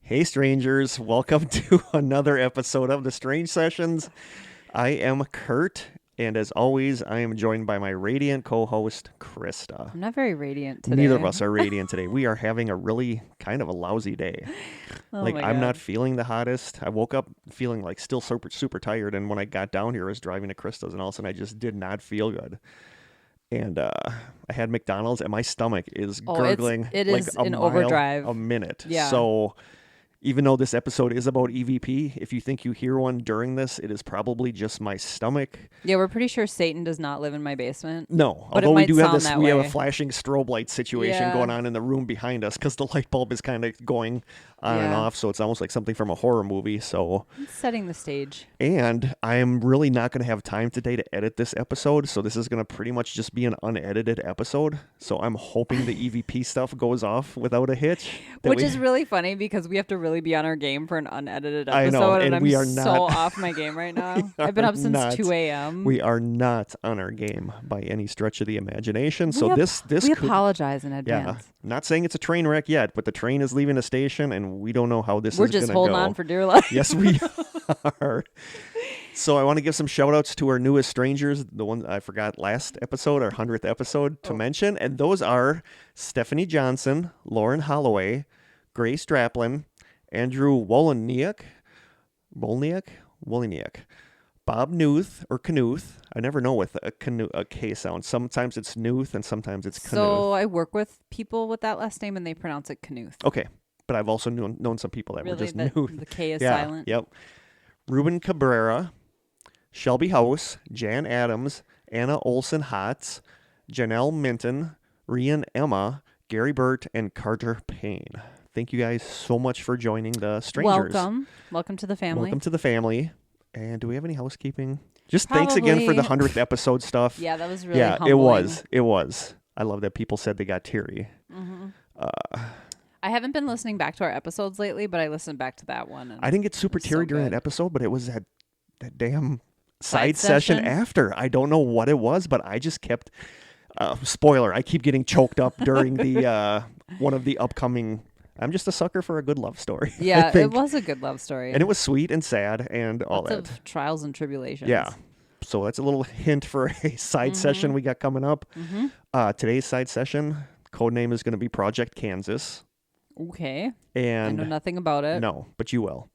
Hey, strangers. Welcome to another episode of The Strange Sessions. I am Kurt, and as always, I am joined by my radiant co-host, Krista. I'm not very radiant today. Neither of us are radiant today. We are having a really kind of a lousy day. I'm not feeling the hottest. I woke up feeling like still super tired, and when I got down here, I was driving to Krista's, and all of a sudden I just did not feel good. And I had McDonald's, and my stomach is gurgling it like is a in mile overdrive. a minute. Yeah. So even though this episode is about EVP, if you think you hear one during this, it is probably just my stomach. Yeah, we're pretty sure Satan does not live in my basement. No, but although we do have sound this, that we have way. a flashing strobe light situation going on in the room behind us because the light bulb is kind of going on and off, so it's almost like something from a horror movie. So it's setting the stage. And I am really not going to have time today to edit this episode, so this is going to pretty much just be an unedited episode. So I'm hoping the EVP stuff goes off without a hitch. Which is really funny because we have to really be on our game for an unedited episode. I know, and I'm we are so not. off my game right now. I've been up since 2 a.m. We are not on our game by any stretch of the imagination. So we apologize in advance. Yeah, not saying it's a train wreck yet, but the train is leaving the station, and we don't know how this is going to go. We're just holding on for dear life. Yes, we are. So I want to give some shout outs to our newest strangers, the one I forgot last episode, our 100th episode to mention. And those are Stephanie Johnson, Lauren Holloway, Grace Draplin, Andrew Woliniak, Bob Knuth or Knuth. I never know with a K sound. Sometimes it's Knuth and sometimes it's Knuth. So I work with people with that last name and they pronounce it Knuth. Okay. But I've also known some people that were just Knuth. The K is silent. Yep. Ruben Cabrera, Shelby House, Jan Adams, Anna Olson Hotz, Janelle Minton, Rian Emma, Gary Burt, and Carter Payne. Thank you guys so much for joining the strangers. Welcome to the family. Welcome to the family. And do we have any housekeeping? Thanks again for the 100th episode stuff. Yeah, that was really humbling. It was. I love that people said they got teary. Mm-hmm. I haven't been listening back to our episodes lately, but I listened back to that one. And I didn't get super teary during that episode, but it was that damn side session after. I don't know what it was, but I just kept... spoiler, I keep getting choked up during the one of the upcoming... I'm just a sucker for a good love story. Yeah, it was a good love story. And it was sweet and sad and all Lots that. Of trials and tribulations. Yeah. So that's a little hint for a side session we got coming up. Mm-hmm. Today's side session, codename is going to be Project Kansas. Okay. And I know nothing about it. No, but you will.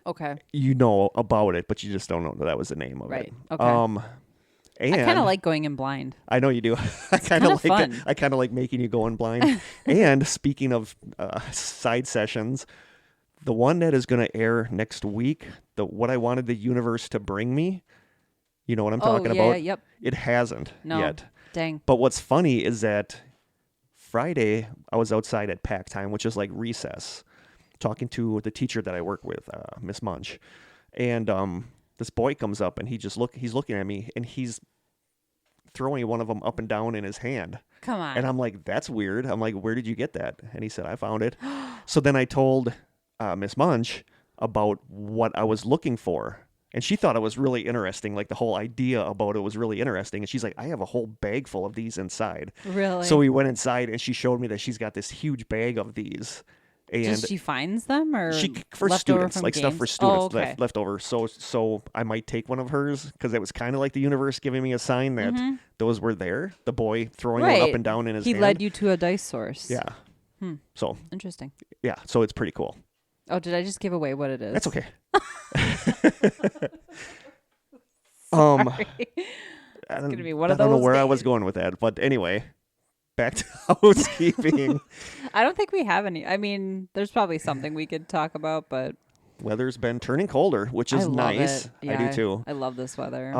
Okay. You know about it, but you just don't know that was the name of it. Okay. And I kind of like going in blind. I know you do. I kind of like fun. it. I kind of like making you go in blind. And speaking of side sessions, the one that is going to air next week, what I wanted the universe to bring me, you know what I'm talking about? Yep. It hasn't yet. Dang. But what's funny is that Friday I was outside at pack time, which is like recess, talking to the teacher that I work with, Miss Munch, and this boy comes up and he's looking at me and he's throwing one of them up and down in his hand. Come on. And I'm like, that's weird. I'm like, where did you get that? And he said, I found it. So then I told Miss Munch about what I was looking for. And she thought it was really interesting. Like the whole idea about it was really interesting. And she's like, I have a whole bag full of these inside. Really? So we went inside and she showed me that she's got this huge bag of these. And just she finds them or for students, like games? stuff for students okay. left over. So I might take one of hers because it was kind of like the universe giving me a sign that those were there. The boy throwing one up and down in his hand. He led you to a dice source. Yeah. So interesting. Yeah. So it's pretty cool. Oh, did I just give away what it is? That's okay. Sorry. It's gonna be one of those. I don't know where days. I was going with that, but anyway. Back to housekeeping. I don't think we have any. I mean, there's probably something we could talk about, but weather's been turning colder, which is nice. Yeah, I do too. I love this weather.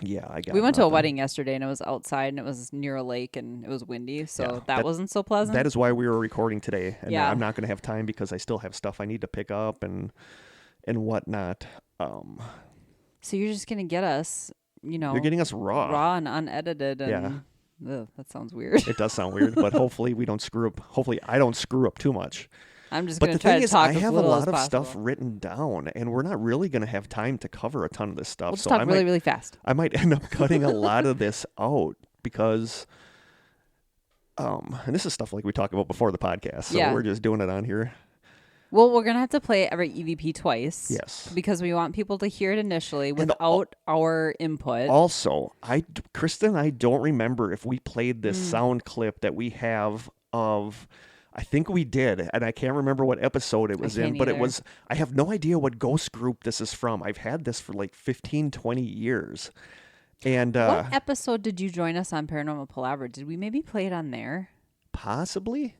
Yeah, I got. We went to a wedding yesterday, and it was outside, and it was near a lake, and it was windy, so that wasn't so pleasant. That is why we were recording today, and yeah. I'm not going to have time because I still have stuff I need to pick up and whatnot. So you're just gonna get us, you're getting us raw and unedited, and yeah. Ugh, that sounds weird. It does sound weird, but hopefully we don't screw up. Hopefully I don't screw up too much. I'm just going to try to talk as little as possible. I have a lot of stuff written down, and we're not really going to have time to cover a ton of this stuff. We'll just talk really fast. I might end up cutting a lot of this out because, and this is stuff like we talked about before the podcast, so we're just doing it on here. Well, we're going to have to play every EVP twice. Yes. Because we want people to hear it initially without our input. Also, Krista and I don't remember if we played this sound clip that we have of... I think we did, and I can't remember what episode it was in, but I have no idea what ghost group this is from. I've had this for like 15, 20 years. And what episode did you join us on Paranormal Palaver? Did we maybe play it on there? Possibly.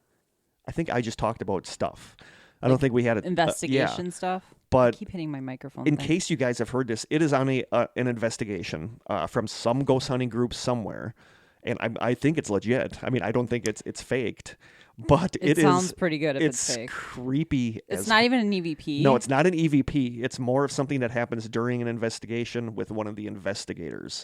I think I just talked about stuff. I don't think we had investigation stuff. But I keep hitting my microphone. In case you guys have heard this, it is on an investigation from some ghost hunting group somewhere, and I think it's legit. I mean, I don't think it's faked. But it sounds pretty good if it's fake. It's creepy. It's not even an EVP. No, it's not an EVP. It's more of something that happens during an investigation with one of the investigators.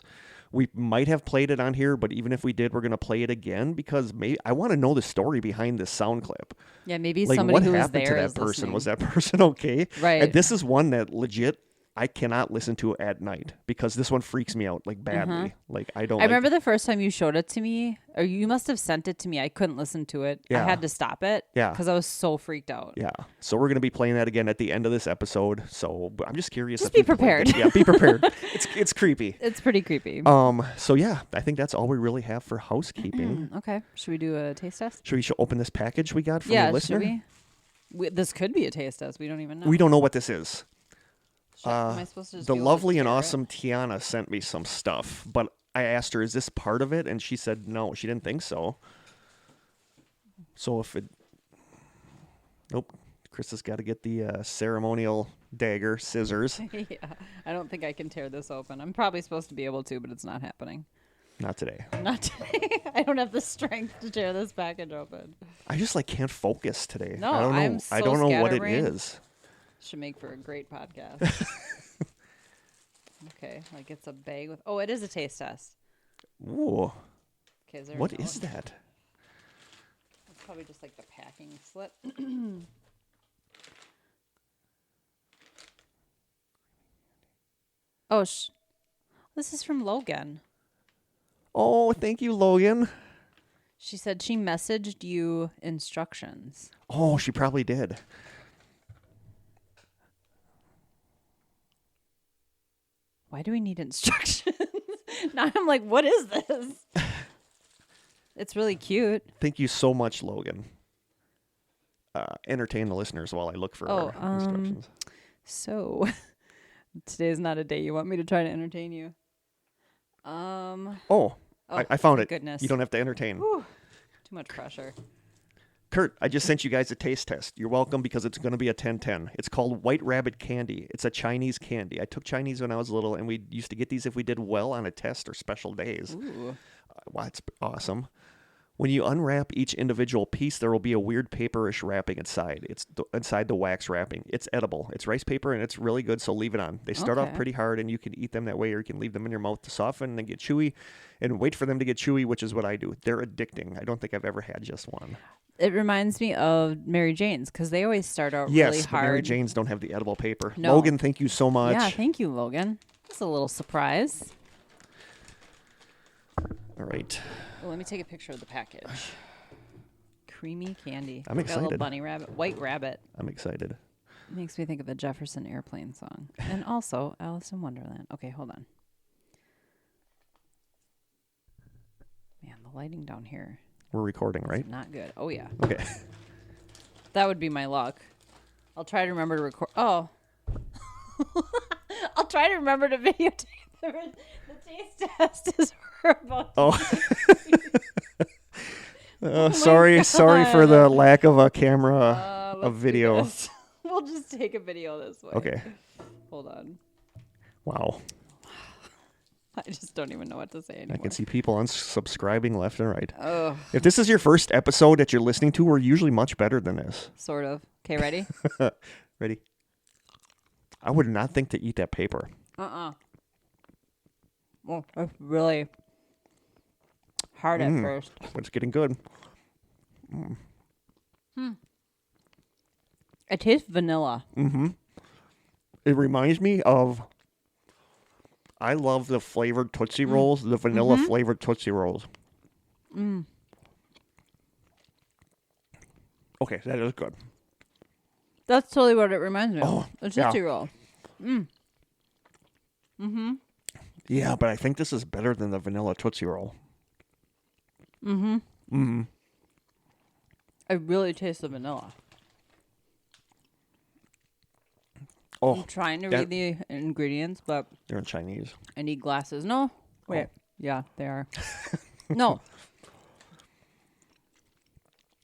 We might have played it on here, but even if we did, we're going to play it again because I want to know the story behind this sound clip. Yeah, maybe somebody who was there to that person. Listening. Was that person okay? Right. And this is one that legit I cannot listen to at night because this one freaks me out like badly. Like I remember the first time you showed it to me, or you must have sent it to me. I couldn't listen to it. Yeah. I had to stop it. Yeah. Because I was so freaked out. Yeah. So we're gonna be playing that again at the end of this episode. So I'm just curious. Just be prepared. Yeah, be prepared. It's creepy. It's pretty creepy. So yeah, I think that's all we really have for housekeeping. Okay. Should we do a taste test? Should we open this package we got from the listener? Should we? This could be a taste test. We don't even know. We don't know what this is. Am I supposed to just the lovely and awesome Tiana sent me some stuff, but I asked her, is this part of it? And she said no, she didn't think so. So nope, Krista's got to get the ceremonial dagger, scissors. Yeah, I don't think I can tear this open. I'm probably supposed to be able to, but it's not happening. Not today. Not today. I don't have the strength to tear this package open. I just can't focus today. No, I don't know. I'm so I don't know what it is. Should make for a great podcast. Okay, like it's a bag with... Oh, it is a taste test. Ooh. Okay, what is that? It's probably just like the packing slip. Oh, this is from Logan. Oh, thank you, Logan. She said she messaged you instructions. Oh, she probably did. Why do we need instructions? Now I'm like, what is this? It's really cute. Thank you so much, Logan. Entertain the listeners while I look for instructions. So, today's not a day you want me to try to entertain you. I found it. Goodness. You don't have to entertain. Whew. Too much pressure. Kurt, I just sent you guys a taste test. You're welcome because it's going to be a 10-10. It's called White Rabbit Candy. It's a Chinese candy. I took Chinese when I was little, and we used to get these if we did well on a test or special days. Ooh. Wow, it's awesome. When you unwrap each individual piece, there will be a weird paperish wrapping inside. It's inside the wax wrapping. It's edible. It's rice paper, and it's really good, so leave it on. They start off pretty hard, and you can eat them that way, or you can leave them in your mouth to soften and get chewy, and wait for them to get chewy, which is what I do. They're addicting. I don't think I've ever had just one. It reminds me of Mary Jane's because they always start out really hard. Yes, Mary Jane's don't have the edible paper. No. Logan, thank you so much. Yeah, thank you, Logan. That's a little surprise. All right. Well, let me take a picture of the package. Creamy candy. I'm excited. Got a little bunny rabbit, white rabbit. I'm excited. It makes me think of the Jefferson Airplane song. And also Alice in Wonderland. Okay, hold on. Man, the lighting down here. We're recording, right? Not good. Oh, yeah. Okay. That would be my luck. I'll try to remember to record. Oh. I'll try to remember to videotape. The taste test is for about. Sorry for the lack of a camera, of video. We'll just take a video this way. Okay. Hold on. Wow. I just don't even know what to say anymore. I can see people unsubscribing left and right. Oh. If this is your first episode that you're listening to, we're usually much better than this. Sort of. Okay, ready? Ready? I would not think to eat that paper. Well, it's really hard at first. But it's getting good. It tastes vanilla. Mm-hmm. It reminds me of... I love the flavored Tootsie Rolls, the vanilla flavored Tootsie Rolls. Okay, that is good. That's totally what it reminds me of. Oh, A Tootsie Roll. Yeah, but I think this is better than the vanilla Tootsie Roll. I really taste the vanilla. Oh, I'm trying to read the ingredients, but they're in Chinese. I need glasses. No, wait. Oh. Yeah, they are. No.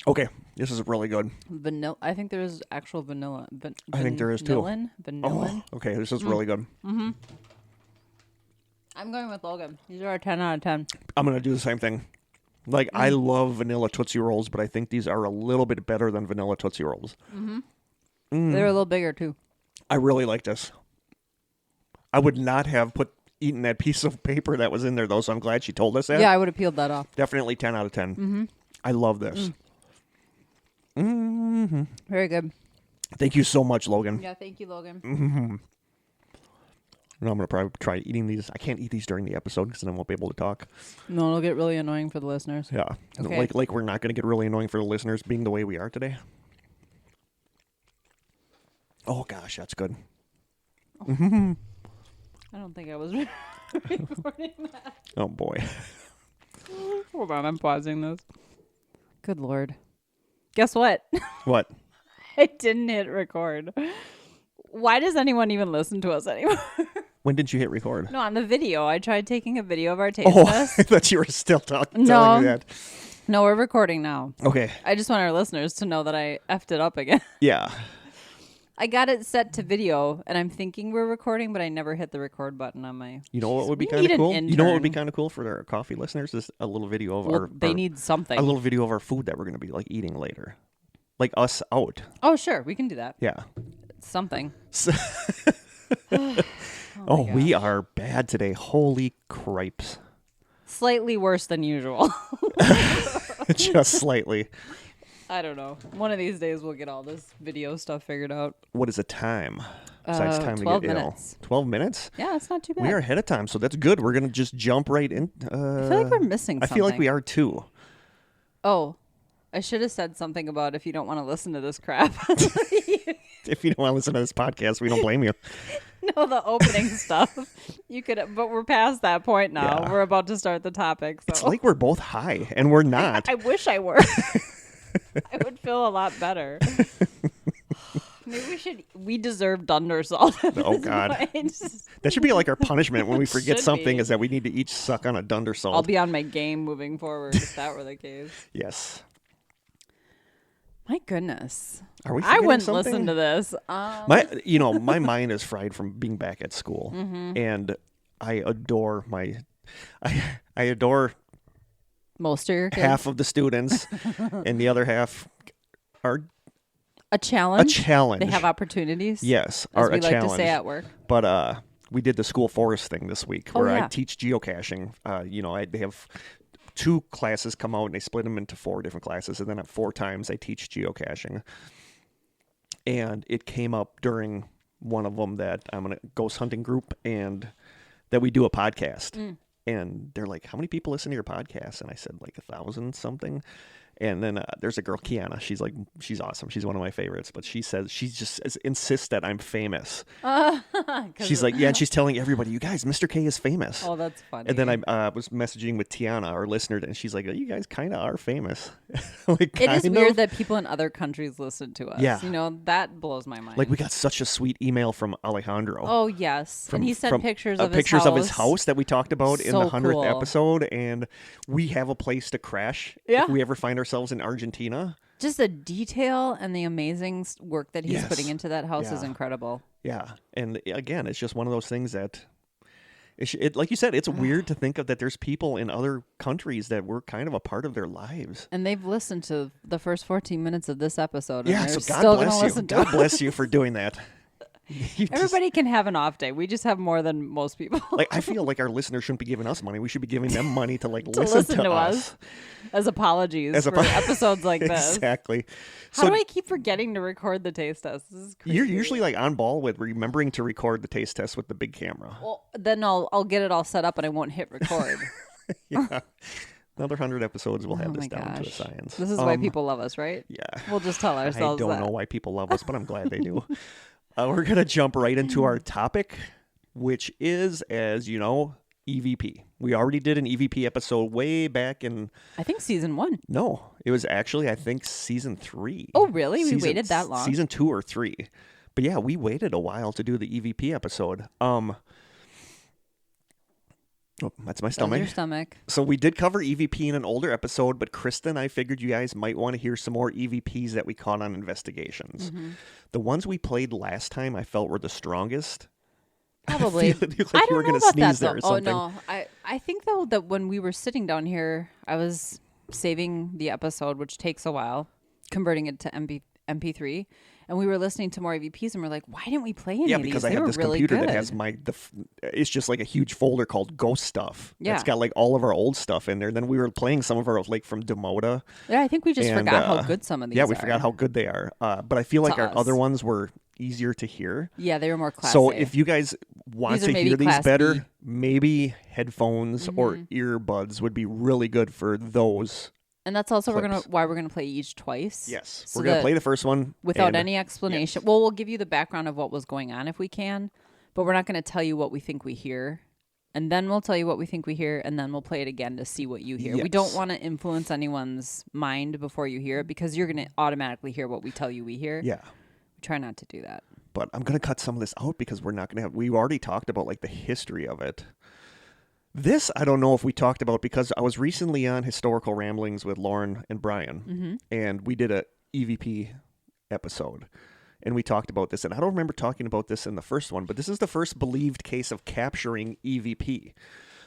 Okay, this is really good. Vanilla. I think there's actual vanilla. I think there is too. Vanillin. Oh, okay, this is really good. I'm going with Logan. These are a 10 out of 10. I'm going to do the same thing. Like, I love vanilla Tootsie Rolls, but I think these are a little bit better than vanilla Tootsie Rolls. They're a little bigger, too. I really like this. I would not have eaten that piece of paper that was in there, though, so I'm glad she told us that. Yeah, I would have peeled that off. Definitely 10 out of 10. I love this. Very good. Thank you so much, Logan. Yeah, thank you, Logan. No, I'm going to probably try eating these. I can't eat these during the episode because then I won't be able to talk. No, it'll get really annoying for the listeners. Yeah. Okay. Like we're not going to get really annoying for the listeners being the way we are today. Oh, gosh, that's good. I don't think I was recording that. Oh, boy. Hold on, I'm pausing this. Good Lord. Guess what? What? I didn't hit record. Why does anyone even listen to us anymore? When did you hit record? No, on the video. I tried taking a video of our taste I test. thought you were still telling me that. No, we're recording now. Okay. I just want our listeners to know that I effed it up again. Yeah. I got it set to video, and I'm thinking we're recording, but I never hit the record button on my... You know what would be kind of cool? You know what would be kind of cool for our coffee listeners is a little video of our... They need something. A little video of our food that we're going to be like eating later. Like us out. Oh, sure. We can do that. Yeah. Something. We are bad today. Holy cripes. Slightly worse than usual. Just slightly. I don't know. One of these days we'll get all this video stuff figured out. What is the time? Besides time 12 to get minutes. 12 minutes? Yeah, that's not too bad. We are ahead of time, so that's good. We're going to just jump right in. I feel like we're missing something. I feel like we are too. Oh, I should have said something about if you don't want to listen to this crap. If you don't want to listen to this podcast, we don't blame you. No, the opening stuff. You could, but we're past that point now. Yeah. We're about to start the topic. So. It's like we're both high, and we're not. I wish I were. I would feel a lot better. Maybe we deserve Dunder Salt. Oh, God. That should be like our punishment when we forget something is that we need to each suck on a Dunder Salt. I'll be on my game moving forward if that were the case. Yes. My goodness. Are we I wouldn't something? listen to this. My mind is fried from being back at school. And I adore I adore most of your kids. Half of the students and the other half are a challenge. They have opportunities. Yes, as are we a like challenge. to say at work. But we did the school forest thing this week where yeah. I teach geocaching. They have 2 classes come out and they split them into 4 different classes, and then at 4 times I teach geocaching. And it came up during one of them that I'm in a ghost hunting group and that we do a podcast. And they're like, how many people listen to your podcast? And I said, like 1,000 something. And then there's a girl, Kiana. She's awesome. She's one of my favorites. But she says, she just insists that I'm famous. She's like, yeah, and she's telling everybody, you guys, Mr. K is famous. Oh, that's funny. And then I was messaging with Tiana, our listener, and she's like, you guys kind of are famous. Like, it is weird that people in other countries listen to us. Yeah. That blows my mind. Like, we got such a sweet email from Alejandro. Oh, yes. And he sent pictures of his house that we talked about in the 100th cool. episode. And we have a place to crash if we ever find ourselves in Argentina. Just the detail and the amazing work that he's putting into that house is incredible. Yeah. And again, it's just one of those things that, like you said, it's weird to think of that there's people in other countries that we're kind of a part of their lives. And they've listened to the first 14 minutes of this episode. Yeah, and so God God bless you. God bless you for doing that. Everybody can have an off day. We just have more than most people. Like, I feel like our listeners shouldn't be giving us money. We should be giving them money to listen to us as apologies for episodes like this. Exactly. How do I keep forgetting to record the taste test? This is crazy. You're usually on ball with remembering to record the taste test with the big camera. Well, then I'll get it all set up and I won't hit record. Yeah. Another 100 episodes, we'll have this my down to a gosh. science. This is why people love us, right? Yeah. We'll just tell ourselves I don't know why people love us, but I'm glad they do. We're going to jump right into our topic, which is, as you know, EVP. We already did an EVP episode way back in... I think season 1. No, it was actually, I think, season 3. Oh, really? We waited that long? Season 2 or 3. But yeah, we waited a while to do the EVP episode. Oh, that's my stomach. Your stomach. So we did cover EVP in an older episode, but Krista and I figured you guys might want to hear some more EVPs that we caught on investigations. Mm-hmm. The ones we played last time I felt were the strongest. Probably. I feel like you were going to sneeze there or something. Oh, no. I think, though, that when we were sitting down here, I was saving the episode, which takes a while, converting it to MP3. And we were listening to more EVPs, and we're like, why didn't we play any of these? Yeah, because I have this really computer good. that has it's just like a huge folder called Ghost Stuff. Yeah. It's got like all of our old stuff in there. Then we were playing some of our like from Demoda. Yeah, I think we just forgot how good some of these are. Yeah, we forgot how good they are. But I feel like our other ones were easier to hear. Yeah, they were more class So A. if you guys want to hear these better, maybe headphones or earbuds would be really good for those. And that's also why we're gonna play each twice. Yes, so we're gonna play the first one without any explanation. Yes. Well, we'll give you the background of what was going on if we can, but we're not gonna tell you what we think we hear, and then we'll tell you what we think we hear, and then we'll play it again to see what you hear. Yes. We don't want to influence anyone's mind before you hear it because you're gonna automatically hear what we tell you we hear. Yeah, we try not to do that. But I'm gonna cut some of this out because we're not gonna have. We already talked about like the history of it. This, I don't know if we talked about because I was recently on Historical Ramblings with Lauren and Brian, and we did a EVP episode, and we talked about this, and I don't remember talking about this in the first one, but this is the first believed case of capturing EVP.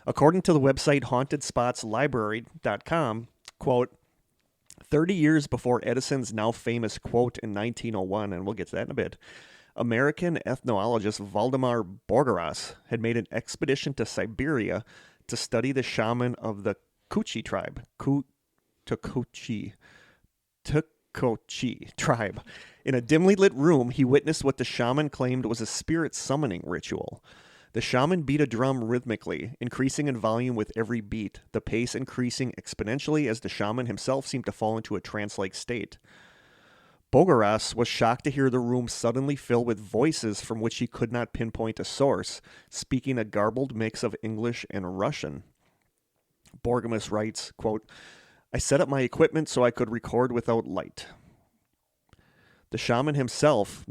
According to the website HauntedSpotsLibrary.com, quote, 30 years before Edison's now famous quote in 1901, and we'll get to that in a bit, American ethnologist Valdemar Borgeras had made an expedition to Siberia to study the shaman of the Kutchi tribe, Tukotchi tribe. In a dimly lit room, he witnessed what the shaman claimed was a spirit summoning ritual. The shaman beat a drum rhythmically, increasing in volume with every beat, the pace increasing exponentially as the shaman himself seemed to fall into a trance-like state. Borgeras was shocked to hear the room suddenly fill with voices from which he could not pinpoint a source, speaking a garbled mix of English and Russian. Borgeras writes, quote, I set up my equipment so I could record without light. The shaman himself,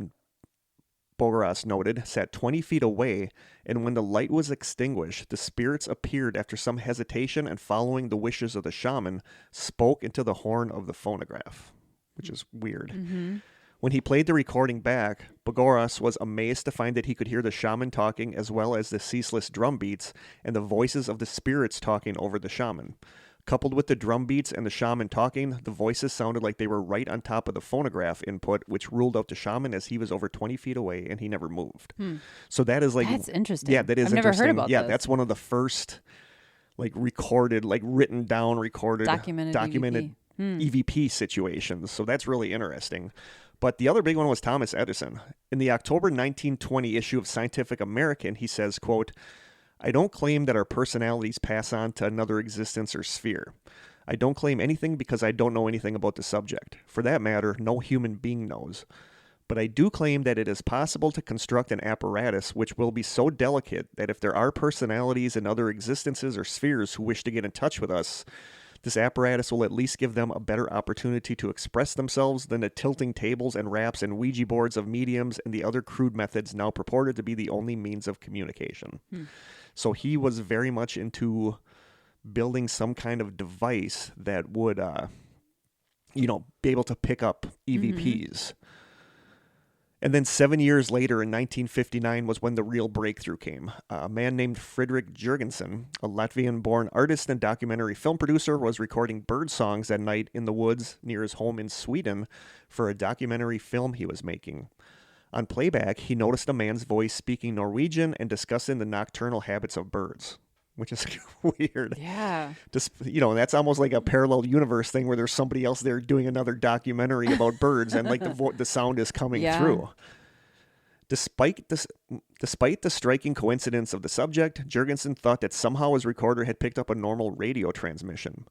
Borgeras noted, sat 20 feet away, and when the light was extinguished, the spirits appeared after some hesitation and following the wishes of the shaman, spoke into the horn of the phonograph. Which is weird. When he played the recording back, Borgeras was amazed to find that he could hear the shaman talking as well as the ceaseless drum beats and the voices of the spirits talking over the shaman. Coupled with the drum beats and the shaman talking, the voices sounded like they were right on top of the phonograph input, which ruled out the shaman as he was over 20 feet away and he never moved. So that is like... That's interesting. Yeah, that is I've interesting. Never heard about this. That's one of the first like recorded, like written down, recorded, documented EVP situations. So that's really interesting. But the other big one was Thomas Edison. In the October 1920 issue of Scientific American, he says, quote, I don't claim that our personalities pass on to another existence or sphere. I don't claim anything because I don't know anything about the subject. For that matter, no human being knows. But I do claim that it is possible to construct an apparatus which will be so delicate that if there are personalities in other existences or spheres who wish to get in touch with us, this apparatus will at least give them a better opportunity to express themselves than the tilting tables and raps and Ouija boards of mediums and the other crude methods now purported to be the only means of communication. So he was very much into building some kind of device that would, be able to pick up EVPs. And then 7 years later, in 1959, was when the real breakthrough came. A man named Frederick Jurgensen, a Latvian-born artist and documentary film producer, was recording bird songs at night in the woods near his home in Sweden for a documentary film he was making. On playback, he noticed a man's voice speaking Norwegian and discussing the nocturnal habits of birds, which is weird. Yeah. Just, that's almost like a parallel universe thing where there's somebody else there doing another documentary about birds and like the sound is coming through. Despite the striking coincidence of the subject, Jurgensen thought that somehow his recorder had picked up a normal radio transmission.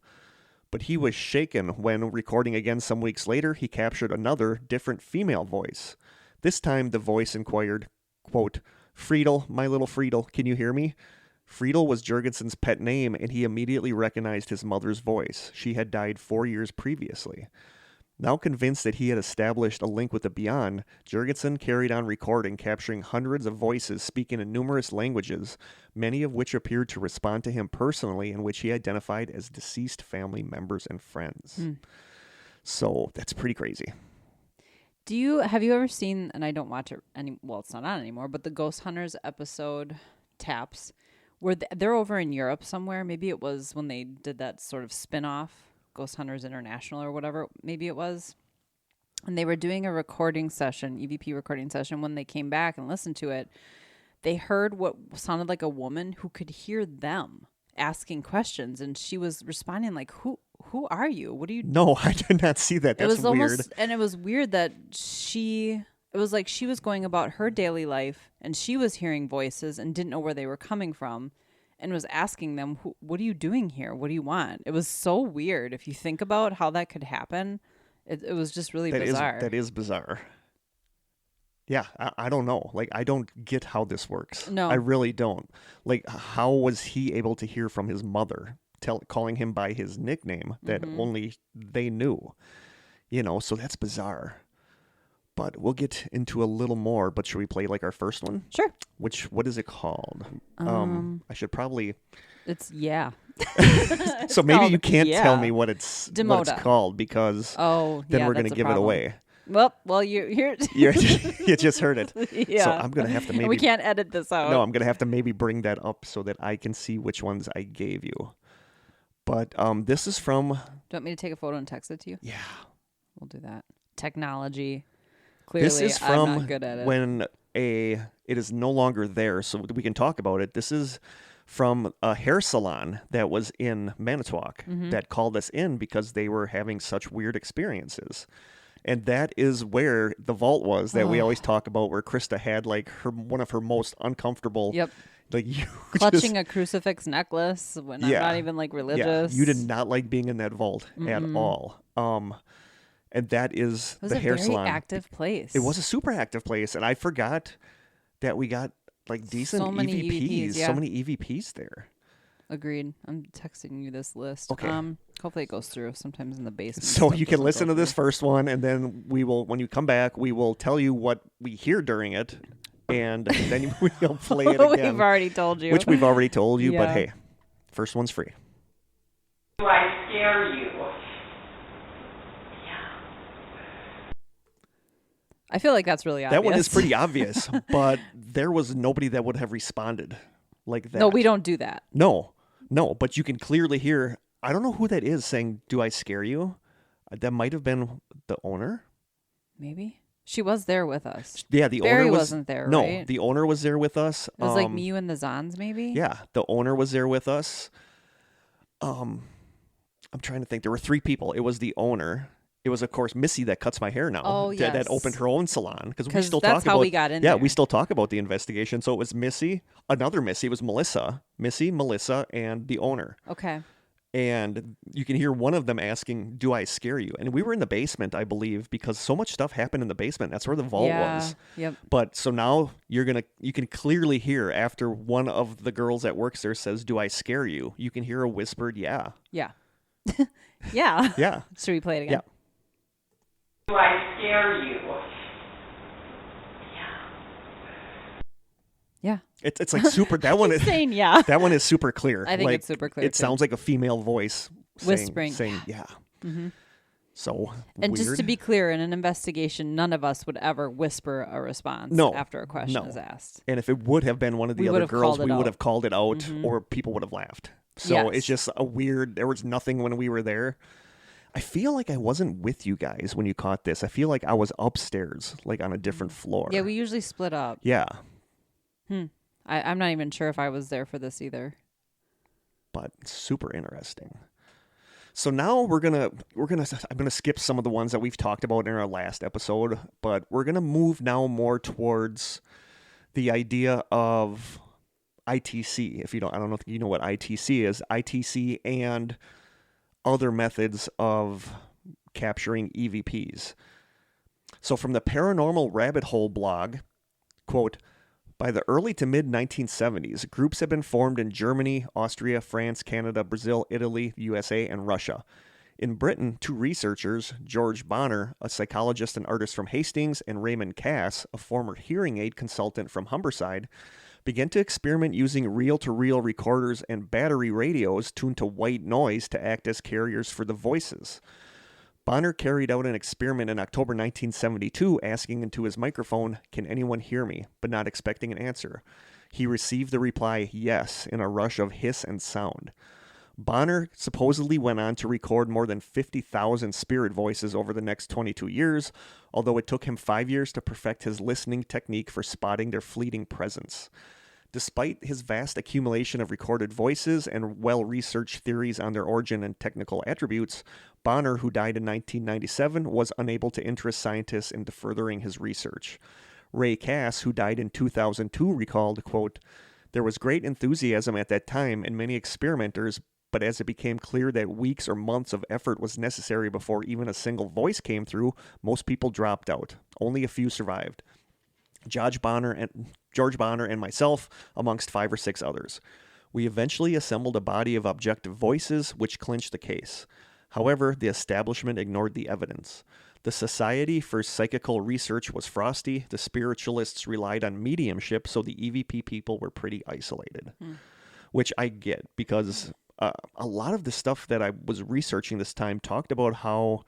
But he was shaken when, recording again some weeks later, he captured another, different female voice. This time the voice inquired, quote, "Friedel, my little Friedel, can you hear me?" Friedel was Jurgensen's pet name, and he immediately recognized his mother's voice. She had died 4 years previously. Now convinced that he had established a link with the beyond, Jurgensen carried on recording, capturing hundreds of voices speaking in numerous languages, many of which appeared to respond to him personally, and which he identified as deceased family members and friends. So that's pretty crazy. Have you ever seen, and I don't watch it well, it's not on anymore, but the Ghost Hunters episode Taps, where they're over in Europe somewhere. Maybe it was when they did that sort of spin-off, Ghost Hunters International or whatever, maybe it was. And they were doing a recording session, EVP recording session. When they came back and listened to it, they heard what sounded like a woman who could hear them asking questions. And she was responding like, who are you? What are you doing? No, I did not see that. That's weird. And it was weird that it was like she was going about her daily life and she was hearing voices and didn't know where they were coming from. And was asking them, what are you doing here? What do you want? It was so weird. If you think about how that could happen, it was just really bizarre. That is bizarre. Yeah, I don't know. Like, I don't get how this works. No. I really don't. Like, how was he able to hear from his mother, calling him by his nickname that only they knew? So that's bizarre. But we'll get into a little more. But should we play like our first one? Sure. What is it called? I should probably. It's yeah. So maybe you can't tell me what it's called because then we're gonna give it away. Well, you you just heard it. Yeah. So I'm gonna have to maybe. We can't edit this out. No, I'm gonna have to maybe bring that up so that I can see which ones I gave you. But this is from. Do you want me to take a photo and text it to you? Yeah. We'll do that. Technology. Clearly, this is from I'm not good at it. When it is no longer there, so we can talk about it. This is from a hair salon that was in Manitowoc that called us in because they were having such weird experiences. And that is where the vault was that we always talk about, where Krista had like one of her most uncomfortable. Yep. Like you clutching a crucifix necklace when I'm not even like religious. Yeah, you did not like being in that vault at all. And that is the hair salon. It was a very active place. It was a super active place, and I forgot that we got like decent EVPs. Yeah. So many EVPs there. Agreed. I'm texting you this list. Okay. Hopefully it goes through. Sometimes in the basement. So you can listen to this first one, and then we will, when you come back, we will tell you what we hear during it, and then we'll play it again. We've already told you. Which we've already told you, but hey, first one's free. Do I scare you? I feel like that's really obvious. That one is pretty obvious, but there was nobody that would have responded like that. No, we don't do that. No, but you can clearly hear, I don't know who that is saying, "Do I scare you?" That might have been the owner. Maybe. She was there with us. Yeah, the Barry owner wasn't there, No, right? the owner was there with us. It was like me, you, and the Zons, maybe? Yeah, the owner was there with us. I'm trying to think. There were 3 people. It was the owner. It was, of course, Missy that cuts my hair now. Oh, yes. That opened her own salon. Because we still that's talk how about, we got in yeah, there. we still talk about the investigation. So it was Missy, another Missy. It was Melissa. Missy, Melissa, and the owner. Okay. And you can hear one of them asking, "Do I scare you?" And we were in the basement, I believe, because so much stuff happened in the basement. That's where the vault was. Yep. But so now you can clearly hear after one of the girls that works there says, "Do I scare you?" You can hear a whispered, "Yeah." Yeah. Yeah. Yeah. Should we play it again? Yeah. Do I scare you? Yeah. It's like super. That one is saying yeah. That one is super clear. I think it's super clear. It sounds like a female voice whispering, saying yeah. Mm-hmm. So and weird. just to be clear, in an investigation, none of us would ever whisper a response after a question is asked. And if it would have been one of the other girls, we would have called it out, or people would have laughed. So it's just a weird. There was nothing when we were there. I feel like I wasn't with you guys when you caught this. I feel like I was upstairs, like on a different floor. Yeah, we usually split up. Yeah. I'm not even sure if I was there for this either. But super interesting. So now I'm gonna skip some of the ones that we've talked about in our last episode, but we're gonna move now more towards the idea of ITC. I don't know if you know what ITC is. ITC and other methods of capturing EVPs. So from the Paranormal Rabbit Hole blog, quote, by the early to mid-1970s, groups had been formed in Germany, Austria, France, Canada, Brazil, Italy, USA, and Russia. In Britain, two researchers, George Bonner, a psychologist and artist from Hastings, and Raymond Cass, a former hearing aid consultant from Humberside, began to experiment using reel-to-reel recorders and battery radios tuned to white noise to act as carriers for the voices. Bonner carried out an experiment in October 1972, asking into his microphone, "Can anyone hear me?" but not expecting an answer. He received the reply, "Yes," in a rush of hiss and sound. Bonner supposedly went on to record more than 50,000 spirit voices over the next 22 years, although it took him 5 years to perfect his listening technique for spotting their fleeting presence. Despite his vast accumulation of recorded voices and well-researched theories on their origin and technical attributes, Bonner, who died in 1997, was unable to interest scientists into furthering his research. Ray Cass, who died in 2002, recalled, quote, there was great enthusiasm at that time and many experimenters, but as it became clear that weeks or months of effort was necessary before even a single voice came through, most people dropped out. Only a few survived. George Bonner and myself, amongst 5 or 6 others. We eventually assembled a body of objective voices, which clinched the case. However, the establishment ignored the evidence. The Society for Psychical Research was frosty, the spiritualists relied on mediumship, so the EVP people were pretty isolated. Which I get, because a lot of the stuff that I was researching this time talked about how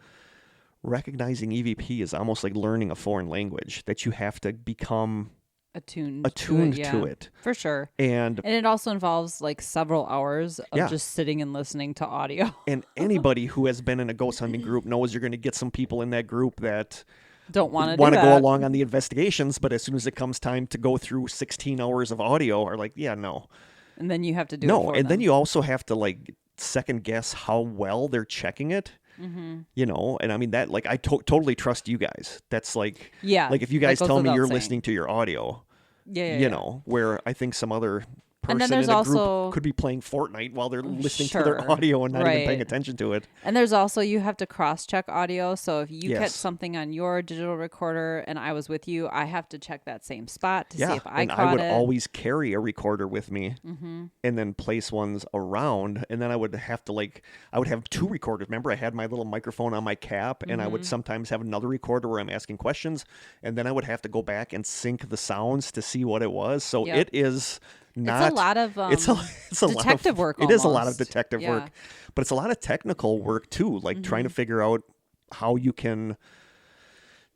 recognizing EVP is almost like learning a foreign language, that you have to become attuned to it. For sure. And it also involves like several hours of just sitting and listening to audio. And anybody who has been in a ghost hunting group knows you're going to get some people in that group that don't want to go along on the investigations, but as soon as it comes time to go through 16 hours of audio are like, yeah, no. And then you have to do it for them. Then you also have to like second guess how well they're checking it. You know, and I mean that, like, I totally trust you guys. That's like, like if you guys tell me you're listening to your audio, you know, where I think some other person in the group could be playing Fortnite while they're listening to their audio and not even paying attention to it. And there's also, you have to cross-check audio. So if you catch something on your digital recorder and I was with you, I have to check that same spot to see if I caught it. I would always carry a recorder with me and then place ones around. And then I would have to I would have 2 recorders. Remember, I had my little microphone on my cap and I would sometimes have another recorder where I'm asking questions. And then I would have to go back and sync the sounds to see what it was. So it is... it's a lot of detective work. It is a lot of detective work, but it's a lot of technical work too, like trying to figure out how you can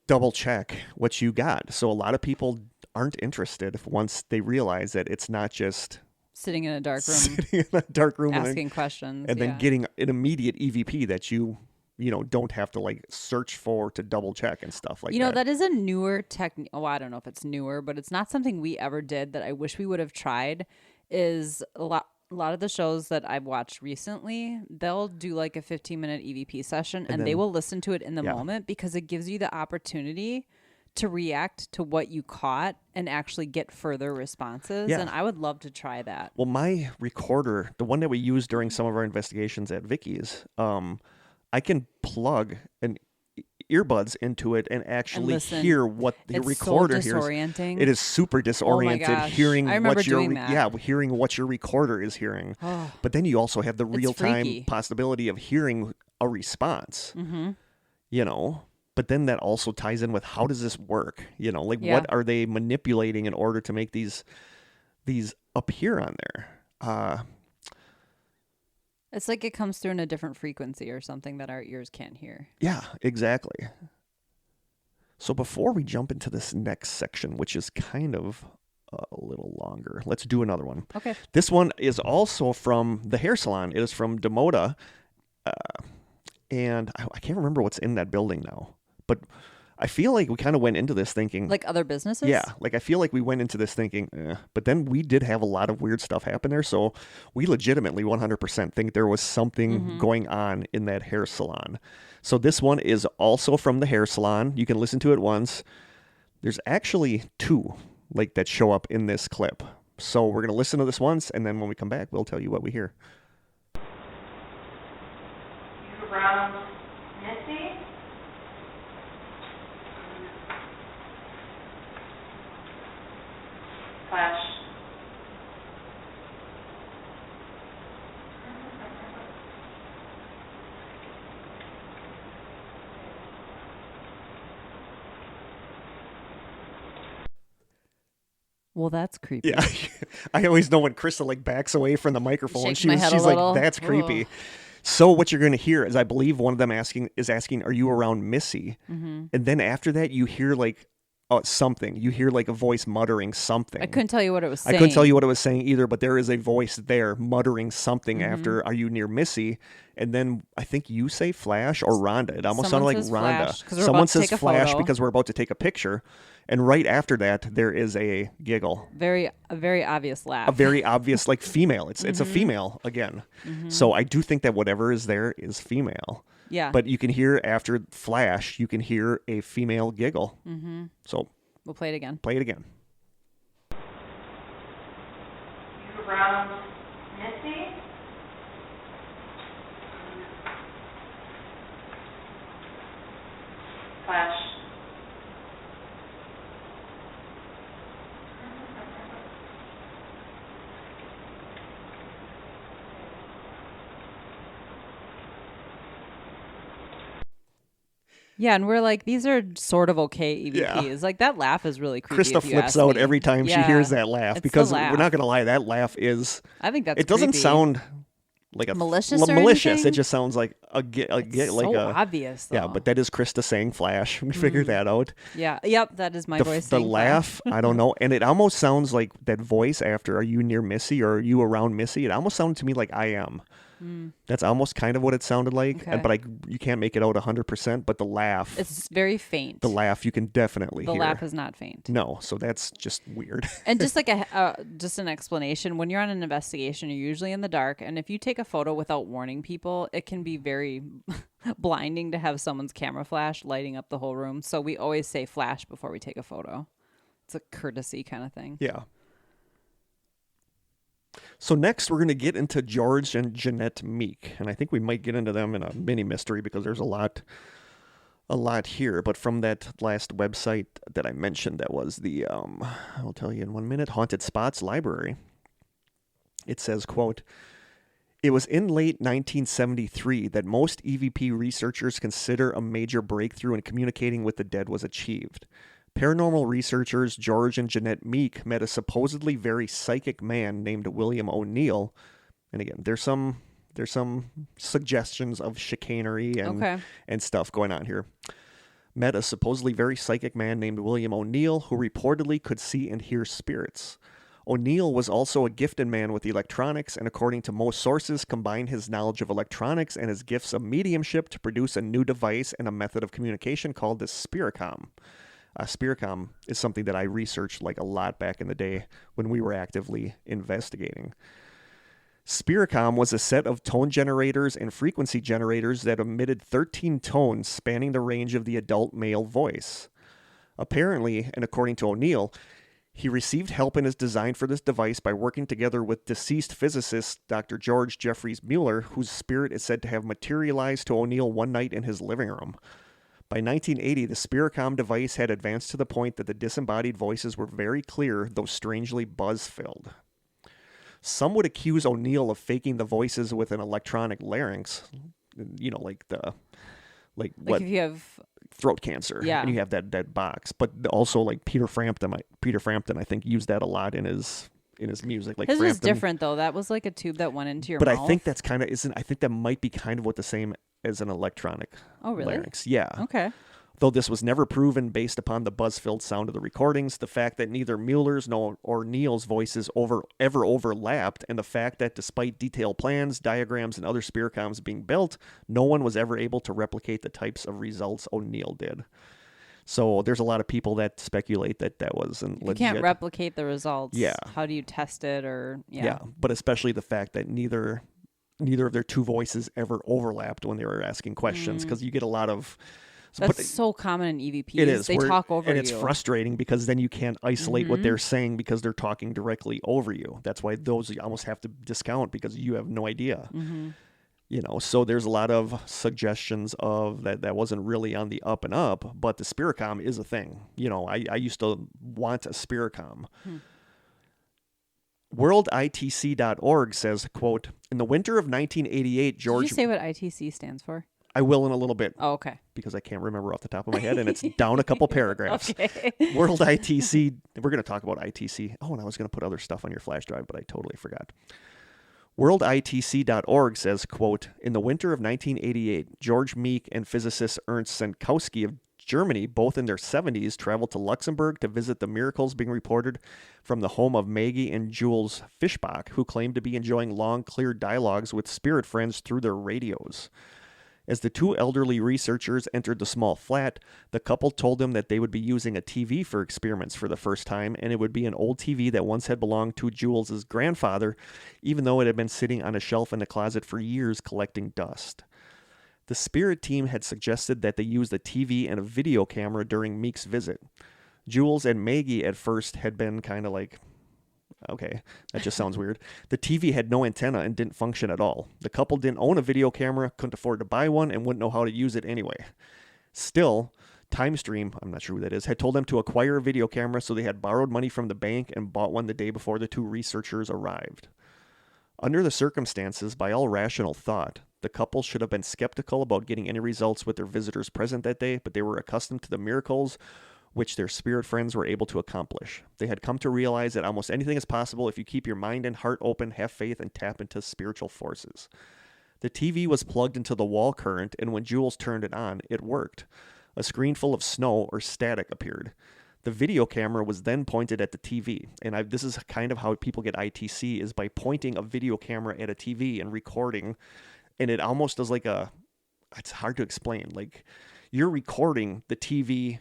double check what you got. So a lot of people aren't interested once they realize that it's not just sitting in a dark room, asking questions, and then getting an immediate EVP that you don't have to like search for to double check and stuff like that. You know, that is a newer technique. Oh, I don't know if it's newer, but it's not something we ever did that I wish we would have tried. Is a lot of the shows that I've watched recently, they'll do like a 15-minute EVP session and they will listen to it in the moment, because it gives you the opportunity to react to what you caught and actually get further responses. And I would love to try that. Well, my recorder, the one that we used during some of our investigations at Vicky's, I can plug an earbuds into it and actually hear what the recorder hears. It's so disorienting. It is super disoriented. Oh my gosh. Hearing I remember what your doing that. hearing what your recorder is hearing. But then you also have the real-time possibility of hearing a response. You know, but then that also ties in with, how does this work? You know, like what are they manipulating in order to make these appear on there? It's like it comes through in a different frequency or something that our ears can't hear. Yeah, exactly. So before we jump into this next section, which is kind of a little longer, let's do another one. Okay. This one is also from the hair salon. It is from Demoda. And I can't remember what's in that building now. But I feel like we kind of went into this thinking... Like other businesses? Yeah, like I feel like we went into this thinking, but then we did have a lot of weird stuff happen there, so we legitimately 100% think there was something going on in that hair salon. So this one is also from the hair salon. You can listen to it once. There's actually 2 like that show up in this clip. So we're going to listen to this once, and then when we come back, we'll tell you what we hear. You around Missy? Flash. Well, that's creepy. Yeah, I always know when Krista like backs away from the microphone, Shakes my head a she's little. like, "That's creepy." So what you're going to hear is, I believe one of them asking, "Are you around Missy?" And then after that, you hear like something. You hear like a voice muttering something. I couldn't tell you what it was saying. I couldn't tell you what it was saying either, but there is a voice there muttering something after, "Are you near Missy?" And then I think you say Flash or Rhonda. It almost sounded like Rhonda. Someone says Flash because we're about to take a picture. And right after that, there is a giggle. A very obvious laugh. A very obvious, like, female. It's a female again. So I do think that whatever is there is female. Yeah. But you can hear after Flash, you can hear a female giggle. So we'll play it again. Play it again. You around Missy? Flash. Yeah, and we're like, these are sort of okay EVPs. Yeah. Like, that laugh is really creepy. Krista flips out every time she hears that laugh, because we're not going to lie, that laugh is... I think that's It doesn't creepy. sound like a... Malicious or malicious. anything? It just sounds like So obvious, though. Yeah, but that is Krista saying Flash. We figured that out. Yeah. Yep, that is my voice The saying laugh, I don't know. And it almost sounds like that voice after, "Are you near Missy?" or "Are you around Missy?" It almost sounded to me like "I am." That's almost kind of what it sounded like. Okay. But you can't make it out 100%. But the laugh... It's very faint. The laugh you can definitely hear. The laugh is not faint. No, so that's just weird. And just like just an explanation, when you're on an investigation, you're usually in the dark, and if you take a photo without warning people, it can be very blinding to have someone's camera flash lighting up the whole room. So we always say flash before we take a photo. It's a courtesy kind of thing. Yeah. So next we're going to get into George and Jeanette Meek, and I think we might get into them in a mini mystery because there's a lot here. But from that last website that I mentioned, that was the I'll tell you in 1 minute, Haunted Spots Library. It says, quote, "It was in late 1973 that most EVP researchers consider a major breakthrough in communicating with the dead was achieved. Paranormal researchers George and Jeanette Meek met a supposedly very psychic man named William O'Neill." And again, there's some suggestions of chicanery and stuff going on here. Met a supposedly very psychic man named William O'Neill, who reportedly could see and hear spirits. O'Neill was also a gifted man with electronics, and according to most sources, combined his knowledge of electronics and his gifts of mediumship to produce a new device and a method of communication called the Spiricom. Spiricom is something that I researched like a lot back in the day when we were actively investigating. Spiricom was a set of tone generators and frequency generators that emitted 13 tones spanning the range of the adult male voice. Apparently, and according to O'Neill, he received help in his design for this device by working together with deceased physicist Dr. George Jeffries Mueller, whose spirit is said to have materialized to O'Neill one night in his living room. By 1980, the Spiricom device had advanced to the point that the disembodied voices were very clear, though strangely buzz-filled. Some would accuse O'Neill of faking the voices with an electronic larynx, like if you have throat cancer, and you have that box. But also, like Peter Frampton, I think used that a lot in his music. Like his Frampton. is different though. That was like a tube that went into your mouth. But I think that's kind of isn't. I think that might be kind of what the same as an electronic larynx. Yeah. Okay. Though this was never proven based upon the buzz-filled sound of the recordings, the fact that neither Mueller's nor O'Neill's voices ever overlapped, and the fact that despite detailed plans, diagrams, and other Spiricoms being built, no one was ever able to replicate the types of results O'Neill did. So there's a lot of people that speculate that wasn't legit. You can't replicate the results. Yeah. How do you test it? Or Yeah, but especially the fact that neither of their two voices ever overlapped when they were asking questions, because you get a lot of. That's so common in EVPs. It is. They talk over and you. it's frustrating because then you can't isolate what they're saying because they're talking directly over you. That's why those you almost have to discount because you have no idea. So there's a lot of suggestions of that wasn't really on the up and up, but the Spiricom is a thing. I used to want a Spiricom. WorldITC.org says, quote, in the winter of 1988, George... Did you say what ITC stands for? I will in a little bit. Oh, okay. Because I can't remember off the top of my head, and it's down a couple paragraphs. Okay. World ITC, we're going to talk about ITC. Oh, and I was going to put other stuff on your flash drive, but I totally forgot. WorldITC.org says, quote, in the winter of 1988, George Meek and physicist Ernst Sankowski of Germany, both in their 70s, traveled to Luxembourg to visit the miracles being reported from the home of Maggie and Jules Fischbach, who claimed to be enjoying long, clear dialogues with spirit friends through their radios. As the two elderly researchers entered the small flat, the couple told them that they would be using a TV for experiments for the first time, and it would be an old TV that once had belonged to Jules' grandfather, even though it had been sitting on a shelf in the closet for years collecting dust. The spirit team had suggested that they use the TV and a video camera during Meek's visit. Jules and Maggie at first had been kind of like, okay, that just sounds weird. The TV had no antenna and didn't function at all. The couple didn't own a video camera, couldn't afford to buy one, and wouldn't know how to use it anyway. Still, Timestream, I'm not sure who that is, had told them to acquire a video camera, so they had borrowed money from the bank and bought one the day before the two researchers arrived. Under the circumstances, by all rational thought, the couple should have been skeptical about getting any results with their visitors present that day, but they were accustomed to the miracles which their spirit friends were able to accomplish. They had come to realize that almost anything is possible if you keep your mind and heart open, have faith, and tap into spiritual forces. The TV was plugged into the wall current, and when Jules turned it on, it worked. A screen full of snow or static appeared. The video camera was then pointed at the TV, and this is kind of how people get ITC, is by pointing a video camera at a TV and recording, and it almost does like it's hard to explain, like you're recording the TV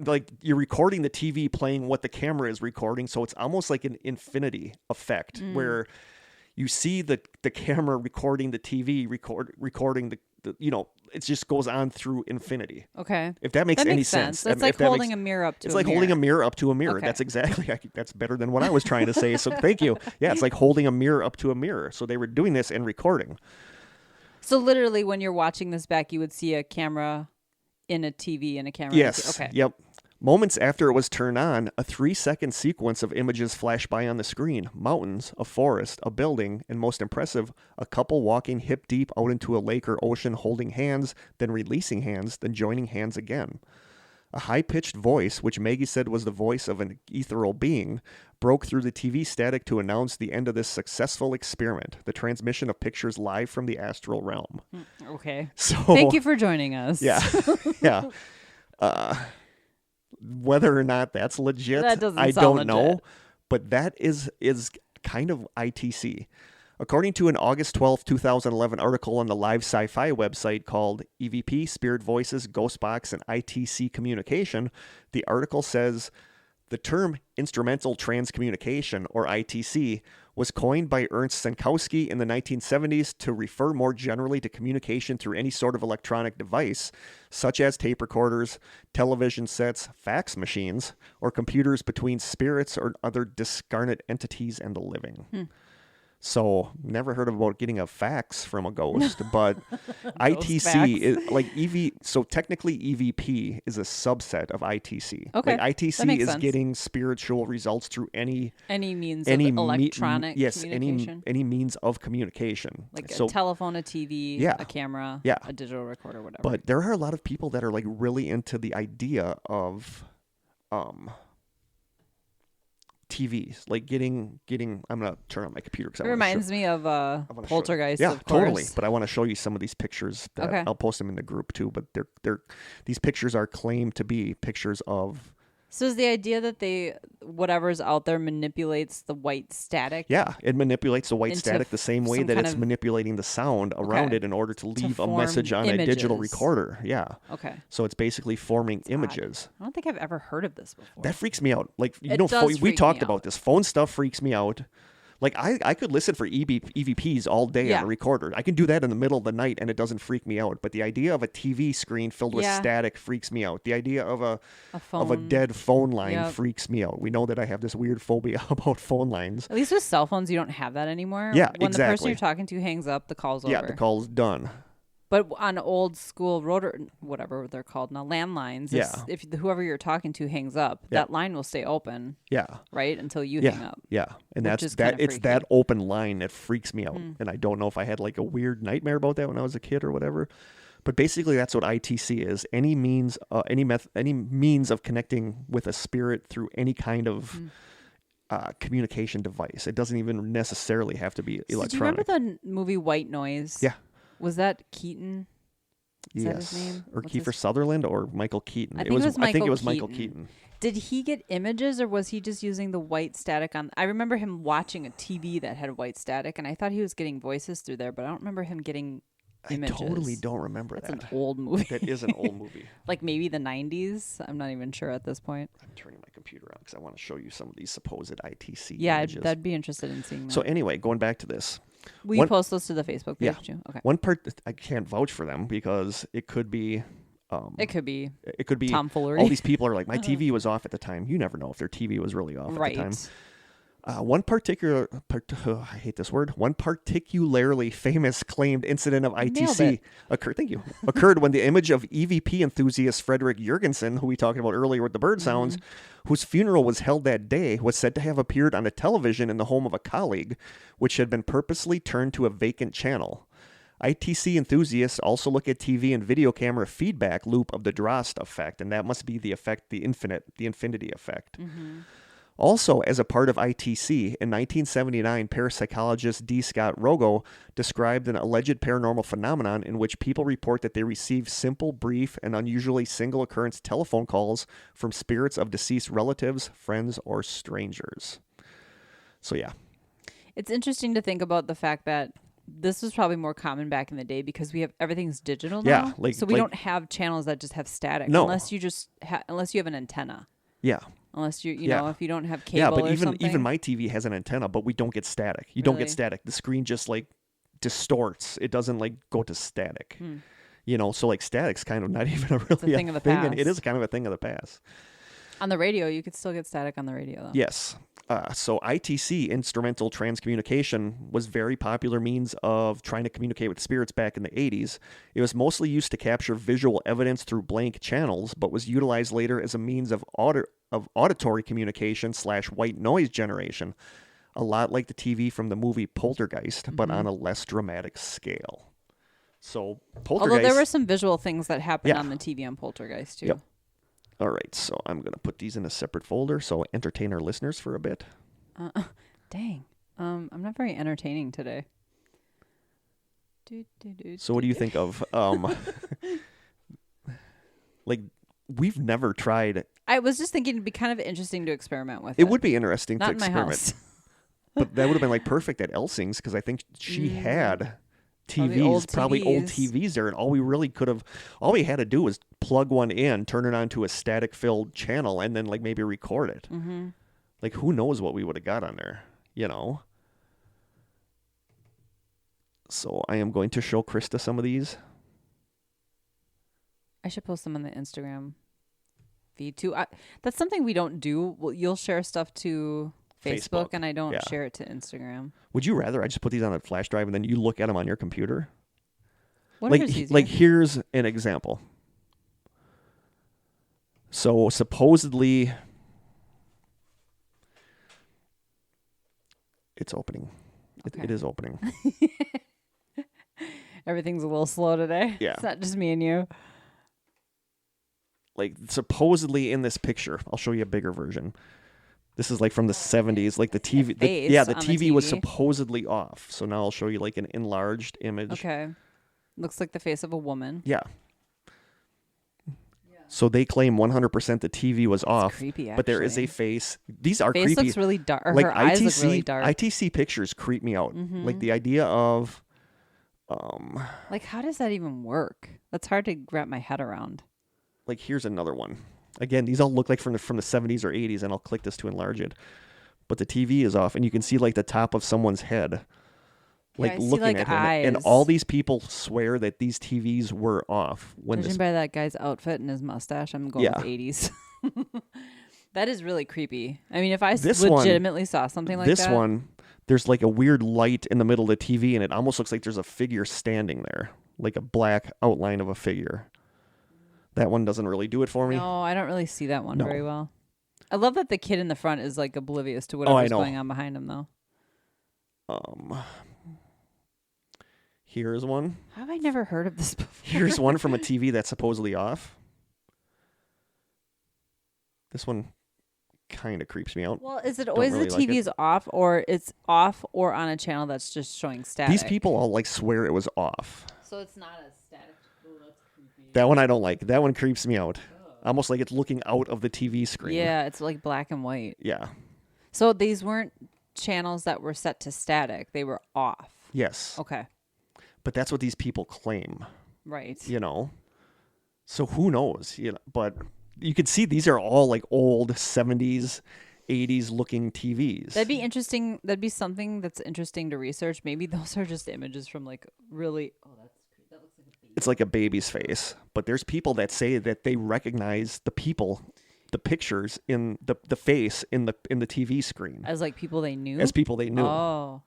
like you're recording the TV playing what the camera is recording, so it's almost like an infinity effect where you see the camera recording the TV recording the it just goes on through infinity. Okay. If that makes any sense. It's like holding a mirror up to a mirror. It's like holding a mirror up to a mirror. Okay. That's exactly, that's better than what I was trying to say. So thank you. Yeah, it's like holding a mirror up to a mirror. So they were doing this and recording. So literally when you're watching this back, you would see a camera in a TV and a camera. Yes. Okay. Yep. Moments after it was turned on, a 3-second sequence of images flashed by on the screen. Mountains, a forest, a building, and most impressive, a couple walking hip deep out into a lake or ocean holding hands, then releasing hands, then joining hands again. A high-pitched voice, which Maggie said was the voice of an ethereal being, broke through the TV static to announce the end of this successful experiment, the transmission of pictures live from the astral realm. Okay. So, thank you for joining us. Yeah. Yeah. Whether or not that's legit, I don't know. But that is kind of ITC. According to an August 12, 2011 article on the Live Sci-Fi website called EVP, Spirit Voices, Ghost Box, and ITC Communication, the article says the term instrumental transcommunication, or ITC, was coined by Ernst Sankowski in the 1970s to refer more generally to communication through any sort of electronic device, such as tape recorders, television sets, fax machines, or computers between spirits or other discarnate entities and the living. So, never heard about getting a fax from a ghost, but ITC is like so technically EVP is a subset of ITC. Okay. Like ITC is sense. Getting spiritual results through any means of electronic communication. any means of communication. Like a telephone, a TV, a camera, a digital recorder, whatever. But there are a lot of people that are like really into the idea of TVs, like getting. I'm gonna turn on my computer because it reminds me of Poltergeist. Yeah, of course. Totally. But I want to show you some of these pictures. I'll post them in the group too. But they're these pictures are claimed to be pictures of So is the idea that whatever's out there manipulates the white static? Yeah, it manipulates the white into static the same way some that kind it's of- manipulating the sound around it in order to leave a form message on a digital images. recorder. Yeah. Okay. So it's basically forming Odd. images. I don't think I've ever heard of this before. That freaks me out. Like, It does we freak talked me about out. this. Phone stuff freaks me out. Like, I could listen for EVPs all day on a recorder. I can do that in the middle of the night and it doesn't freak me out. But the idea of a TV screen filled with static freaks me out. The idea of a dead phone line freaks me out. We know that I have this weird phobia about phone lines. At least with cell phones, you don't have that anymore. Yeah, when the person exactly. you're talking to hangs up, the call's over. Yeah, the call's done. But on old school whatever they're called now, landlines, if whoever you're talking to hangs up, that line will stay open. Yeah. Right? Until you hang up. Yeah. And it's freaky. that open line that freaks me out. And I don't know if I had like a weird nightmare about that when I was a kid or whatever. But basically that's what ITC is. Any means of connecting with a spirit through any kind of communication device. It doesn't even necessarily have to be electronic. Do you remember the movie White Noise? Yeah. Was that Keaton? Is that his name? Or What's Kiefer Sutherland or Michael Keaton. I think it was Michael Keaton. Did he get images or was he just using the white static on? I remember him watching a TV that had white static and I thought he was getting voices through there, but I don't remember him getting images. I totally don't remember that. That's an old movie. That is an old movie. Like maybe the 90s. I'm not even sure at this point. I'm turning my computer on because I want to show you some of these supposed ITC images. I'd be interested in seeing that. So anyway, going back to this. Will you post those to the Facebook page too? Okay. One part, I can't vouch for them because it could be... it could be tomfoolery. All these people are like, my TV was off at the time. You never know if their TV was really off at the time. One particularly famous claimed incident of ITC occurred when the image of EVP enthusiast Frederick Jurgensen, who we talked about earlier with the bird sounds, whose funeral was held that day, was said to have appeared on a television in the home of a colleague, which had been purposely turned to a vacant channel. ITC enthusiasts also look at TV and video camera feedback loop of the Drost effect, and that must be the effect, the infinity effect. Also, as a part of ITC, in 1979, parapsychologist D. Scott Rogo described an alleged paranormal phenomenon in which people report that they receive simple, brief, and unusually single-occurrence telephone calls from spirits of deceased relatives, friends, or strangers. So, yeah. It's interesting to think about the fact that this was probably more common back in the day because everything's digital now. Yeah, so we don't have channels that just have static unless you just unless you have an antenna. Yeah. Unless you know, if you don't have cable but or something. even my TV has an antenna, but we don't get static. You don't get static. The screen just like distorts. It doesn't like go to static. You know, so like static's kind of not even a thing of the past. And it is kind of a thing of the past. On the radio, you could still get static on the radio, though. Yes. So ITC, instrumental transcommunication, was very popular means of trying to communicate with spirits back in the 80s. It was mostly used to capture visual evidence through blank channels, but was utilized later as a means of auditory communication / white noise generation, a lot like the TV from the movie Poltergeist, but on a less dramatic scale. So Poltergeist... Although there were some visual things that happened on the TV on Poltergeist, too. Yep. All right, so I'm going to put these in a separate folder, so entertain our listeners for a bit. Dang. I'm not very entertaining today. So what do you think of... like, we've never tried... I was just thinking it'd be kind of interesting to experiment with it. It would be interesting to experiment. Not in my house. But that would have been like perfect at Elsing's because I think she had... probably old TVs there, and all we had to do was plug one in, turn it onto a static filled channel, and then like maybe record it. Like who knows what we would have got on there, you know? So I am going to show Krista some of these. I should post them on the Instagram feed too. That's something we don't do. Well, you'll share stuff to Facebook, and I don't share it to Instagram. Would you rather I just put these on a flash drive and then you look at them on your computer? Whatever's easier. Like here's an example. So supposedly it's opening. Okay. It is opening. Everything's a little slow today. Yeah. It's not just me and you. Like supposedly in this picture, I'll show you a bigger version. This is like from the 70s, like the TV. The TV was supposedly off. So now I'll show you like an enlarged image. Okay. Looks like the face of a woman. Yeah. So they claim 100% the TV was off. Creepy, but there is a actually. face. These are Face creepy. looks really dark. Or Like her ITC, eyes look really dark. ITC pictures creep me out. Like the idea of, like, how does that even work? That's hard to wrap my head around. like here's another one. Again, these all look like from the 70s or 80s, and I'll click this to enlarge it. But the TV is off, and you can see like the top of someone's head, like I see, looking like, at him. And eyes. all these people swear that these TVs were off when Judging this. by that guy's outfit and his mustache, I'm going Yeah. with 80s. That is really creepy. I mean, if I This one- legitimately saw something like This that. one, there's like a weird light in the middle of the TV, and it almost looks like there's a figure standing there, like a black outline of a figure. That one doesn't really do it for me. No, I don't really see that one No. very well. I love that the kid in the front is like oblivious to I whatever's know. going on behind him, though. Here's one. How have I never heard of this before? Here's one from a TV that's supposedly off. This one kind of creeps me out. Well, is it always really the like TV it. is off, or it's off, or on a channel that's just showing static? These people all like swear it was off. So it's not a static. Oh, that's creepy. That one I don't like. That one creeps me out. Almost like it's looking out of the TV screen. Yeah, it's like black and white. Yeah. So these weren't channels that were set to static; they were off. Yes. Okay. But that's what these people claim, Right. you know. So who knows, you know, but you can see these are all like old 70s, 80s looking TVs. That'd be interesting. That'd be something that's interesting to research. Maybe those are just images from like really. Oh, that looks like a baby. It's like a baby's face, but there's people that say that they recognize the people, the pictures in the face in the TV screen As like people they knew. as people they knew. Oh,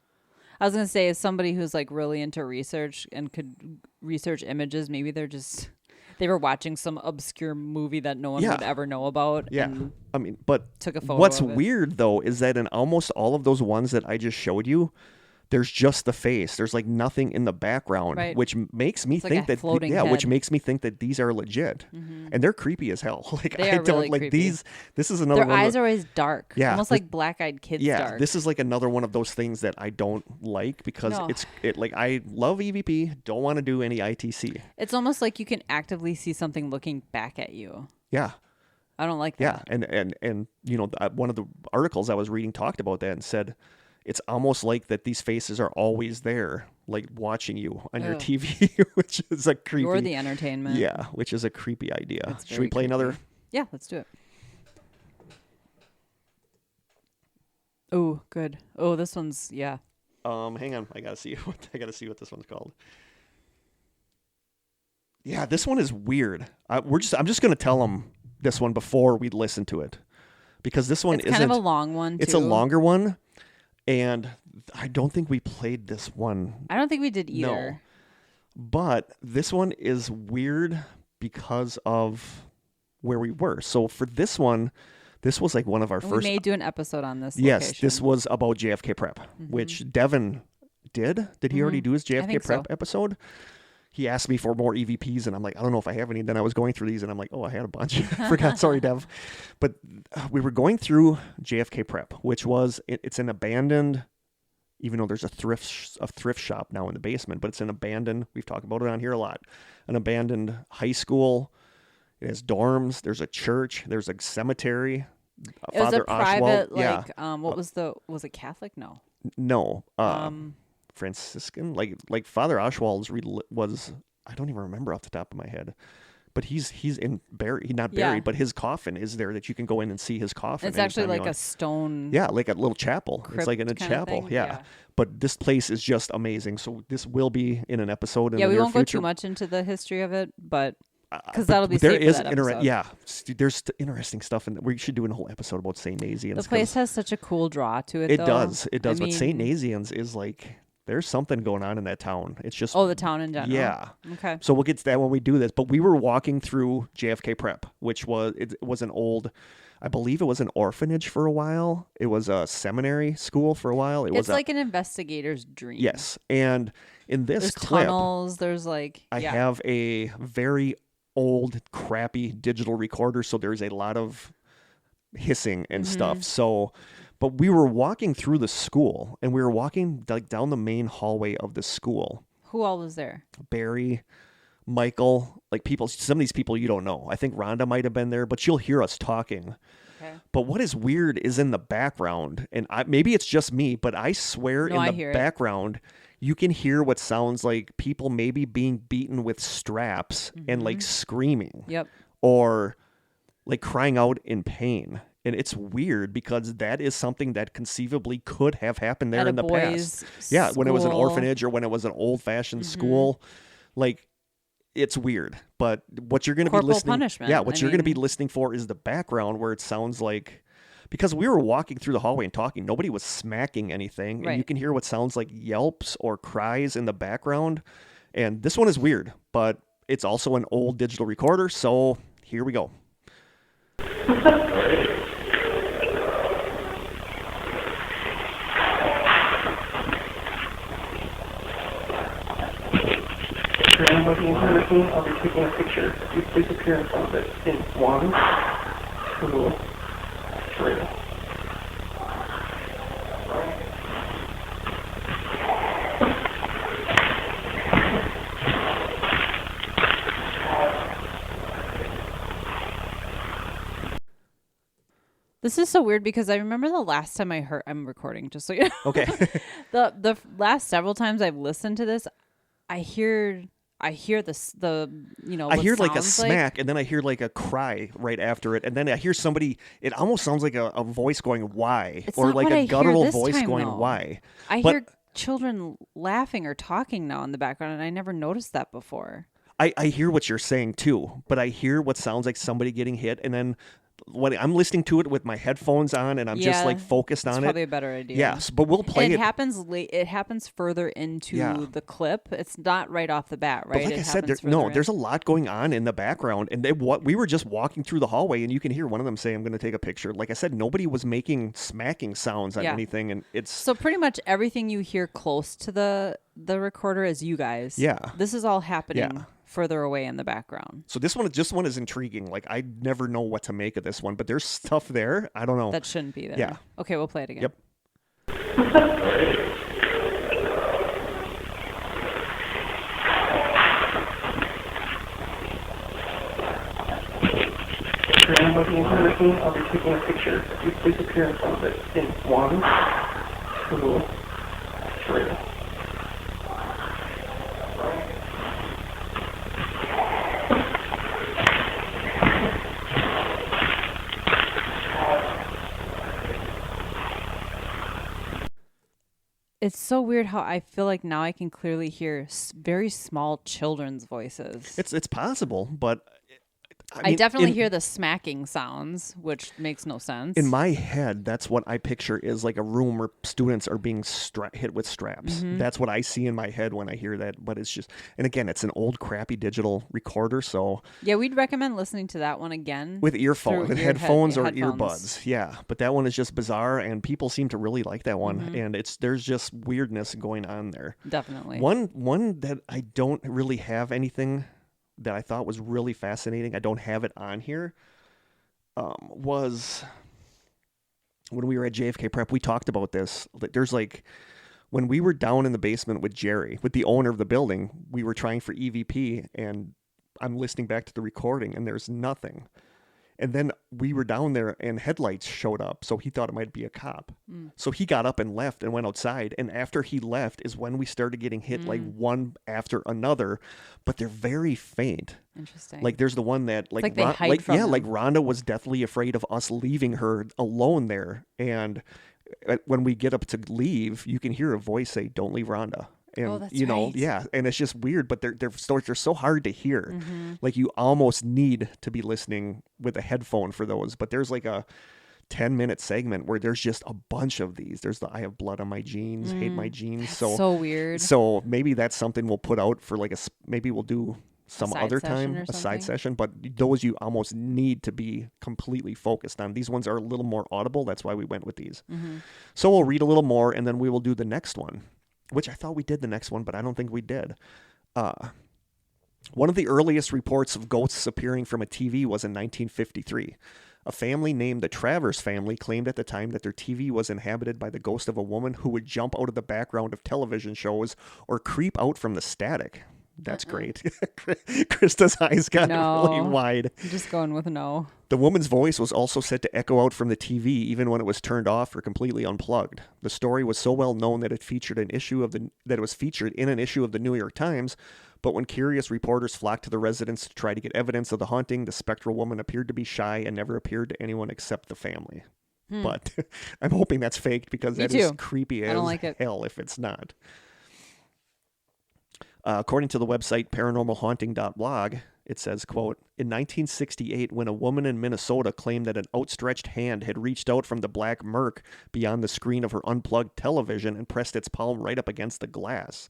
I was gonna say, as somebody who's like really into research and could research images, maybe they were watching some obscure movie that no one Yeah. would ever know about. Yeah, and I mean, but took a photo what's of it. weird though is that in almost all of those ones that I just showed you, there's just the face. There's like nothing in the background, Right. which makes me It's like think a that floating which head. makes me think that these are legit, and they're creepy as hell. Like They I are don't really like creepy. these. This is another Their one. eyes are always dark. Yeah, almost this- like black-eyed kids. Yeah, dark. this is like another one of those things that I don't like because No. it like I love EVP, don't want to do any ITC. It's almost like you can actively see something looking back at you. Yeah, I don't like yeah, that. and you know one of the articles I was reading talked about that and said it's almost like that these faces are always there, like watching you on your Ugh. TV, which is a creepy. You're the entertainment. Yeah, which is a creepy idea. It's Should we very play another? creepy. Yeah, let's do it. Oh, good. Oh, this one's yeah. Hang on, I gotta see what this one's called. Yeah, this one is weird. I'm just gonna tell them this one before we listen to it, because this one It's isn't. kind of a long one. It's a too. longer one, and I don't think we played this one. I don't think we did No. either. But this one is weird because of where we were. So for this one, this was like one of our And first. we may do an episode on this. Yes, location. this was about JFK prep, which Devin did. Did he already do his JFK think prep so. episode? He asked me for more EVPs, and I'm like, I don't know if I have any. Then I was going through these, and I'm like, oh, I had a bunch. I forgot. Sorry, Dev. But we were going through JFK prep, which was it's an abandoned. Even though there's a thrift shop now in the basement, but it's an abandoned. We've talked about it on here a lot. An abandoned high school. It has dorms. There's a church. There's a cemetery. It was a private, Oswald, like, what was it Catholic? No. No, Franciscan. Like Father Oswald's was. I don't even remember off the top of my head. But he's buried. He's not buried, Yeah. but his coffin is there that you can go in and see his coffin. It's actually anytime like you a want. stone. Yeah, like a little chapel. It's crypt like in a kinda chapel. thing, Yeah. yeah. But this place is just amazing. So this will be in an episode in Yeah, the we near won't future. go too much into the history of it, but because But that'll be there saved is for that episode. yeah. There's interesting stuff, and we should do a whole episode about St. Nazianz. The place has such a cool draw to it. it though. does. It does. I But St. mean- Nazianz is like there's something going on in that town. It's just Oh, the town in general. yeah. Okay. So we'll get to that when we do this. But we were walking through JFK Prep, which was an old, I believe it was an orphanage for a while. It was a seminary school for a while. It's like an investigator's dream. yes. And in this There's clip, tunnels. There's like I have a very old, crappy digital recorder, so there's a lot of hissing and stuff. So, but we were walking through the school, and we were walking like down the main hallway of the school. Who all was there? Barry, Michael, like people, some of these people you don't know. I think Rhonda might have been there, but you'll hear us talking. Okay. But what is weird is in the background, and maybe it's just me, but I swear in the background, you can hear what sounds like people maybe being beaten with straps and like screaming. Yep. Or like crying out in pain. And it's weird because that is something that conceivably could have happened there in the past. Yeah, when it was an orphanage or when it was an old-fashioned school. Like, it's weird. But what you're going to be listening... punishment. Yeah, what you're going to be listening for is the background where it sounds like... Because we were walking through the hallway and talking, nobody was smacking anything. Right. And you can hear what sounds like yelps or cries in the background. And this one is weird, but it's also an old digital recorder, so here we go. I'm looking into the machine. I'll be taking a picture. You please appear in front of it in 1, 2, 3. This is so weird because I remember the last time I'm recording, just so you know. Okay. the last several times I've listened to this, I hear this, I hear like a smack, and then I hear like a cry right after it, and then I hear somebody, it almost sounds like a voice going, why? It's or not like what a I guttural hear this voice time, going, though. why? I hear children laughing or talking now in the background, and I never noticed that before. I hear what you're saying too, but I hear what sounds like somebody getting hit, and then when I'm listening to it with my headphones on and I'm just like focused on it. Probably a better idea. Yes, but we'll play it. It happens late. It happens further into the clip. It's not right off the bat, right? But like I said, there's a lot going on in the background, and we were just walking through the hallway, and you can hear one of them say, "I'm going to take a picture." Like I said, nobody was making smacking sounds on anything, and it's so pretty much everything you hear close to the recorder is you guys. Yeah, this is all happening further away in the background. So this one is intriguing. Like I never know what to make of this one, but there's stuff there. I don't know. That shouldn't be there. Yeah. Okay, we'll play it again. Yep. I'm looking into the machine. I'll be taking a picture. You please appear in front of it in 1, 2, 3. It's so weird how I feel like now I can clearly hear very small children's voices. It's possible, but I definitely hear the smacking sounds, which makes no sense. In my head, that's what I picture is like a room where students are being hit with straps. Mm-hmm. That's what I see in my head when I hear that. But it's just, and again, it's an old crappy digital recorder. So yeah, we'd recommend listening to that one again. With earphones, with headphones or earbuds. Yeah, but that one is just bizarre, and people seem to really like that one. Mm-hmm. And there's just weirdness going on there. Definitely. One that I don't really have anything that I thought was really fascinating, I don't have it on here, was when we were at JFK Prep, we talked about this. There's like, when we were down in the basement with Jerry, with the owner of the building, we were trying for EVP, and I'm listening back to the recording, and there's nothing. And then we were down there, and headlights showed up, so he thought it might be a cop. Mm. So he got up and left and went outside, and after he left is when we started getting hit like one after another, but they're very faint. Interesting. Like there's the one that like they hide from them. Like Rhonda was deathly afraid of us leaving her alone there, and when we get up to leave, you can hear a voice say, "Don't leave Rhonda." And that's right. Yeah, and it's just weird, but they're so hard to hear. Mm-hmm. Like you almost need to be listening with a headphone for those. But there's like a 10-minute segment where there's just a bunch of these. There's the "I have blood on my jeans, hate my jeans." That's so weird. So maybe that's something we'll put out for like maybe we'll do some other time, a side session. But those you almost need to be completely focused on. These ones are a little more audible. That's why we went with these. Mm-hmm. So we'll read a little more, and then we will do the next one. Which I thought we did the next one, but I don't think we did. One of the earliest reports of ghosts appearing from a TV was in 1953. A family named the Travers family claimed at the time that their TV was inhabited by the ghost of a woman who would jump out of the background of television shows or creep out from the static. That's great. Krista's eyes got really wide. I'm just going with no. The woman's voice was also said to echo out from the TV even when it was turned off or completely unplugged. The story was so well known that it featured in an issue of the New York Times, but when curious reporters flocked to the residence to try to get evidence of the haunting, the spectral woman appeared to be shy and never appeared to anyone except the family. But I'm hoping that's faked because that is creepy as hell if it's not. According to the website paranormalhaunting.blog, it says, quote, in 1968, when a woman in Minnesota claimed that an outstretched hand had reached out from the black murk beyond the screen of her unplugged television and pressed its palm right up against the glass.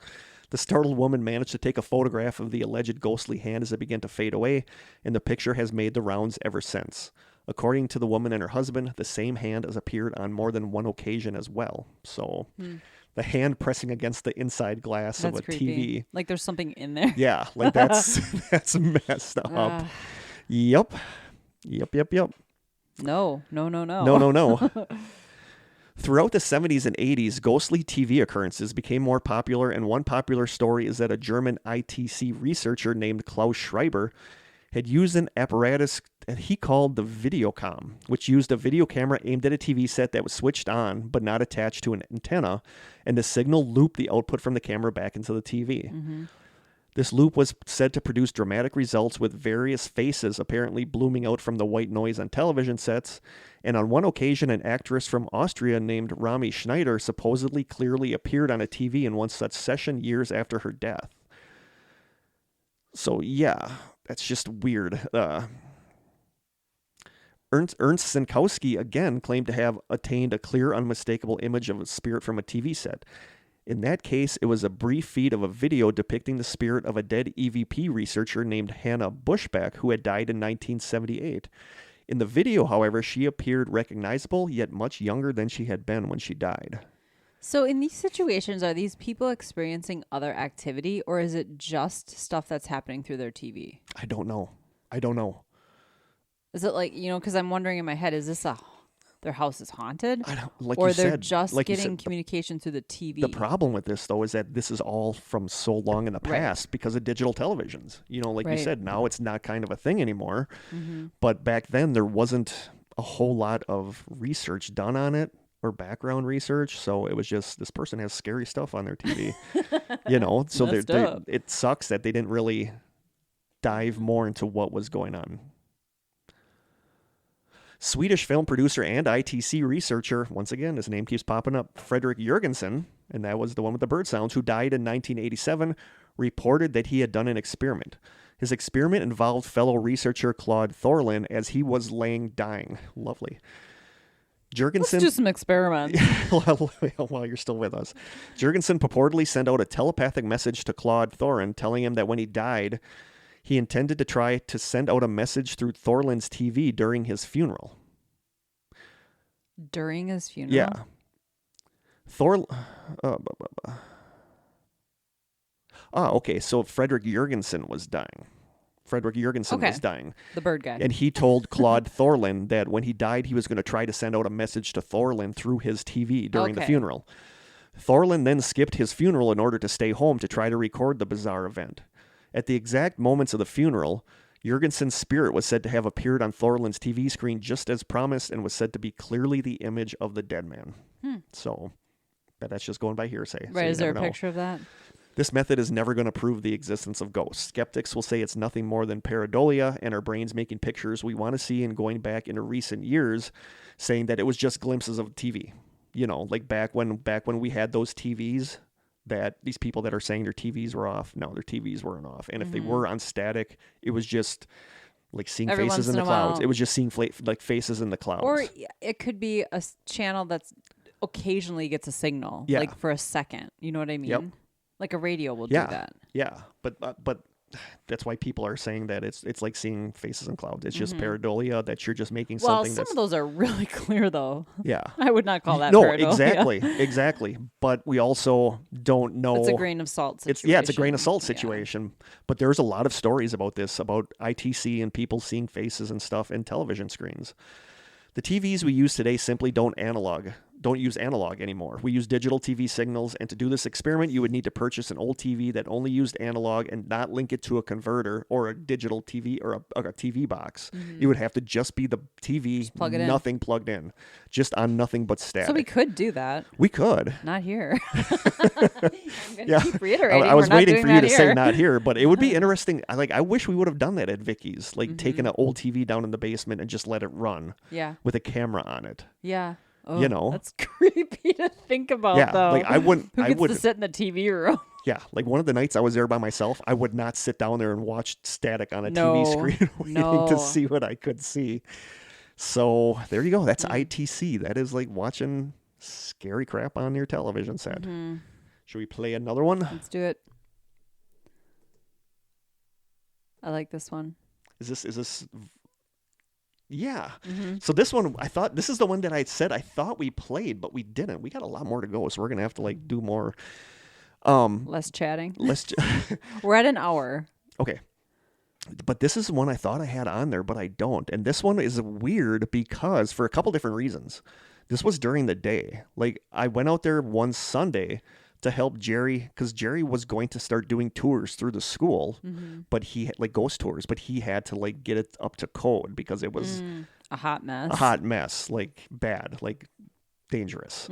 The startled woman managed to take a photograph of the alleged ghostly hand as it began to fade away, and the picture has made the rounds ever since. According to the woman and her husband, the same hand has appeared on more than one occasion as well. So... the hand pressing against the inside glass of a creepy. TV. Like there's something in there. Yeah, like that's messed up. Yep. No. No. Throughout the 70s and 80s, ghostly TV occurrences became more popular, and one popular story is that a German ITC researcher named Klaus Schreiber had used an apparatus that he called the Videocom, which used a video camera aimed at a TV set that was switched on but not attached to an antenna, and the signal looped the output from the camera back into the TV. This loop was said to produce dramatic results with various faces apparently blooming out from the white noise on television sets, and on one occasion an actress from Austria named Romy Schneider supposedly clearly appeared on a TV in one such session years after her death. So yeah, that's just weird. Ernst Sinkowski again claimed to have attained a clear, unmistakable image of a spirit from a TV set. In that case, it was a brief feed of a video depicting the spirit of a dead EVP researcher named Hannah Bushback, who had died in 1978. In the video, however, she appeared recognizable, yet much younger than she had been when she died. So in these situations, are these people experiencing other activity, or is it just stuff that's happening through their TV? I don't know. Is it like, because I'm wondering in my head, is this their house is haunted? Or they're just getting communication through the TV? The problem with this, though, is that this is all from so long in the past because of digital televisions. You said, now it's not kind of a thing anymore. But back then, there wasn't a whole lot of research done on it or background research. So it was just, this person has scary stuff on their TV. So it sucks that they didn't really dive more into what was going on. Swedish film producer and ITC researcher, once again, his name keeps popping up, Frederick Jurgensen, and that was the one with the bird sounds, who died in 1987, reported that he had done an experiment. His experiment involved fellow researcher Claude Thorlin as he was laying dying. Lovely. Jurgensen, let's do some experiments. While you're still with us. Jurgensen purportedly sent out a telepathic message to Claude Thorlin telling him that when he died, he intended to try to send out a message through Thorlin's TV during his funeral. During his funeral? Yeah. Okay, so Frederick Jurgensen was dying. Was dying. The bird guy. And he told Claude Thorlin that when he died, he was going to try to send out a message to Thorlin through his TV during the funeral. Thorlin then skipped his funeral in order to stay home to try to record the bizarre event. At the exact moments of the funeral, Jurgensen's spirit was said to have appeared on Thorlin's TV screen just as promised and was said to be clearly the image of the dead man. So, but that's just going by hearsay. Right, so is there a picture of that? This method is never going to prove the existence of ghosts. Skeptics will say it's nothing more than pareidolia and our brains making pictures we want to see, and going back into recent years saying that it was just glimpses of TV. Like back when we had those TVs, that these people that are saying their TVs were off, no, their TVs weren't off. And if they were on static, it was just like seeing faces in the clouds. It was just seeing like faces in the clouds. Or it could be a channel that's occasionally gets a signal, like for a second. You know what I mean? Yep. Like a radio will do that. Yeah, but that's why people are saying that it's like seeing faces in clouds. It's just pareidolia, that you're just making something. Well, some of those are really clear, though. Yeah. I would not call that pareidolia. Exactly. But we also don't know. It's a grain of salt situation. It's a grain of salt situation. Yeah. But there's a lot of stories about this, about ITC and people seeing faces and stuff in television screens. The TVs we use today simply don't don't use analog anymore. We use digital TV signals, and to do this experiment, you would need to purchase an old TV that only used analog and not link it to a converter or a digital TV or a TV box. It would have to just be the TV, nothing plugged in, just on nothing but static. So we could do that. We could. Not here. I'm going to keep reiterating. I was waiting for you to say here. not here, but it would be interesting. I wish we would have done that at Vicky's, like taken an old TV down in the basement and just let it run with a camera on it. Yeah. Oh, you know, that's creepy to think about, though. Like I wouldn't. Who gets to sit in the TV room? Yeah, like one of the nights I was there by myself, I would not sit down there and watch static on a TV screen waiting to see what I could see. So there you go. That's ITC. That is like watching scary crap on your television set. Should we play another one? Let's do it. I like this one. Is this? Yeah. So this one, I thought, this is the one that I said I thought we played, but we didn't. We got a lot more to go, so we're going to have to like do more. Less chatting. We're at an hour. Okay. But this is one I thought I had on there, but I don't. And this one is weird because for a couple different reasons. This was during the day. Like I went out there one Sunday to help Jerry, because Jerry was going to start doing tours through the school, but he like ghost tours, but he had to like get it up to code because it was a hot mess, like bad, like dangerous.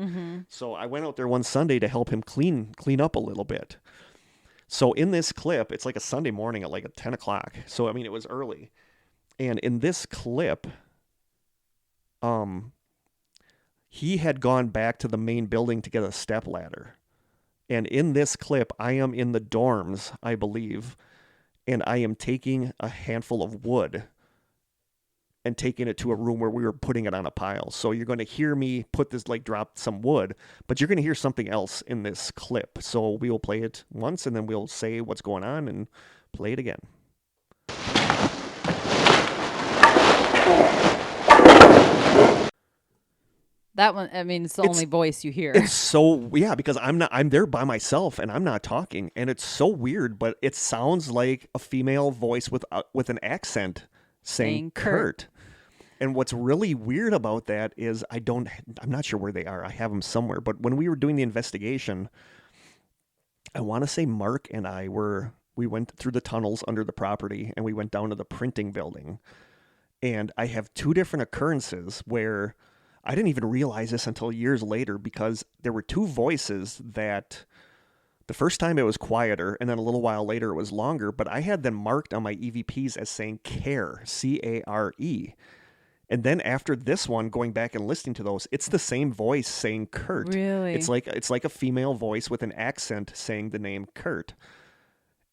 So I went out there one Sunday to help him clean up a little bit. So in this clip, it's like a Sunday morning at like 10 o'clock. So, I mean, it was early. And in this clip, he had gone back to the main building to get a step ladder. And in this clip, I am in the dorms, I believe, and I am taking a handful of wood and taking it to a room where we were putting it on a pile. So you're going to hear me put this, like drop some wood, but you're going to hear something else in this clip. So we will play it once and then we'll say what's going on and play it again. That one, I mean, it's the only voice you hear. It's so, yeah, because I'm there by myself and I'm not talking, and it's so weird, but it sounds like a female voice with an accent saying Kurt. And what's really weird about that is I'm not sure where they are. I have them somewhere, but when we were doing the investigation, I want to say Mark and we went through the tunnels under the property and we went down to the printing building, and I have two different occurrences where I didn't even realize this until years later, because there were two voices that the first time it was quieter and then a little while later it was longer, but I had them marked on my EVPs as saying care, C-A-R-E. And then after this one, going back and listening to those, it's the same voice saying Kurt. Really? It's like a female voice with an accent saying the name Kurt.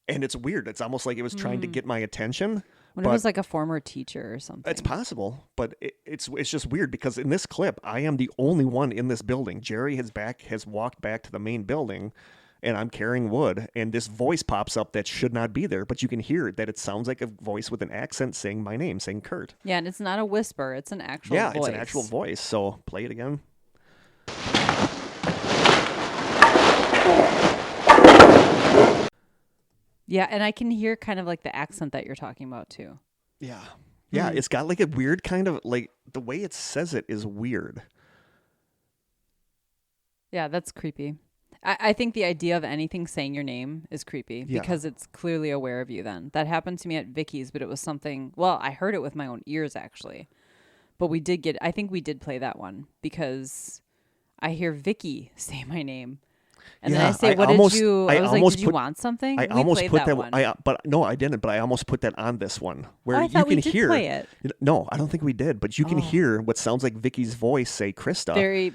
And it's weird. It's almost like it was trying to get my attention. What if it was like a former teacher or something? It's possible, but it's just weird because in this clip, I am the only one in this building. Jerry has walked back to the main building, and I'm carrying wood, and this voice pops up that should not be there, but you can hear that it sounds like a voice with an accent saying my name, saying Kurt. Yeah, and it's not a whisper. It's an actual voice. Yeah, it's an actual voice, so play it again. Yeah, and I can hear kind of like the accent that you're talking about too. Yeah. Yeah, It's got like a weird kind of, like, the way it says it is weird. Yeah, that's creepy. I think the idea of anything saying your name is creepy because it's clearly aware of you then. That happened to me at Vicky's, but it was something, well, I heard it with my own ears actually. But I think we did play that one because I hear Vicky say my name. And then I say, "What did you?" I was like, "Did you want something?" I almost put that one. But no, I didn't. But I almost put that on this one where you can hear. Play it. No, I don't think we did. But you can hear what sounds like Vicky's voice say Krista. Very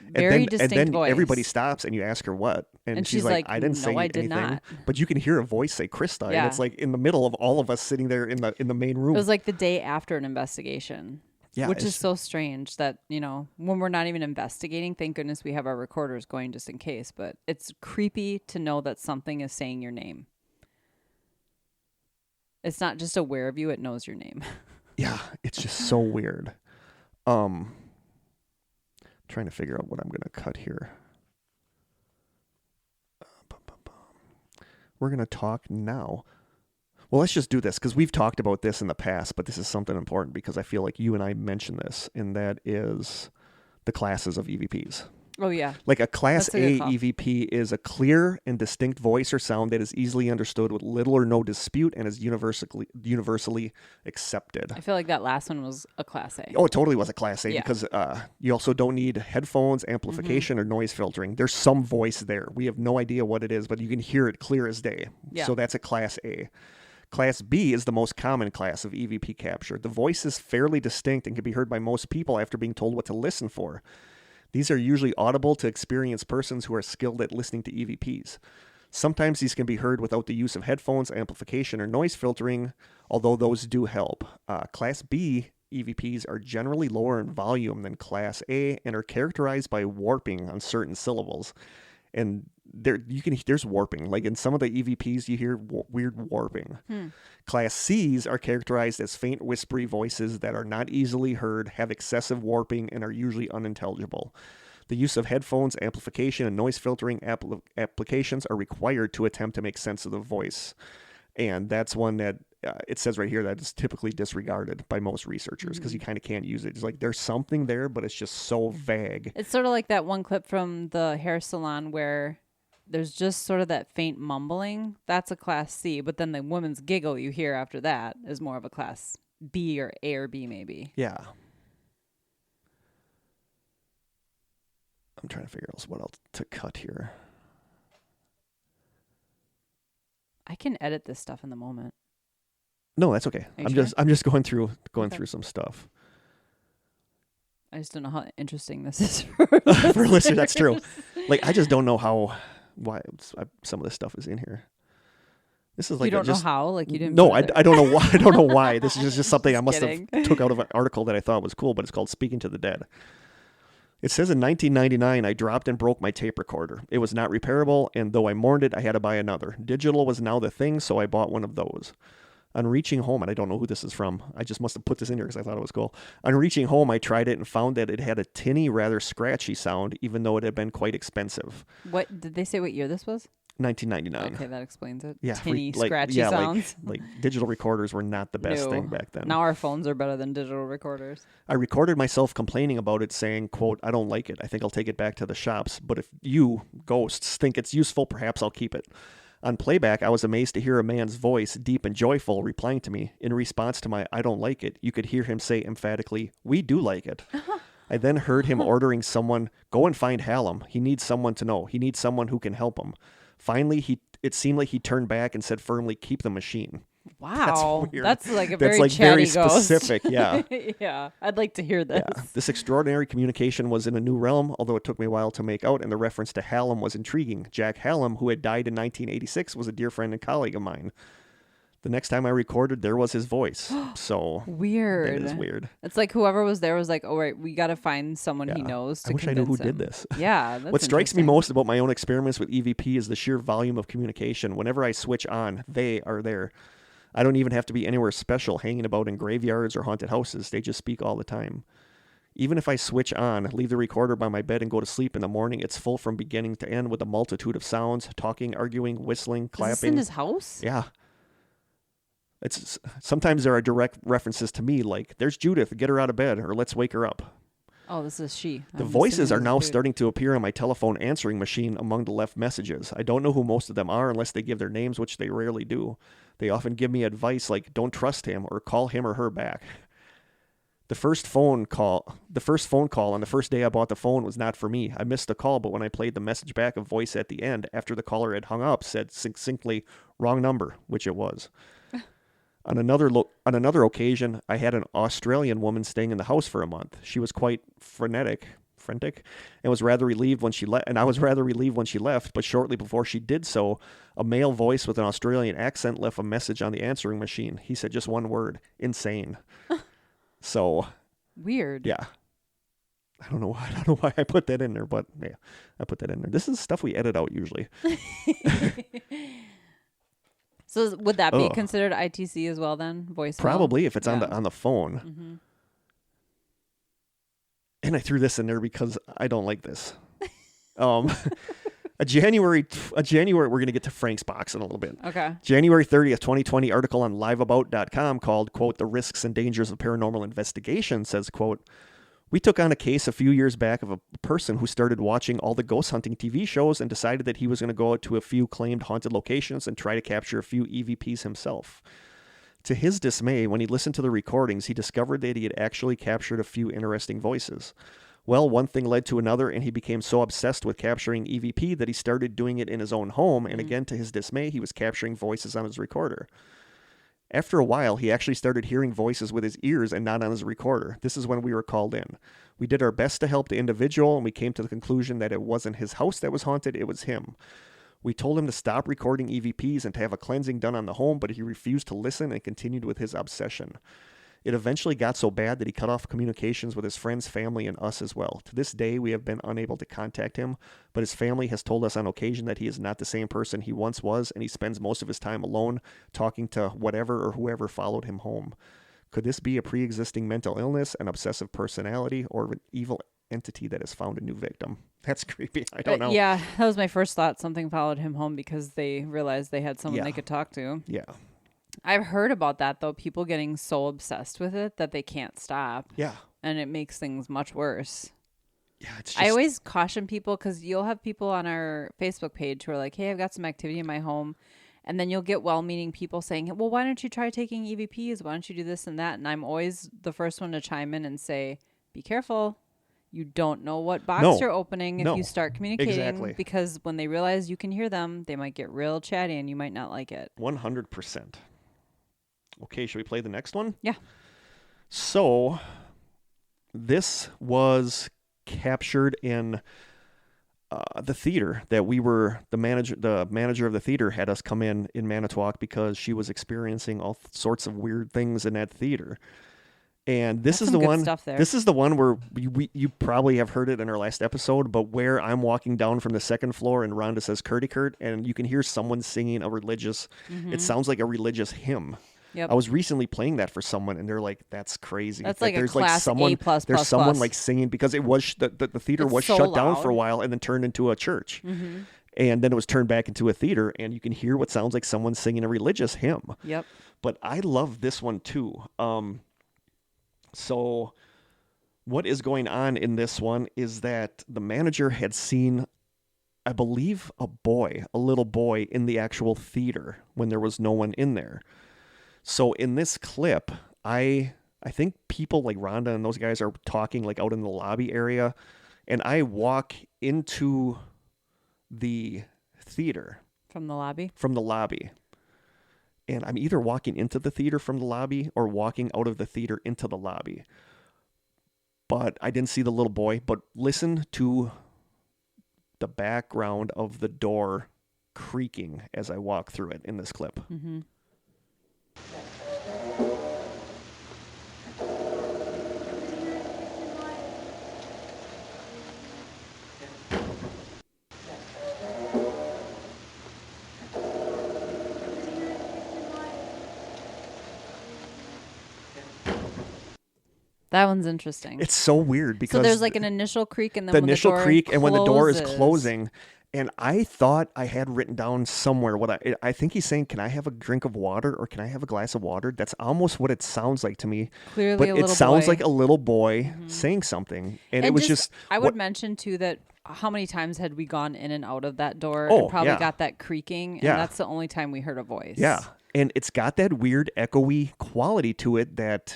distinct and then voice. Everybody stops and you ask her what, and she's like, "I didn't say anything." I did not. But you can hear a voice say Krista, and it's like in the middle of all of us sitting there in the main room. It was like the day after an investigation. Yeah, which is so strange that, when we're not even investigating, thank goodness we have our recorders going just in case, but it's creepy to know that something is saying your name. It's not just aware of you, it knows your name. Yeah, it's just so weird. Trying to figure out what I'm going to cut here. We're going to talk now. Well, let's just do this because we've talked about this in the past, but this is something important because I feel like you and I mentioned this, and that is the classes of EVPs. Oh, yeah. Like a Class That's a good A call. EVP is a clear and distinct voice or sound that is easily understood with little or no dispute and is universally accepted. I feel like that last one was a Class A. Oh, it totally was a Class A Yeah. because you also don't need headphones, amplification, or noise filtering. There's some voice there. We have no idea what it is, but you can hear it clear as day. Yeah. So that's a Class A. Class B is the most common class of EVP capture. The voice is fairly distinct and can be heard by most people after being told what to listen for. These are usually audible to experienced persons who are skilled at listening to EVPs. Sometimes these can be heard without the use of headphones, amplification, or noise filtering, although those do help. Class B EVPs are generally lower in volume than Class A and are characterized by warping on certain syllables. And there's warping. Like in some of the EVPs, you hear weird warping. Class Cs are characterized as faint, whispery voices that are not easily heard, have excessive warping, and are usually unintelligible. The use of headphones, amplification, and noise filtering applications are required to attempt to make sense of the voice. And that's one that it says right here that is typically disregarded by most researchers because you kind of can't use it. It's like there's something there, but it's just so vague. It's sort of like that one clip from the hair salon where there's just sort of that faint mumbling. That's a Class C, but then the woman's giggle you hear after that is more of a Class B or A or B maybe. Yeah. I'm trying to figure out what else to cut here. I can edit this stuff in the moment. No, that's okay. Are you I'm just going through Okay. through some stuff. I just don't know how interesting this is For listeners, that's true. Like I just don't know why some of this stuff is in here. This is like you don't just know how? Like you didn't no, put it I don't know why. I don't know why. This is just something I must kidding. have took out of an article that I thought was cool, but it's called Speaking to the Dead. It says in 1999, I dropped and broke my tape recorder. It was not repairable, and though I mourned it, I had to buy another. Digital was now the thing, so I bought one of those. On reaching home, and I don't know who this is from. I just must have put this in here because I thought it was cool. On reaching home, I tried it and found that it had a tinny, rather scratchy sound, even though it had been quite expensive. What did they say what year this was? 1999. Okay, that explains it. Yeah, Tinny, scratchy sounds. Like digital recorders were not the best No. thing back then. Now our phones are better than digital recorders. I recorded myself complaining about it, saying, quote, I don't like it. I think I'll take it back to the shops. But if you, ghosts, think it's useful, perhaps I'll keep it. On playback, I was amazed to hear a man's voice, deep and joyful, replying to me. In response to my I don't like it, you could hear him say emphatically, we do like it. I then heard him ordering someone, go and find Hallam. He needs someone to know. He needs someone who can help him. Finally, it seemed like he turned back and said firmly, keep the machine. Wow. weird. That's like a That's very like chatty very ghost. specific, yeah. Yeah. I'd like to hear this. Yeah. This extraordinary communication was in a new realm, although it took me a while to make out, and the reference to Hallam was intriguing. Jack Hallam, who had died in 1986, was a dear friend and colleague of mine. The next time I recorded, there was his voice. So Weird. that is weird. It's like whoever was there was like, oh, right, we got to find someone he Yeah. knows to I wish I knew who convince did him. this. Yeah. That's What strikes me interesting. most about my own experiments with EVP is the sheer volume of communication. Whenever I switch on, they are there. I don't even have to be anywhere special, hanging about in graveyards or haunted houses. They just speak all the time. Even if I switch on, leave the recorder by my bed and go to sleep in the morning, it's full from beginning to end with a multitude of sounds, talking, arguing, whistling, clapping. Is this in his house? Yeah. Sometimes there are direct references to me, like, there's Judith, get her out of bed, or let's wake her up. Oh, this is she. The I'm voices are assuming now this is starting to appear on my telephone answering machine among the left messages. I don't know who most of them are unless they give their names, which they rarely do. They often give me advice like, don't trust him, or call him or her back. The first phone call on the first day I bought the phone was not for me. I missed the call, but when I played the message back, a voice at the end, after the caller had hung up, said succinctly, wrong number, which it was. On another occasion, I had an Australian woman staying in the house for a month. She was quite frantic, and was rather relieved when she left. And I was rather relieved when she left. But shortly before she did so, a male voice with an Australian accent left a message on the answering machine. He said just one word: insane. So, weird. yeah. I don't know why I put that in there, but yeah, I put that in there. This is stuff we edit out usually. So would that be Ugh. considered ITC as well then? Voicemail? Probably if it's Yeah. on the phone. Mm-hmm. And I threw this in there because I don't like this. A January, we're going to get to Frank's box in a little bit. Okay. January 30th, 2020 article on liveabout.com called, quote, The Risks and Dangers of Paranormal Investigation says, quote, We took on a case a few years back of a person who started watching all the ghost hunting TV shows and decided that he was going to go out to a few claimed haunted locations and try to capture a few EVPs himself. To his dismay, when he listened to the recordings, he discovered that he had actually captured a few interesting voices. Well, one thing led to another, and he became so obsessed with capturing EVP that he started doing it in his own home, and again, to his dismay, he was capturing voices on his recorder. After a while, he actually started hearing voices with his ears and not on his recorder. This is when we were called in. We did our best to help the individual, and we came to the conclusion that it wasn't his house that was haunted, it was him. We told him to stop recording EVPs and to have a cleansing done on the home, but he refused to listen and continued with his obsession. It eventually got so bad that he cut off communications with his friends, family, and us as well. To this day, we have been unable to contact him, but his family has told us on occasion that he is not the same person he once was, and he spends most of his time alone, talking to whatever or whoever followed him home. Could this be a pre-existing mental illness, an obsessive personality, or an evil entity that has found a new victim? That's creepy. I don't know. Yeah, that was my first thought. Something followed him home because they realized they had someone they could talk to. Yeah. I've heard about that, though. People getting so obsessed with it that they can't stop. Yeah. And it makes things much worse. Yeah, it's just... I always caution people because you'll have people on our Facebook page who are like, hey, I've got some activity in my home. And then you'll get well-meaning people saying, well, why don't you try taking EVPs? Why don't you do this and that? And I'm always the first one to chime in and say, be careful. You don't know what box you're opening if you start communicating. Exactly. Because when they realize you can hear them, they might get real chatty and you might not like it. 100%. Okay, should we play the next one? Yeah. So, this was captured in the theater that we were, the manager of the theater had us come in Manitowoc because she was experiencing all sorts of weird things in that theater. And this is the one. This is the one where you probably have heard it in our last episode, but where I'm walking down from the second floor and Rhonda says Kurt, and you can hear someone singing a religious. It sounds like a religious hymn. Yep. I was recently playing that for someone, and they're like, "That's crazy." That's like there's a class someone, A plus there's plus someone plus. like singing because it was the theater was so shut down loud. for a while and then turned into a church, and then it was turned back into a theater, and you can hear what sounds like someone singing a religious hymn. Yep. But I love this one too. So, what is going on in this one is that the manager had seen, I believe, a little boy in the actual theater when there was no one in there. So in this clip, I think people like Rhonda and those guys are talking like out in the lobby area, and I walk into the theater. From the lobby? From the lobby. And I'm either walking into the theater from the lobby or walking out of the theater into the lobby. But I didn't see the little boy, but listen to the background of the door creaking as I walk through it in this clip. Mm-hmm. That one's interesting. It's so weird because so there's like an initial creak and then the when initial the door creak and when the door is closes. closing. And I thought I had written down somewhere what I think he's saying, can I have a drink of water or can I have a glass of water? That's almost what it sounds like to me. Clearly but a it little sounds boy. like a little boy saying something. And it was just I would mention too that how many times had we gone in and out of that door Oh, and probably yeah. got that creaking and Yeah. that's the only time we heard a voice. Yeah. And it's got that weird echoey quality to it that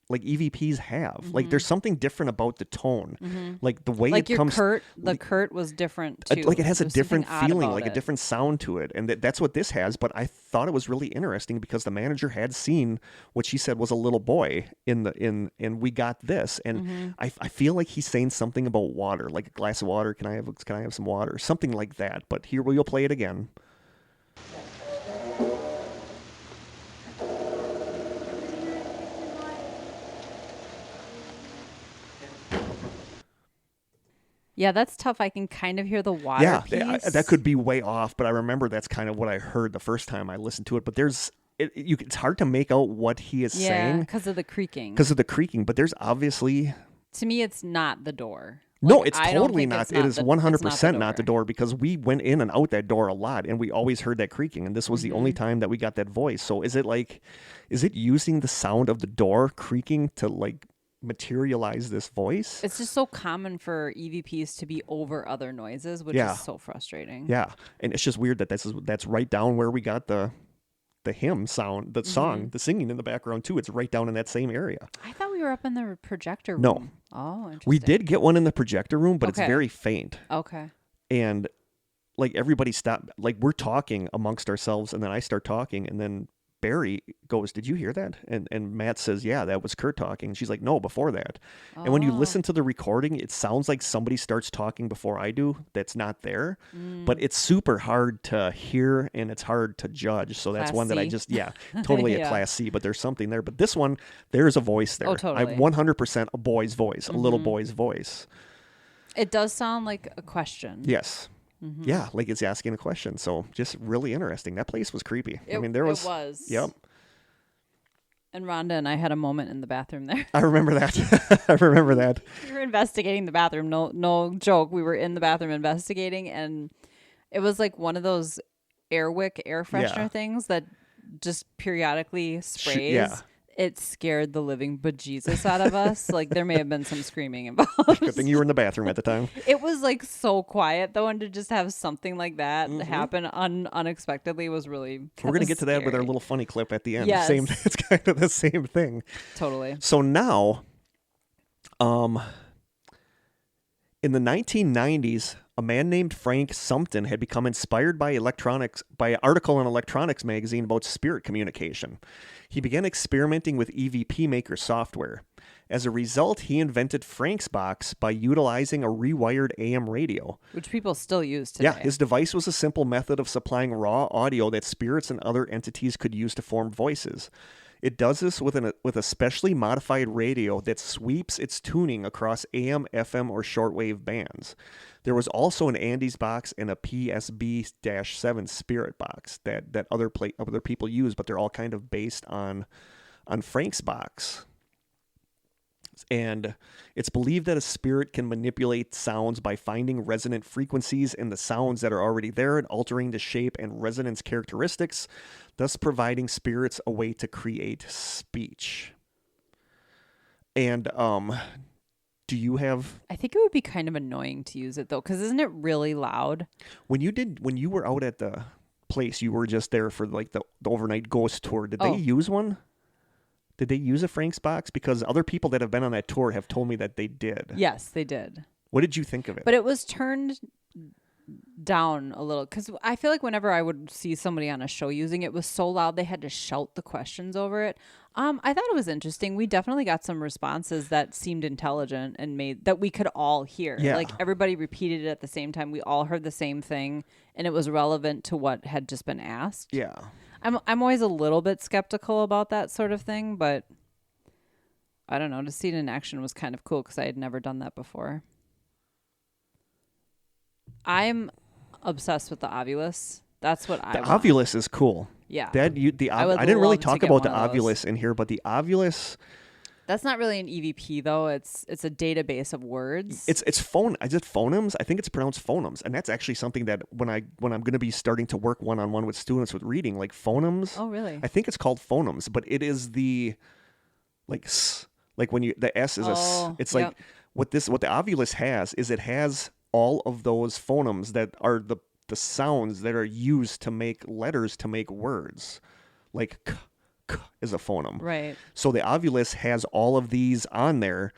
like EVPs have. Like there's something different about the tone. Like the way like it comes the Kurt was different too. like it has a There's different something odd feeling, about like a it. different sound to it. And that's what this has. But I thought it was really interesting because the manager had seen what she said was a little boy and we got this. And I feel like he's saying something about water, like a glass of water. Can I have some water? Something like that. But here we'll play it again. Yeah, that's tough. I can kind of hear the water piece. That could be way off, but I remember that's kind of what I heard the first time I listened to it. But it's hard to make out what he is saying because of the creaking. because of the creaking. But there's obviously To me, it's not the door. no, Like, it's I don't totally think not. it's It is the- 100% not the door because we went in and out that door a lot, and we always heard that creaking. And this was the only time that we got that voice. So is it using the sound of the door creaking to like materialize this voice. It's just so common for EVPs to be over other noises, which is so frustrating. Yeah, and it's just weird that that's right down where we got the hymn sound, the song, the singing in the background too. It's right down in that same area. I thought we were up in the projector room. No. Oh, interesting. We did get one in the projector room, but it's very faint. Okay. And like everybody stopped, like we're talking amongst ourselves, and then I start talking, and then Barry goes, "Did you hear that?" And Matt says, "Yeah, that was Kurt talking." And she's like, "No, before that." Oh. And when you listen to the recording, it sounds like somebody starts talking before I do that's not there. But it's super hard to hear, and it's hard to judge. So that's one that I just, totally a Class C. But there's something there. But this one, there's a voice there. Oh, totally. 100% a boy's voice, a little boy's voice. It does sound like a question. Yes. Yeah, like it's asking a question. So just really interesting. That place was creepy. I mean, there was. It was. Yep. And Rhonda and I had a moment in the bathroom there. I remember that. I remember that. We were investigating the bathroom. No joke. We were in the bathroom investigating, and it was like one of those Airwick air freshener things that just periodically sprays. Yeah. It scared the living bejesus out of us. Like there may have been some screaming involved. Good thing you were in the bathroom at the time. It was like so quiet though, and to just have something like that happen unexpectedly was really. We're gonna get to that with our little funny clip at the end. Yes. It's kind of the same thing. Totally. So now, in the 1990s, a man named Frank Sumpton had become inspired by an article in Electronics magazine about spirit communication. He began experimenting with EVP maker software. As a result, he invented Frank's Box by utilizing a rewired AM radio. Which people still use today. Yeah, his device was a simple method of supplying raw audio that spirits and other entities could use to form voices. It does this with a specially modified radio that sweeps its tuning across AM, FM, or shortwave bands. There was also an Andy's box and a PSB-7 Spirit box that other people use, but they're all kind of based on Frank's Box. And it's believed that a spirit can manipulate sounds by finding resonant frequencies in the sounds that are already there and altering the shape and resonance characteristics, thus providing spirits a way to create speech. And do you have... I think it would be kind of annoying to use it though, because isn't it really loud? When you were out at the place, you were just there for like the overnight ghost tour. Did they use one? Did they use a Frank's Box? Because other people that have been on that tour have told me that they did. Yes, they did. What did you think of it? But it was turned down a little because I feel like whenever I would see somebody on a show using it, was so loud they had to shout the questions over it. I thought it was interesting. We definitely got some responses that seemed intelligent and made that we could all hear. Yeah. Like everybody repeated it at the same time. We all heard the same thing, and it was relevant to what had just been asked. Yeah. I'm always a little bit skeptical about that sort of thing, but I don't know. To see it in action was kind of cool because I had never done that before. I'm obsessed with the Ovilus. That's what The Ovilus is cool. Yeah. I didn't really talk about the Ovilus in here, but the Ovilus... That's not really an EVP though. It's a database of words. It's phonemes. I think it's pronounced phonemes, and that's actually something that when I'm going to be starting to work one-on-one with students with reading, like phonemes. Oh, really? I think it's called phonemes, but it is the like when you the S is it's like what the Ovilus has is it has all of those phonemes that are the sounds that are used to make letters to make words, like k is a phoneme. Right. So the Ovilus has all of these on there,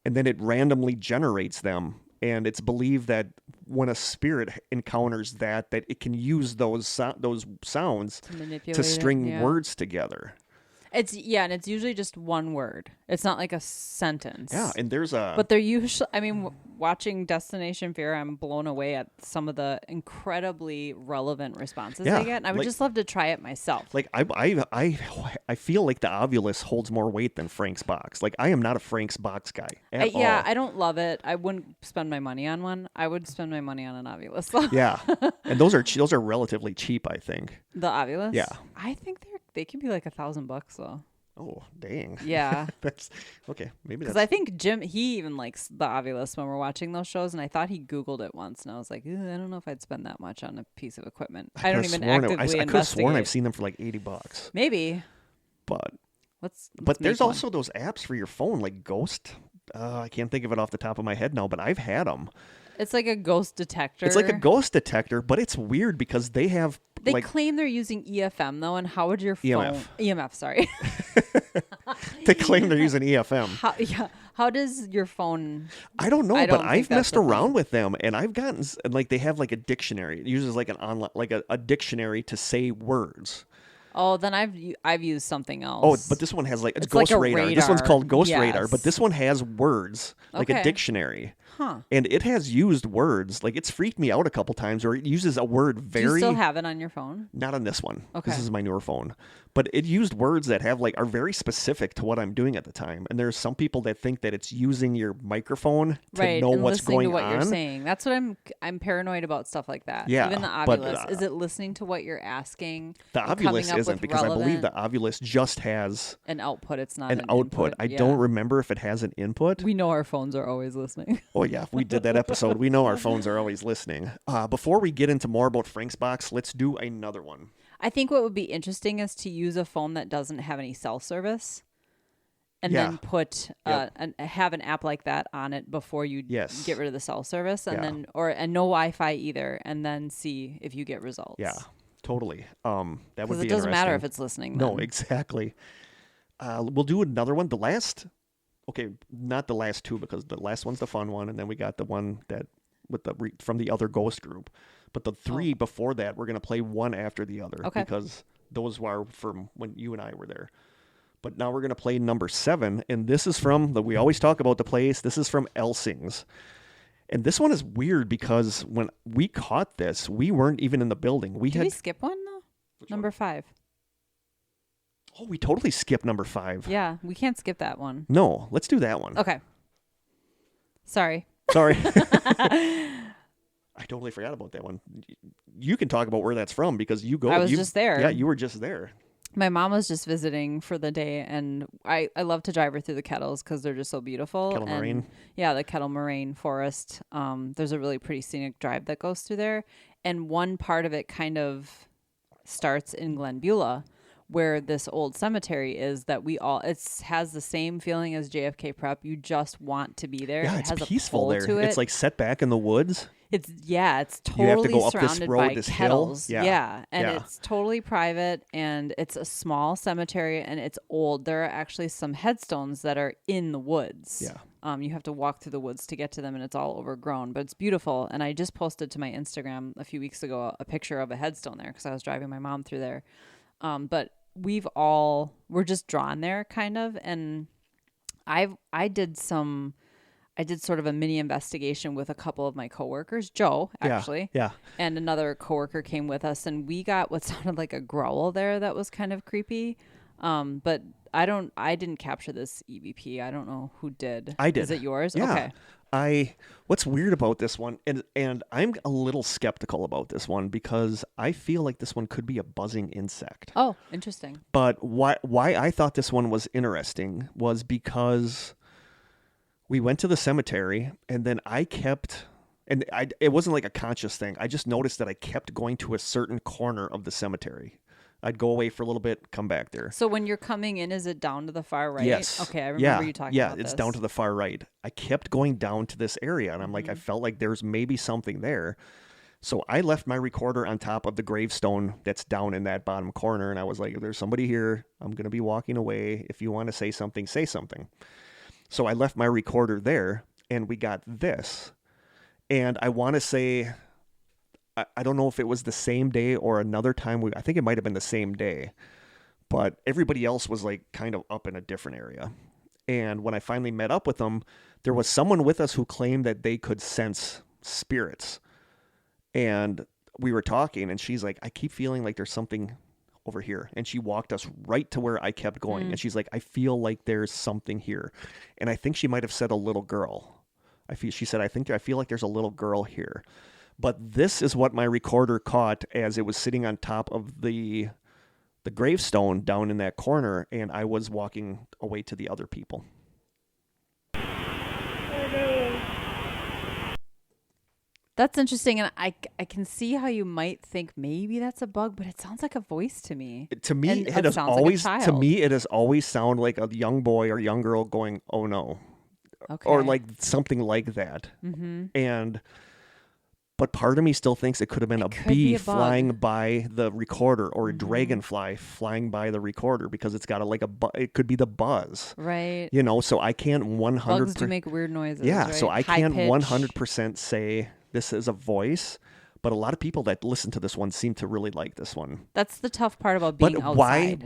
and then it randomly generates them. And it's believed that when a spirit encounters that it can use those sounds to string words together. And it's usually just one word. It's not like a sentence. Yeah, and But they're usually, watching Destination Fear, I'm blown away at some of the incredibly relevant responses they get. And I would just love to try it myself. Like I feel like the Ovilus holds more weight than Frank's Box. Like I am not a Frank's Box guy at all. Yeah, I don't love it. I wouldn't spend my money on one. I would spend my money on an Ovilus. Yeah, and those are relatively cheap, I think. The Ovilus? Yeah, I think they can be like $1,000 though. Oh, dang. Yeah. That's okay. Maybe because I think Jim, he even likes the Ovilus when we're watching those shows, and I thought he Googled it once, and I was like, I don't know if I'd spend that much on a piece of equipment. I don't even actively investigate. I could have sworn I've seen them for like $80. Maybe. But Let's there's make one. also those apps for your phone, like Ghost. I can't think of it off the top of my head now, but I've had them. It's like a ghost detector. It's like a ghost detector, but it's weird because they have. They claim they're using EFM though, and how would your phone EMF? Sorry. They claim they're using EFM. How does your phone? I don't know, but I've messed around with them, and I've gotten like they have like a dictionary. It uses like an online a dictionary to say words. Oh, then I've used something else. Oh, but this one has like it's Ghost like Radar. This one's called Ghost yes. Radar, but this one has words like a dictionary. Huh. And it has used words. Like it's freaked me out a couple times where it uses a word very. Do you still have it on your phone? Not on this one. Okay. This is my newer phone. But it used words that have are very specific to what I'm doing at the time. And there's some people that think that it's using your microphone to know and what's going to what on. You're saying. That's what I'm paranoid about stuff like that. Yeah, even the Ovilus. Is it listening to what you're asking? The Ovilus isn't because I believe the Ovilus just has an output. It's not an output. I don't remember if it has an input. We know our phones are always listening. Oh yeah, if we did that episode, we know our phones are always listening. Before we get into more about Frank's box, let's do another one. I think what would be interesting is to use a phone that doesn't have any cell service, and then put have an app like that on it before you get rid of the cell service, and then and no Wi-Fi either, and then see if you get results. Yeah, totally. That would be it doesn't matter if it's listening. No, exactly. We'll do another one. Not the last two because the last one's the fun one, and then we got the one that with from the other ghost group. But the three before that, we're going to play one after the other because those were from when you and I were there. But now we're going to play number 7, and this is from we always talk about the place. This is from Elsing's. And this one is weird because when we caught this, we weren't even in the building. Did we skip one though? Number 5. Oh, we totally skipped number 5. Yeah, we can't skip that one. No, let's do that one. Okay. Sorry. I totally forgot about that one. You can talk about where that's from because you go. I was just there. Yeah, you were just there. My mom was just visiting for the day, and I love to drive her through the kettles because they're just so beautiful. Kettle Moraine? Yeah, the Kettle Moraine Forest. There's a really pretty scenic drive that goes through there. And one part of it kind of starts in Glen Beulah, where this old cemetery is that it has the same feeling as JFK Prep. You just want to be there. Yeah, it has peaceful a there. To it. It's like set back in the woods. It's totally you have to go up surrounded this road, by this kettles. hill. And it's totally private, and it's a small cemetery, and it's old. There are actually some headstones that are in the woods. Yeah. You have to walk through the woods to get to them, and it's all overgrown, but it's beautiful. And I just posted to my Instagram a few weeks ago a picture of a headstone there because I was driving my mom through there. But we're just drawn there kind of, and I did sort of a mini investigation with a couple of my coworkers, Joe, actually. Yeah. And another coworker came with us, and we got what sounded like a growl there that was kind of creepy. But I didn't capture this EVP. I don't know who did. I did. Is it yours? Yeah. Okay. What's weird about this one, and I'm a little skeptical about this one because I feel like this one could be a buzzing insect. Oh, interesting. But why I thought this one was interesting was because we went to the cemetery, and then it wasn't like a conscious thing. I just noticed that I kept going to a certain corner of the cemetery. I'd go away for a little bit, come back there. So when you're coming in, is it down to the far right? Yes. Okay, I remember you talking about this. Yeah, it's down to the far right. I kept going down to this area, and I'm like, I felt like there's maybe something there. So I left my recorder on top of the gravestone that's down in that bottom corner, and I was like, if there's somebody here, I'm going to be walking away. If you want to say something, say something. So I left my recorder there, and we got this. And I want to say, I don't know if it was the same day or another time. I think it might have been the same day. But everybody else was like kind of up in a different area. And when I finally met up with them, there was someone with us who claimed that they could sense spirits. And we were talking, and she's like, I keep feeling like there's something over here. And she walked us right to where I kept going. And she's like, I feel like there's something here. And I think she might have said a little girl. She said, I feel like there's a little girl here. But this is what my recorder caught as it was sitting on top of the gravestone down in that corner, and I was walking away to the other people. That's interesting, and I can see how you might think maybe that's a bug, but it sounds like a voice to me. To me, And it has sounds always like a to child. me it has always sounded like a young boy or young girl going, "Oh no," Okay. or like something like that. Mm-hmm. But part of me still thinks it could have been a could be bee a bug. flying by the recorder or a dragonfly flying by the recorder because it's got it could be the buzz. Right. You know, so I can't 100%. Bugs do make weird noises. Yeah, right? so I High can't pitch. 100% say this is a voice, but a lot of people that listen to this one seem to really like this one. That's the tough part about being But outside.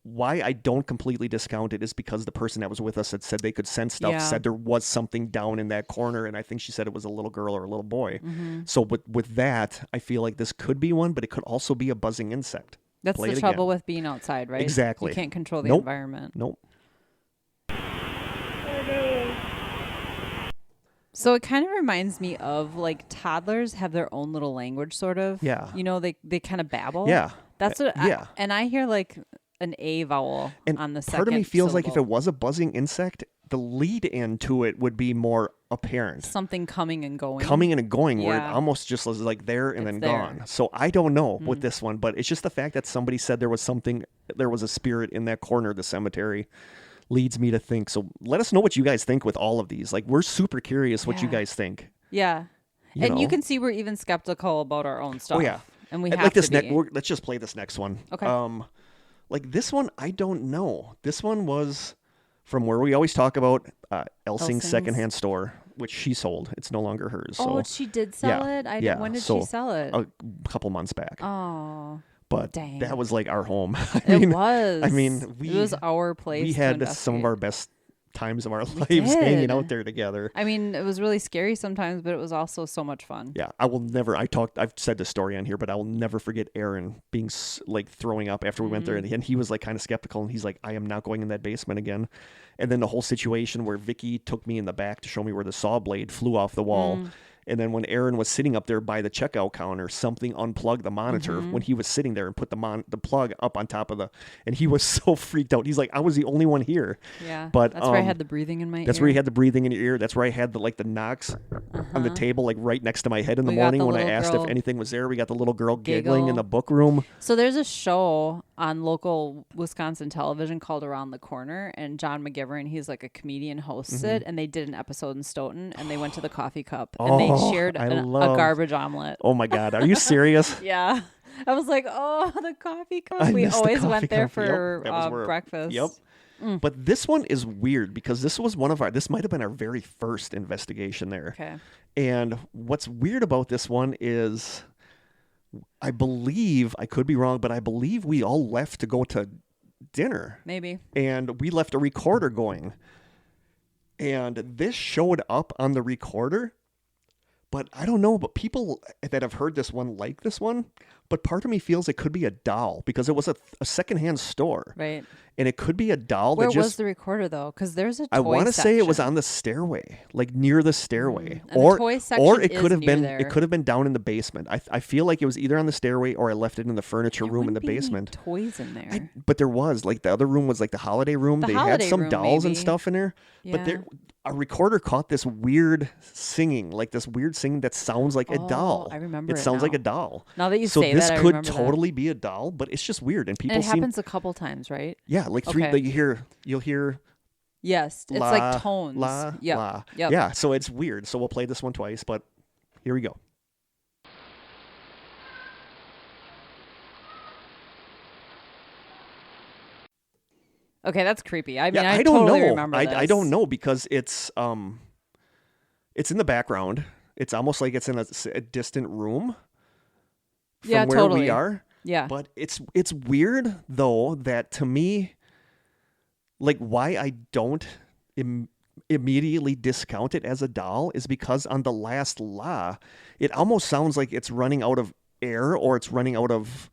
why I don't completely discount it is because the person that was with us that said they could sense stuff Yeah. said there was something down in that corner, and I think she said it was a little girl or a little boy. Mm-hmm. So with that, I feel like this could be one, but it could also be a buzzing insect. That's Play the it trouble again. with being outside, right? Exactly. You can't control the Nope. environment. Nope. So it kind of reminds me of like toddlers have their own little language, sort of. Yeah. You know, they kind of babble. Yeah. That's what. Yeah. And I hear like an A vowel And on the second. part of me feels like if it syllable. was a buzzing insect, the lead in to it would be more apparent. Something coming and going. Coming and going where it Yeah. almost just was like there and It's then there. gone. So I don't know with this one, but it's just the fact that somebody said there was a spirit in that corner of the cemetery leads me to think. So let us know what you guys think with all of these. Like, we're super curious what you Yeah. guys think. Yeah. You And you know? can see we're even skeptical about our own stuff. Oh yeah. And we And have like this to be. let's just play this next one. Okay. Like this one, I don't know. This one was from where we always talk about Elsing's Elsing's. secondhand store, which she sold. It's no longer hers. Oh, So she did sell yeah, it? yeah. When did So, she sell it? a couple months back. Oh, But dang. that was like our home. it was. I mean, it was our place. we to had some of investigate. our best times of our lives hanging did. out there together. I mean, it was really scary sometimes, but it was also so much fun. Yeah, I've said this story on here, but I will never forget Aaron being like throwing up after we went there. And he was like kind of skeptical, and he's like, I am not going in that basement again. And then the whole situation where Vicky took me in the back to show me where the saw blade flew off the wall. And then when Aaron was sitting up there by the checkout counter, something unplugged the monitor when he was sitting there and put the plug up on top of and he was so freaked out. He's like, I was the only one here. Yeah. But that's where I had the breathing in my ear. That's where you had the breathing in your ear. That's where I had the knocks on the table, like right next to my head in the We got morning the when I little asked girl if anything was there. We got the little girl giggling in giggle. the book room. So there's a show on local Wisconsin television called Around the Corner, and John McGivern, he's like a comedian, hosts it, and they did an episode in Stoughton, and they went to the coffee cup, and they shared a garbage omelet. Oh my God, are you serious? Yeah. I was like, oh, the coffee cup. I We missed the always coffee went there cup. Yep, for that was where- breakfast. Yep. But this one is weird because this was this might have been our very first investigation there. Okay. And what's weird about this one is, I believe, I could be wrong, but I believe we all left to go to dinner. Maybe. And we left a recorder going. And this showed up on the recorder. But I don't know, but people that have heard this one like this one. But part of me feels it could be a doll because it was a secondhand store. Right. And it could be a doll Where that just... was the recorder, though? Because there's a toy I want to say it was section. on the stairway, like near the stairway, And the or toy section or it is could have near been there. it could have been down in the basement. I feel like it was either on the stairway or I left it in the furniture There room in the wouldn't be any basement. toys in there. But there was like the other room was like the holiday room. The They had holiday some room, dolls and maybe. stuff in there. But Yeah. a recorder caught this weird singing, like this weird singing that sounds like a doll. I remember It it sounds like now. a doll. Now that you So say this that, I could remember that. totally be a doll, but it's just weird, and people And it seem happens a couple times, right? yeah, like three. Okay. Like you'll hear. Yes. It's La, like tones. La, Yep. la. Yep. Yeah, so it's weird. So we'll play this one twice, but here we go. Okay, that's creepy. I mean, Yeah, I don't totally know. remember this. I don't know because it's in the background. It's almost like it's in a distant room from Yeah, where totally. we are. Yeah. But it's weird though that to me, like why I don't immediately discount it as a doll is because on the last la, it almost sounds like it's running out of air or it's running out of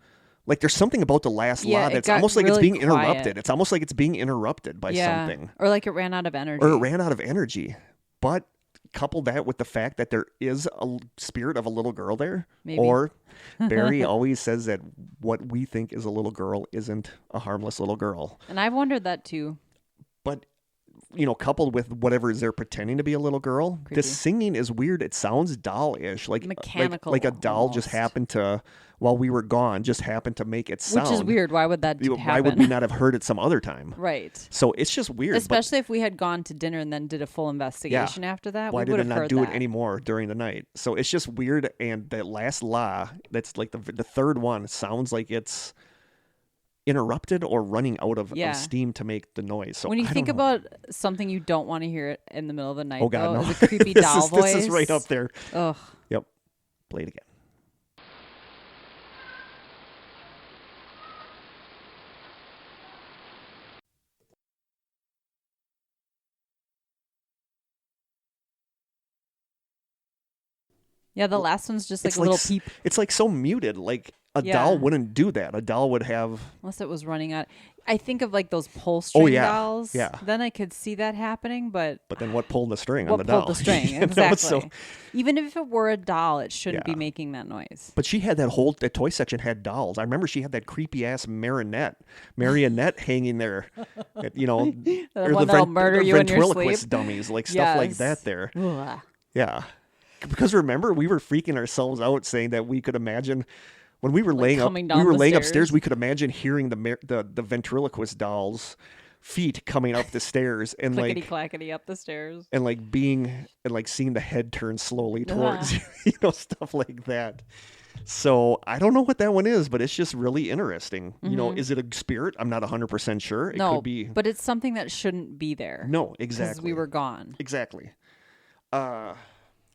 like there's something about the last Yeah, la it that's got almost like it's really being interrupted. quiet. It's almost like it's being interrupted by yeah. something. Or like it ran out of energy. Or it ran out of energy. But couple that with the fact that there is a spirit of a little girl there. Maybe. Or Barry always says that what we think is a little girl isn't a harmless little girl. And I've wondered that too. But coupled with whatever is there pretending to be a little girl. Creepy. This singing is weird. It sounds doll-ish, like mechanical, like a doll just happened to, while we were gone, just happened to make it sound. Which is weird. Why would that happen? Why would we not have heard it some other time? Right. So it's just weird. Especially if we had gone to dinner and then did a full investigation after that. Why we did it not do that. it anymore during the night? So it's just weird. And that last la, that's like the third one, sounds like it's interrupted or running out of steam to make the noise. So when you think about something you don't want to hear in the middle of the night, oh God, though, no. is a creepy doll voice. This is right up there. Ugh. Yep. Play it again. Yeah, the last one's just like It's a little peep. It's like so muted. Like a doll wouldn't do that. A doll would have... Unless it was running out. I think of like those pull string dolls. Yeah. Then I could see that happening, but... But then what pulled the string on the doll? What pulled the string? Exactly. Even if it were a doll, it shouldn't be making that noise. But she had that toy section had dolls. I remember she had that creepy ass marionette hanging there, or that'll murder you in your ventriloquist sleep. Dummies, like stuff like that there. Ugh. Yeah. Because remember, we were freaking ourselves out saying that we could imagine when we were laying upstairs, we could imagine hearing the ventriloquist doll's feet coming up the stairs and clickety clackety up the stairs and like seeing the head turn slowly towards stuff like that. So I don't know what that one is, but it's just really interesting. Mm-hmm. Is it a spirit? I'm not 100% sure. It no, could be, but it's something that shouldn't be there. No, exactly. Because we were gone. Exactly.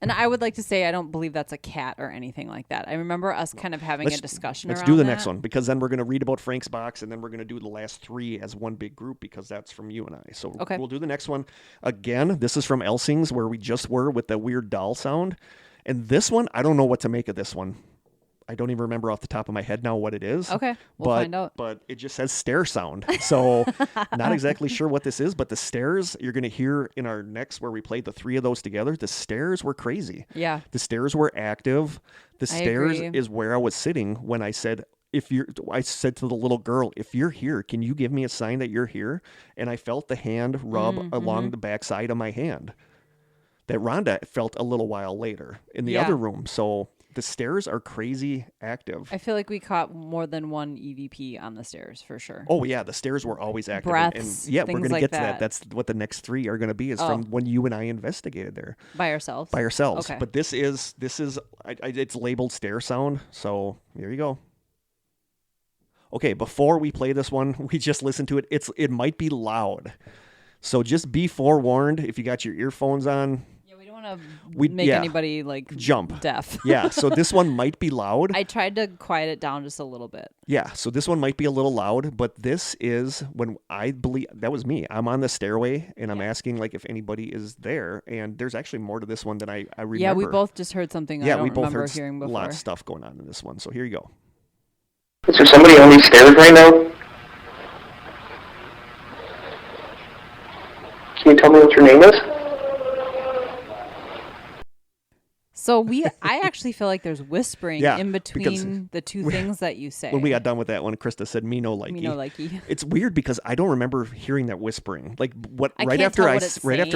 And I would like to say I don't believe that's a cat or anything like that. I remember us kind of having a discussion Let's around do the that. next one, because then we're going to read about Frank's box, and then we're going to do the last three as one big group, because that's from you and I. So we'll do the next one. Again, this is from Elsing's, where we just were with the weird doll sound. And this one, I don't know what to make of this one. I don't even remember off the top of my head now what it is. Okay, we'll find out. But it just says stair sound. So not exactly sure what this is, but the stairs you're going to hear in our next, where we played the three of those together, the stairs were crazy. Yeah. The stairs were active. The stairs agree. is where I was sitting when I said, I said to the little girl, if you're here, can you give me a sign that you're here? And I felt the hand rub along the backside of my hand that Rhonda felt a little while later in the other room. So the stairs are crazy active. I feel like we caught more than one EVP on the stairs for sure. Oh yeah, the stairs were always active. Breaths, and we're going to get to that. That's what the next three are going to be, is from when you and I investigated there. By ourselves? By ourselves. Okay. But this is it's labeled stair sound, so there you go. Okay, before we play this one, we just listened to it. It might be loud. So just be forewarned if you got your earphones on. Want to make anybody jump deaf. Yeah, so this one might be loud. I tried to quiet it down just a little bit. Yeah, so this one might be a little loud, but this is when I believe that was me. I'm on the stairway and I'm asking if anybody is there, and there's actually more to this one than I remember. Yeah, we both just heard something I don't we both remember heard hearing before. a lot of stuff going on in this one. So here you go. Is there somebody on these stairs right now? Can you tell me what your name is? So I actually feel like there's whispering in between the two things that you say. When we got done with that one, Krista said, "Me no likey." Me no likey. It's weird because I don't remember hearing that whispering. Right after I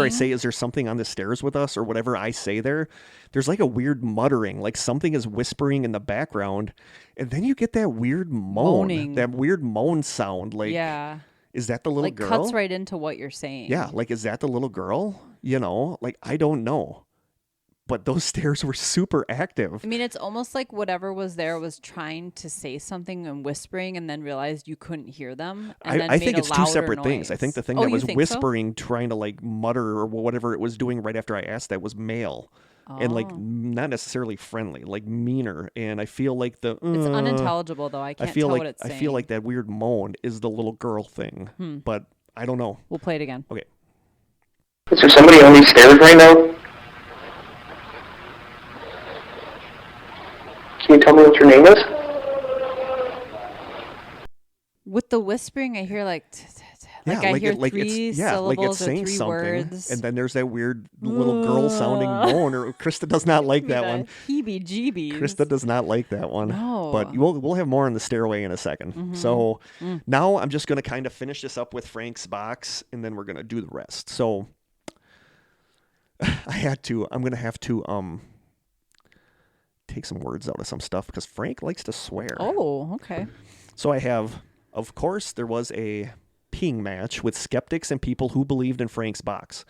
say, "Is there something on the stairs with us?" or whatever I say there's like a weird muttering, like something is whispering in the background, and then you get that weird moaning, that weird moan sound. Is that the little girl? Cuts right into what you're saying. Yeah, is that the little girl? I don't know. But those stairs were super active. I mean, it's almost like whatever was there was trying to say something and whispering, and then realized you couldn't hear them. And I think it's two separate noise. things. I think the thing that was whispering, trying to mutter or whatever it was doing right after I asked that, was male. And not necessarily friendly, meaner. And I feel like it's unintelligible, though. I can't tell what it's saying. I feel like that weird moan is the little girl thing, but I don't know. We'll play it again. Okay. Is there somebody on these stairs right now? Can you tell me what your name is? With the whispering, I hear Like I hear three it's syllables or saying three something, words. and then there's that weird little girl sounding moan. Or Krista does not like that one. Heebie-jeebies. Krista does not like that one. No. But we'll have more on the stairway in a second. So now I'm just going to kind of finish this up with Frank's box, and then we're going to do the rest. So I'm going to have to take some words out of some stuff because Frank likes to swear. Oh, okay. So I have, of course, there was a peeing match with skeptics and people who believed in Frank's box.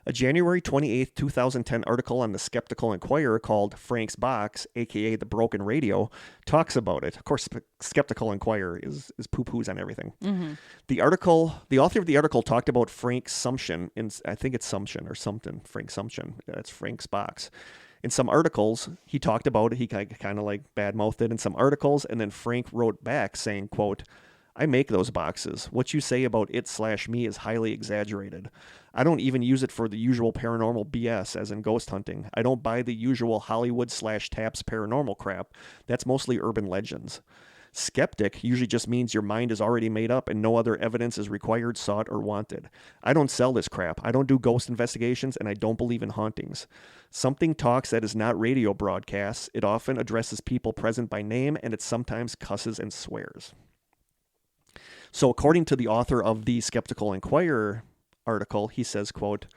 A January 28th, 2010 article on the Skeptical Inquirer called Frank's Box, a.k.a. The Broken Radio, talks about it. Of course, Skeptical Inquirer is poo-poos on everything. Mm-hmm. The author of the article talked about Frank's Sumption, I think it's Sumption or something, Frank Sumption. That's Frank's Box. In some articles, he talked about it. He kind of like badmouthed it in some articles, and then Frank wrote back saying, quote, I make those boxes. What you say about it/me is highly exaggerated. I don't even use it for the usual paranormal BS, as in ghost hunting. I don't buy the usual Hollywood/Taps paranormal crap. That's mostly urban legends. Skeptic usually just means your mind is already made up and no other evidence is required, sought, or wanted. I don't sell this crap. I don't do ghost investigations, and I don't believe in hauntings. Something talks that is not radio broadcasts. It often addresses people present by name, and it sometimes cusses and swears. So according to the author of the Skeptical Inquirer article, he says, quote,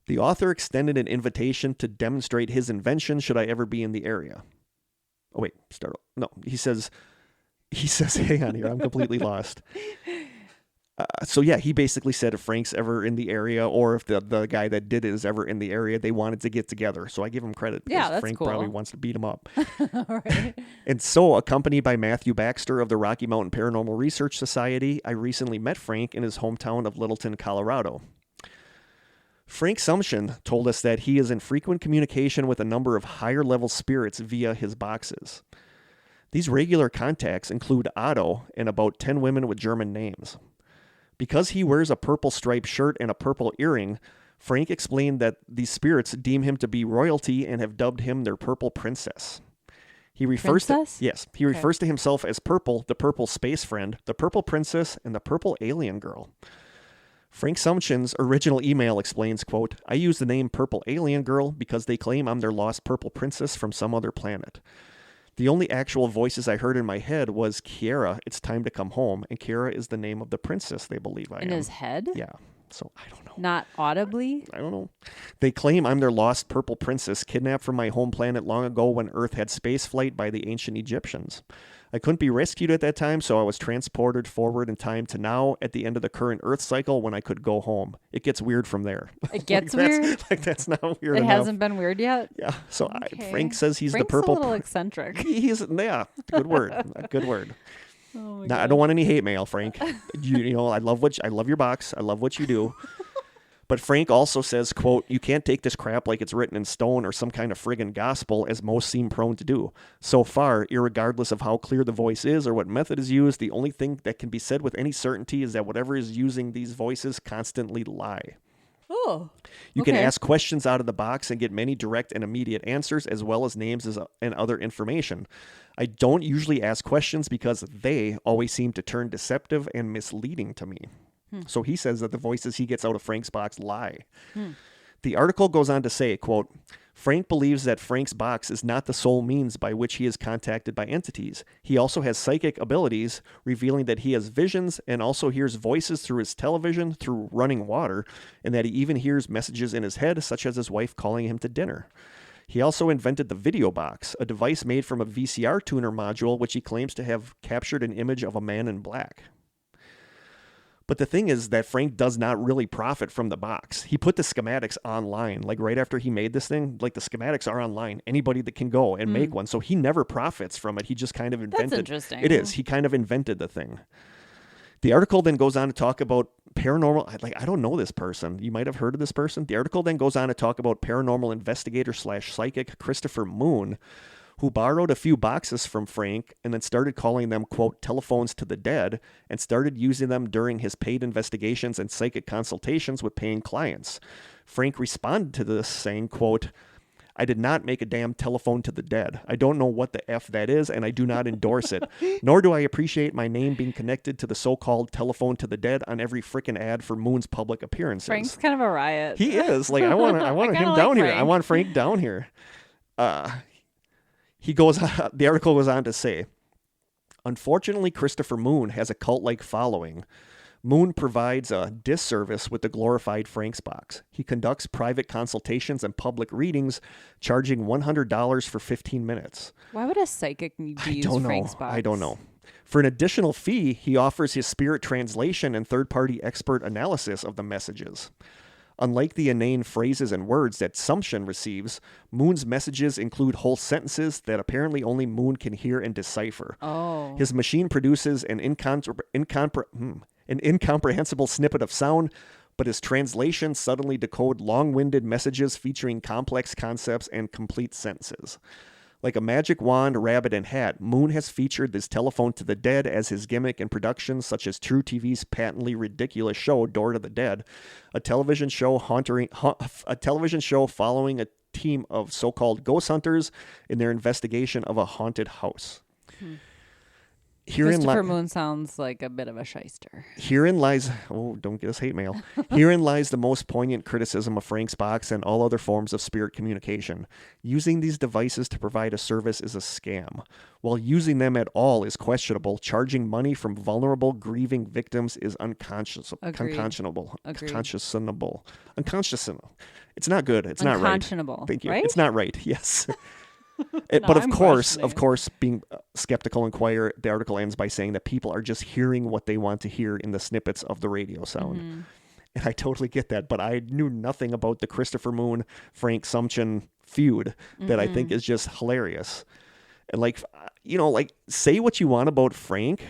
the author extended an invitation to demonstrate his invention should I ever be in the area. Oh, wait, he says, hang on here, I'm completely lost. So yeah, he basically said if Frank's ever in the area, or if the guy that did it is ever in the area, they wanted to get together. So I give him credit because that's Frank cool. probably wants to beat him up. All right. And so, accompanied by Matthew Baxter of the Rocky Mountain Paranormal Research Society, I recently met Frank in his hometown of Littleton, Colorado. Frank Sumption told us that he is in frequent communication with a number of higher-level spirits via his boxes. These regular contacts include Otto and about 10 women with German names. Because he wears a purple striped shirt and a purple earring, Frank explained that these spirits deem him to be royalty and have dubbed him their purple princess. He refers refers to himself as Purple, the purple space friend, the purple princess, and the purple alien girl. Frank Sumption's original email explains, quote, I use the name Purple Alien Girl because they claim I'm their lost purple princess from some other planet. The only actual voices I heard in my head was Kiara, it's time to come home, and Kiara is the name of the princess they believe I am. In his head? Yeah. So I don't know. Not audibly? I don't know. They claim I'm their lost purple princess kidnapped from my home planet long ago when Earth had space flight by the ancient Egyptians. I couldn't be rescued at that time, so I was transported forward in time to now at the end of the current Earth cycle when I could go home. It gets weird from there. It gets weird? That's not weird It enough. hasn't been weird yet? Yeah. So Okay. Frank says he's Frank's the purple. a little eccentric. Good word. Good word. Oh my Now, I God. don't want any hate mail, Frank. You know, I love your box. I love what you do. But Frank also says, quote, you can't take this crap like it's written in stone or some kind of friggin' gospel, as most seem prone to do. So far, irregardless of how clear the voice is or what method is used, the only thing that can be said with any certainty is that whatever is using these voices constantly lie. Oh. You can ask questions out of the box and get many direct and immediate answers, as well as names and other information. I don't usually ask questions because they always seem to turn deceptive and misleading to me. So he says that the voices he gets out of Frank's box lie. The article goes on to say, quote, Frank believes that Frank's box is not the sole means by which he is contacted by entities. He also has psychic abilities, revealing that he has visions and also hears voices through his television, through running water, and that he even hears messages in his head, such as his wife calling him to dinner. He also invented the video box, a device made from a VCR tuner module, which he claims to have captured an image of a man in black. But the thing is that Frank does not really profit from the box. He put the schematics online. Like right after he made this thing, like the schematics are online. Anybody that can go and make one. So he never profits from it. He just kind of invented. That's interesting. It is. He kind of invented the thing. The article then goes on to talk about paranormal. Like, I don't know this person. You might have heard of this person. The article then goes on to talk about paranormal investigator / psychic Christopher Moon, who borrowed a few boxes from Frank and then started calling them, quote, telephones to the dead, and started using them during his paid investigations and psychic consultations with paying clients. Frank responded to this saying, quote, I did not make a damn telephone to the dead. I don't know what the F that is, and I do not endorse it. Nor do I appreciate my name being connected to the so-called telephone to the dead on every frickin' ad for Moon's public appearances. Frank's kind of a riot. He is. Like, I want him down here. I want Frank down here. The article goes on to say, unfortunately, Christopher Moon has a cult-like following. Moon provides a disservice with the glorified Frank's box. He conducts private consultations and public readings, charging $100 for 15 minutes. Why would a psychic need to use Frank's box? I don't know. For an additional fee, he offers his spirit translation and third-party expert analysis of the messages. Unlike the inane phrases and words that Sumption receives, Moon's messages include whole sentences that apparently only Moon can hear and decipher. Oh. His machine produces an incomprehensible snippet of sound, but his translations suddenly decode long-winded messages featuring complex concepts and complete sentences. Like a magic wand, rabbit, and hat, Moon has featured this telephone to the dead as his gimmick in productions such as True TV's patently ridiculous show Door to the Dead, a television show following a team of so-called ghost hunters in their investigation of a haunted house. Christopher Moon sounds like a bit of a shyster. Herein lies, don't get us hate mail. Herein lies the most poignant criticism of Frank's box and all other forms of spirit communication. Using these devices to provide a service is a scam. While using them at all is questionable, charging money from vulnerable, grieving victims is unconscionable. It's not good. It's not right. Unconscionable. Thank you. Right? It's not right. Yes. No, but of I'm course, questioning. being skeptical inquirer, the article ends by saying that people are just hearing what they want to hear in the snippets of the radio sound. Mm-hmm. And I totally get that, but I knew nothing about the Christopher Moon, Frank Sumption feud that I think is just hilarious. And say what you want about Frank.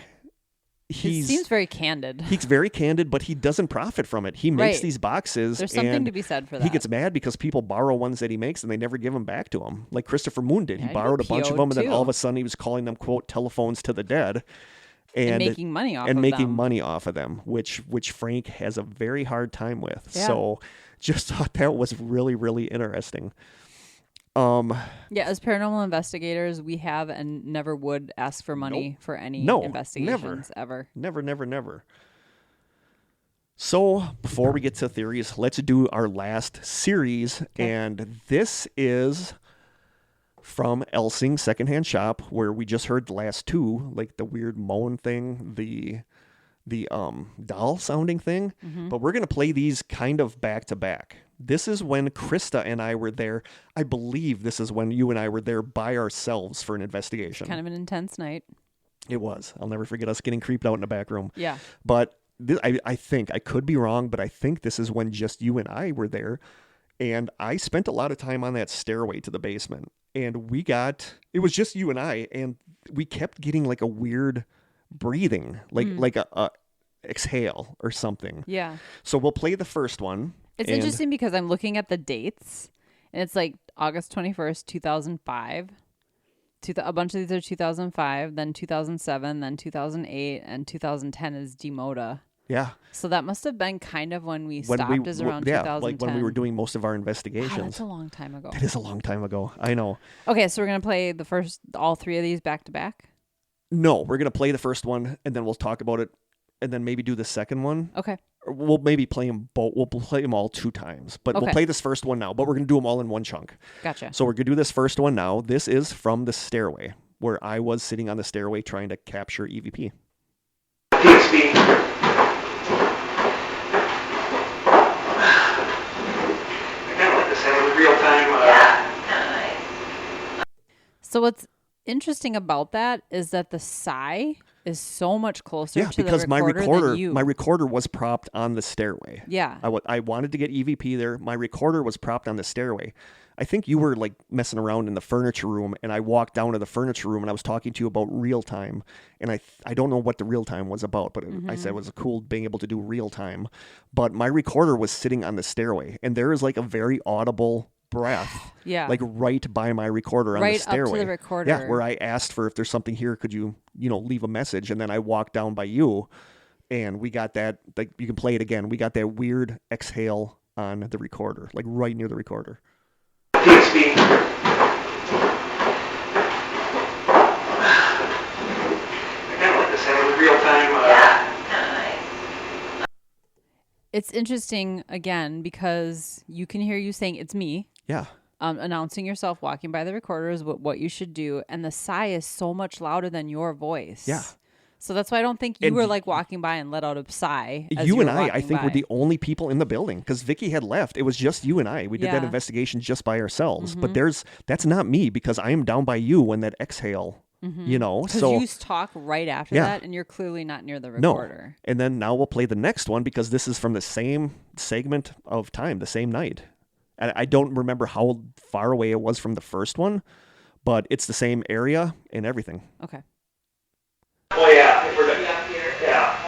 He seems very candid. He's very candid, but he doesn't profit from it. He makes these boxes. There's something to be said for that. He gets mad because people borrow ones that he makes and they never give them back to him. Like Christopher Moon did. Yeah, he borrowed a bunch of them, and then too. all of a sudden he was calling them, quote, telephones to the dead. And making money off of them, which Frank has a very hard time with. Yeah. So just thought that was really, really interesting. As paranormal investigators, we have and never would ask for money for any investigations ever. Never. So before we get to theories, let's do our last series. Okay. And this is from Elsing's Secondhand Shop, where we just heard the last two, like the weird moan thing, the doll sounding thing. Mm-hmm. But we're going to play these kind of back to back. This is when Krista and I were there. I believe this is when you and I were there by ourselves for an investigation. Kind of an intense night. It was. I'll never forget us getting creeped out in the back room. Yeah. But I think, I could be wrong, but I think this is when just you and I were there. And I spent a lot of time on that stairway to the basement. And it was just you and I, and we kept getting like a weird breathing, like a exhale or something. Yeah. So we'll play the first one. It's interesting because I'm looking at the dates, and it's like August 21st, 2005. A bunch of these are 2005, then 2007, then 2008, and 2010 is Demoda. Yeah. So that must have been kind of when we stopped is around 2010. Like when we were doing most of our investigations. Wow, that's a long time ago. That is a long time ago. I know. Okay, so we're going to play all three of these back to back? No, we're going to play the first one, and then we'll talk about it, and then maybe do the second one. Okay. We'll maybe play them both. We'll play them all 2 times, but we'll play this first one now. But we're going to do them all in one chunk. Gotcha. So we're going to do this first one now. This is from the stairway, where I was sitting on the stairway trying to capture EVP. PXP. I kind of like the sound of real time. So what's interesting about that is that the sigh is so much closer to the recorder than you. My recorder was propped on the stairway. Yeah. I wanted to get EVP there. My recorder was propped on the stairway. I think you were like messing around in the furniture room, and I walked down to the furniture room and I was talking to you about real time. And I don't know what the real time was about, but I said it was cool being able to do real time. But my recorder was sitting on the stairway, and there is like a very audible breath, like right by my recorder on the stairway. Right up to the recorder. Yeah, where I asked for, if there's something here, could you leave a message? And then I walked down by you, and we got that, like, you can play it again. We got that weird exhale on the recorder, like right near the recorder. TSP. I kind of like this having real time. It's interesting, again, because you can hear you saying, it's me. Yeah. Announcing yourself, walking by the recorder is what you should do. And the sigh is so much louder than your voice. Yeah. So that's why I don't think you were like walking by and let out a sigh. You and I think, were the only people in the building because Vicky had left. It was just you and I. We did that investigation just by ourselves. But that's not me because I am down by you when that exhale, you know. Because so you talk right after that and you're clearly not near the recorder. No. And then now we'll play the next one because this is from the same segment of time, the same night. And I don't remember how far away it was from the first one, but it's the same area and everything. Okay. Oh yeah, if we're done. Yeah.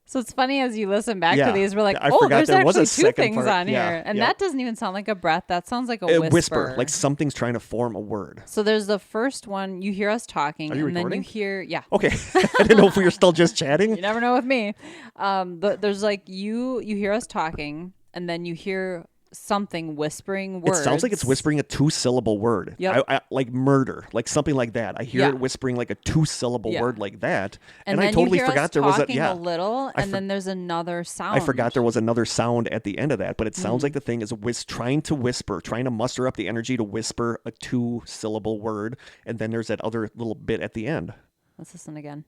So it's funny as you listen back to these, we're like, I oh, forgot there's there was actually a two second things part. on here. And that doesn't even sound like a breath. That sounds like a whisper. Like something's trying to form a word. So there's the first one, you hear us talking, and recording? then you hear, Okay. I didn't know if we were still just chatting. You never know with me. There's like you hear us talking, and then you hear something whispering words. It sounds like it's whispering a 2-syllable word. Yep. I like murder, like something like that. I hear it whispering like a 2-syllable word like that. And I totally forgot there was a little, and then there's another sound. I forgot there was another sound at the end of that, but it sounds like the thing is trying to whisper, trying to muster up the energy to whisper a 2-syllable word, and then there's that other little bit at the end. Let's listen again.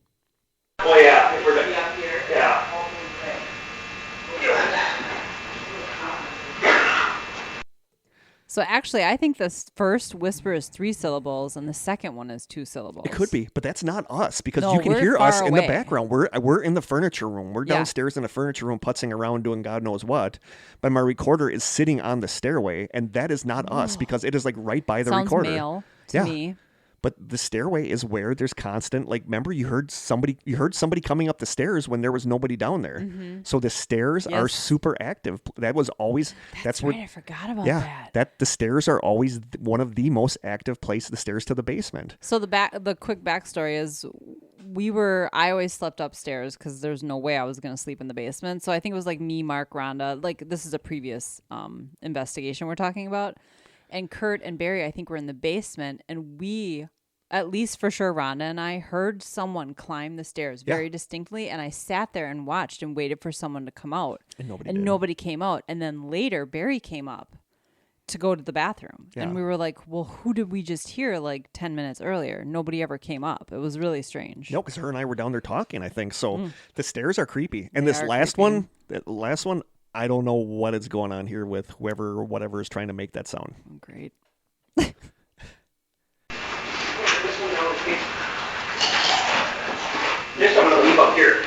Oh yeah, if we're done. Yeah. So actually, I think this first whisper is 3 syllables, and the second one is 2 syllables. It could be, but that's not us because No, you can we're hear far us in the away. background. We're in the furniture room. We're downstairs in the furniture room putzing around doing God knows what. But my recorder is sitting on the stairway, and that is not us because it is like right by the Sounds recorder. male to me. But the stairway is where there's constant, like, remember you heard somebody coming up the stairs when there was nobody down there. So the stairs are super active. That was always, that's right, where, I forgot about that. that the stairs are always one of the most active places, the stairs to the basement. So the quick backstory is I always slept upstairs because there's no way I was going to sleep in the basement. So I think it was like me, Mark, Rhonda, like this is a previous investigation we're talking about. And Kurt and Barry, I think, were in the basement, and we, at least for sure, Rhonda and I, heard someone climb the stairs very distinctly, and I sat there and watched and waited for someone to come out. And nobody came out. And then later, Barry came up to go to the bathroom. Yeah. And we were like, well, who did we just hear like 10 minutes earlier? Nobody ever came up. It was really strange. No, because her and I were down there talking, I think. So the stairs are creepy. And They this are last creepy. one, I don't know what is going on here with whoever or whatever is trying to make that sound. Oh, great. This I'm gonna leave up here.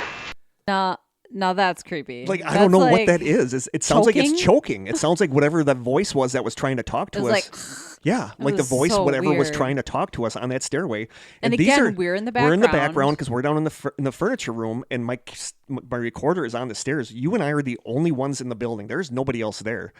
Now that's creepy. Like, I don't know what that is. It sounds like it's choking? choking. It sounds like whatever that voice was that was trying to talk to It us. was like, yeah, like the was voice, so whatever was weird. trying to talk to us on that stairway. And these again, we're in the We're in the background. background because we're down in the furniture room, and my recorder is on the stairs. You and I are the only ones in the building. There's nobody else there.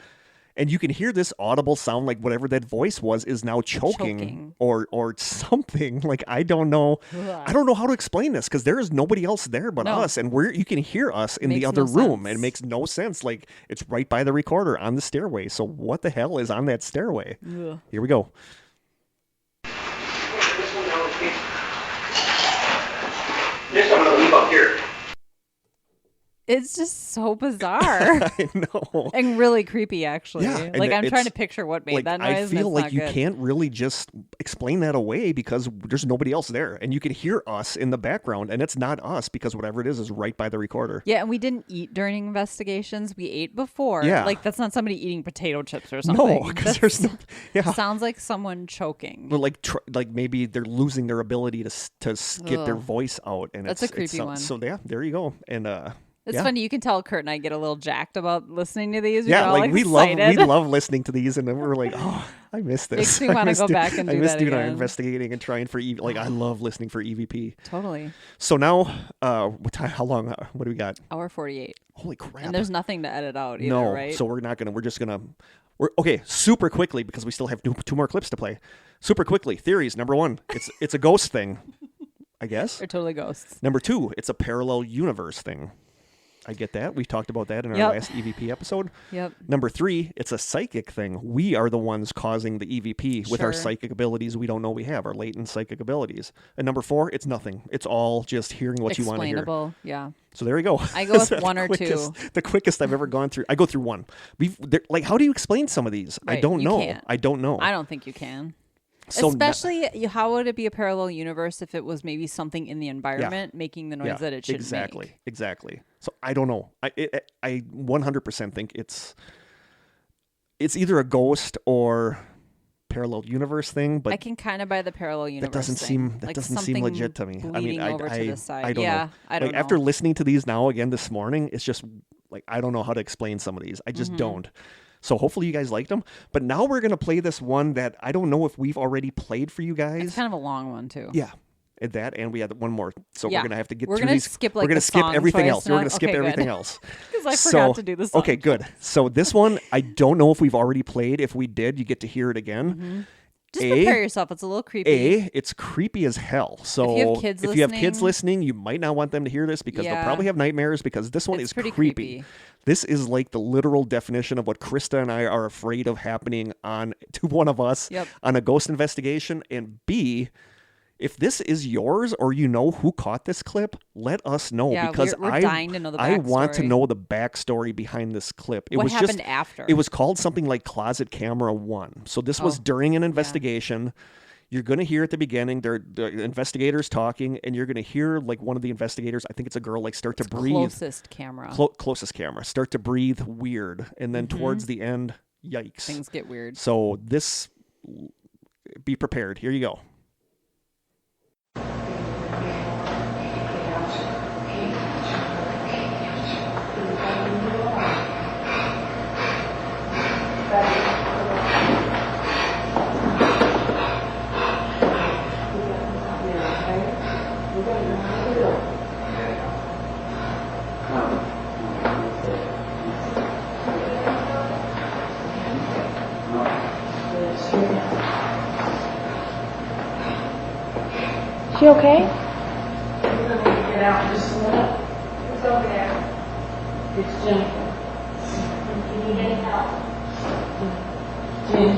And you can hear this audible sound like whatever that voice was is now choking. or something. Like, I don't know. I don't know how to explain this because there is nobody else there but us. And you can hear us in the Makes other no room. sense. It makes no sense. Like, it's right by the recorder on the stairway. So what the hell is on that stairway? Ugh. Here we go. This I'm gonna leave up here. It's just so bizarre. I know. And really creepy, actually. Yeah, and like, I'm trying it's- to picture what made Like, that noise. I and feel it's like not you good. can't really just explain that away because there's nobody else there. And you can hear us in the background, and it's not us because whatever it is right by the recorder. Yeah, and we didn't eat during investigations. We ate before. Yeah. Like, that's not somebody eating potato chips or something. No, because there's no. Yeah. Sounds like someone choking. Well, like maybe they're losing their ability to get their Ugh. voice out, and That's a creepy one. So yeah, there you go. And It's yeah. funny. You can tell Kurt and I get a little jacked about listening to these. We Yeah, get all like we excited. love listening to these, and then we're like, oh, I miss this. Makes me wanna go back and do I miss that doing our again. investigating and trying for like I love listening for EVP. Totally. So now, how long? What do we got? Hour 48. Holy crap! And there's nothing to edit out either, no, right? so we're just gonna. We're okay. Super quickly because we still have two more clips to play. Super quickly, theories. Number 1, it's a ghost thing, I guess. They're totally ghosts. Number 2, it's a parallel universe thing. I get that. We talked about that in our Yep. last EVP episode. Yep. Number 3, it's a psychic thing. We are the ones causing the EVP with our Sure. psychic abilities we don't know we have, our latent psychic abilities. And number 4, it's nothing. It's all just hearing what you want to hear. Explainable. Yeah. So there you go. I go with That's one or quickest, two. The quickest I've ever gone through. I go through one. Like, how do you explain some of these? I Right, don't you know. can't. I don't know. I don't think you can. So Especially, how would it be a parallel universe if it was maybe something in the environment making the noise that it should make? Exactly. So I don't know. I 100% think it's either a ghost or parallel universe thing, but I can kind of buy the parallel universe. that doesn't thing. seem legit to me. I mean, over to the side. I don't yeah, know. I don't know. After listening to these now again this morning, it's just like I don't know how to explain some of these. I just don't. So hopefully you guys liked them. But now we're gonna play this one that I don't know if we've already played for you guys. It's kind of a long one too. Yeah. And that, and we had one more. So Yeah. we're gonna have to get We're through gonna these. skip, we're like, gonna the skip song everything choice else. We're now. gonna skip Okay, good. everything else. Because I forgot to do this. Okay, good. So this one, I don't know if we've already played. If we did, you get to hear it again. Just prepare yourself. It's a little creepy. It's creepy as hell. So If you have kids if you have kids listening, you might not want them to hear this because they'll Yeah. probably have nightmares because this one It's is pretty creepy. creepy. This is like the literal definition of what Krista and I are afraid of happening to one of us Yep. on a ghost investigation. And B, if this is yours or you know who caught this clip, let us know Yeah, because we're dying to know the I want to backstory. know the backstory behind this clip. It What was happened just, after? It was called something like Closet Camera 1. So this was during an investigation. You're going to hear at the beginning, the investigators talking, and you're going to hear like one of the investigators, I think it's a girl, like start to breathe. Closest camera. Closest camera. Start to breathe weird. And then towards the end, yikes. Things get weird. So this, be prepared. Here you go. She okay? Get out just a minute. Who's over there? It's Jennifer. Do you need any help? Jen.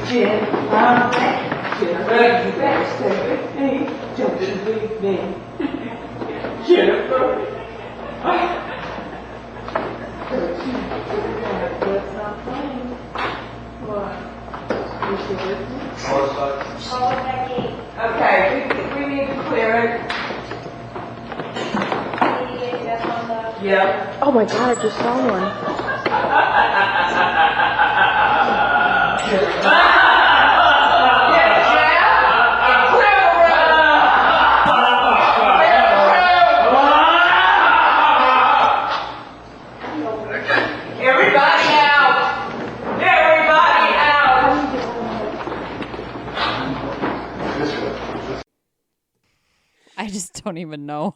Jennifer, you better stay with me. Don't you leave me. Jennifer. That's not funny. What? Is she with me? Oh, Becky. Okay, we need to clear it. You need to get back on the... Yep. Oh my god, I just saw one. Everybody out! Everybody out! I just don't even know.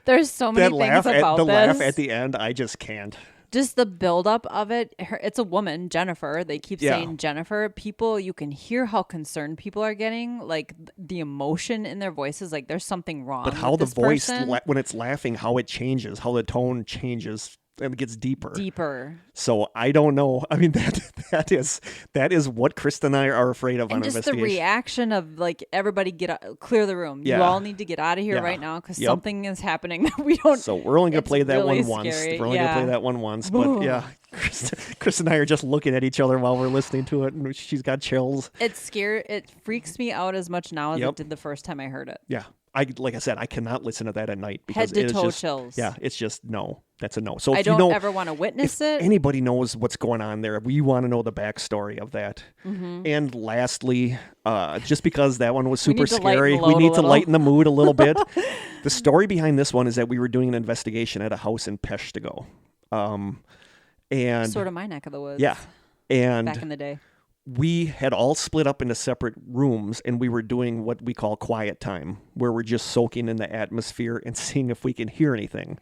There's so many That things laugh, about the this. laugh at the end, I just can't. Just the buildup of it. It's a woman, Jennifer. They keep Yeah. saying Jennifer. People, you can hear how concerned people are getting. Like the emotion in their voices. Like there's something wrong. But how with the this voice, person. when it's laughing, how it changes, how the tone changes and it gets deeper. Deeper. So I don't know. I mean, that is what Krista and I are afraid of on And just the investigation. reaction of like everybody get out, clear the room. Yeah. You all need to get out of here Yeah. right now because Yep. something is happening that we don't. So we're only gonna It's play that really one once. scary. We're only gonna play that one once. But yeah, Krista and I are just looking at each other while we're listening to it, and she's got chills. It's scary. It freaks me out as much now as Yep. it did the first time I heard it. Yeah, like I said, I cannot listen to that at night because Head to it is toe just chills. Yeah, it's just no. That's a no. So if I don't you know, ever want to witness if it. anybody knows what's going on there, we want to know the backstory of that. Mm-hmm. And lastly, just because that one was We super need to lighten scary, the we load a need to little. lighten the mood a little bit. The story behind this one is that we were doing an investigation at a house in Peshtigo. And Sort of my neck of the woods. yeah. And Back in the day. we had all split up into separate rooms and we were doing what we call quiet time, where we're just soaking in the atmosphere and seeing if we can hear anything.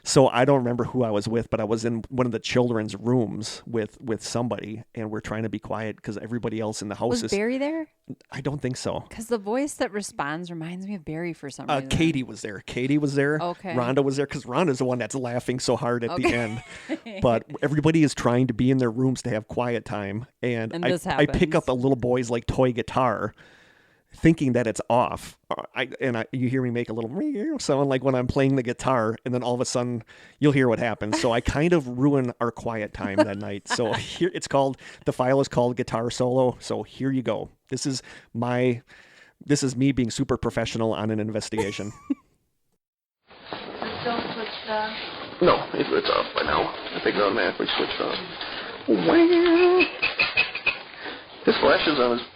So I don't remember who I was with, but I was in one of the children's rooms with somebody, and we're trying to be quiet because everybody else in the house Was Barry there? I don't think so. Because the voice that responds reminds me of Barry for some reason. Katie was there. Okay. Rhonda was there because Rhonda's the one that's laughing so hard at the end. But everybody is trying to be in their rooms to have quiet time. And this I pick happens. up a little boy's like toy guitar thinking that it's off. You hear me make a little sound like when I'm playing the guitar, and then all of a sudden you'll hear what happens. So I kind of ruin our quiet time that night. So here the file is called Guitar Solo. So here you go. This is me being super professional on an investigation. Don't switch the... No, it's off by now. I think it automatically switched off. Wow. His flashes on his...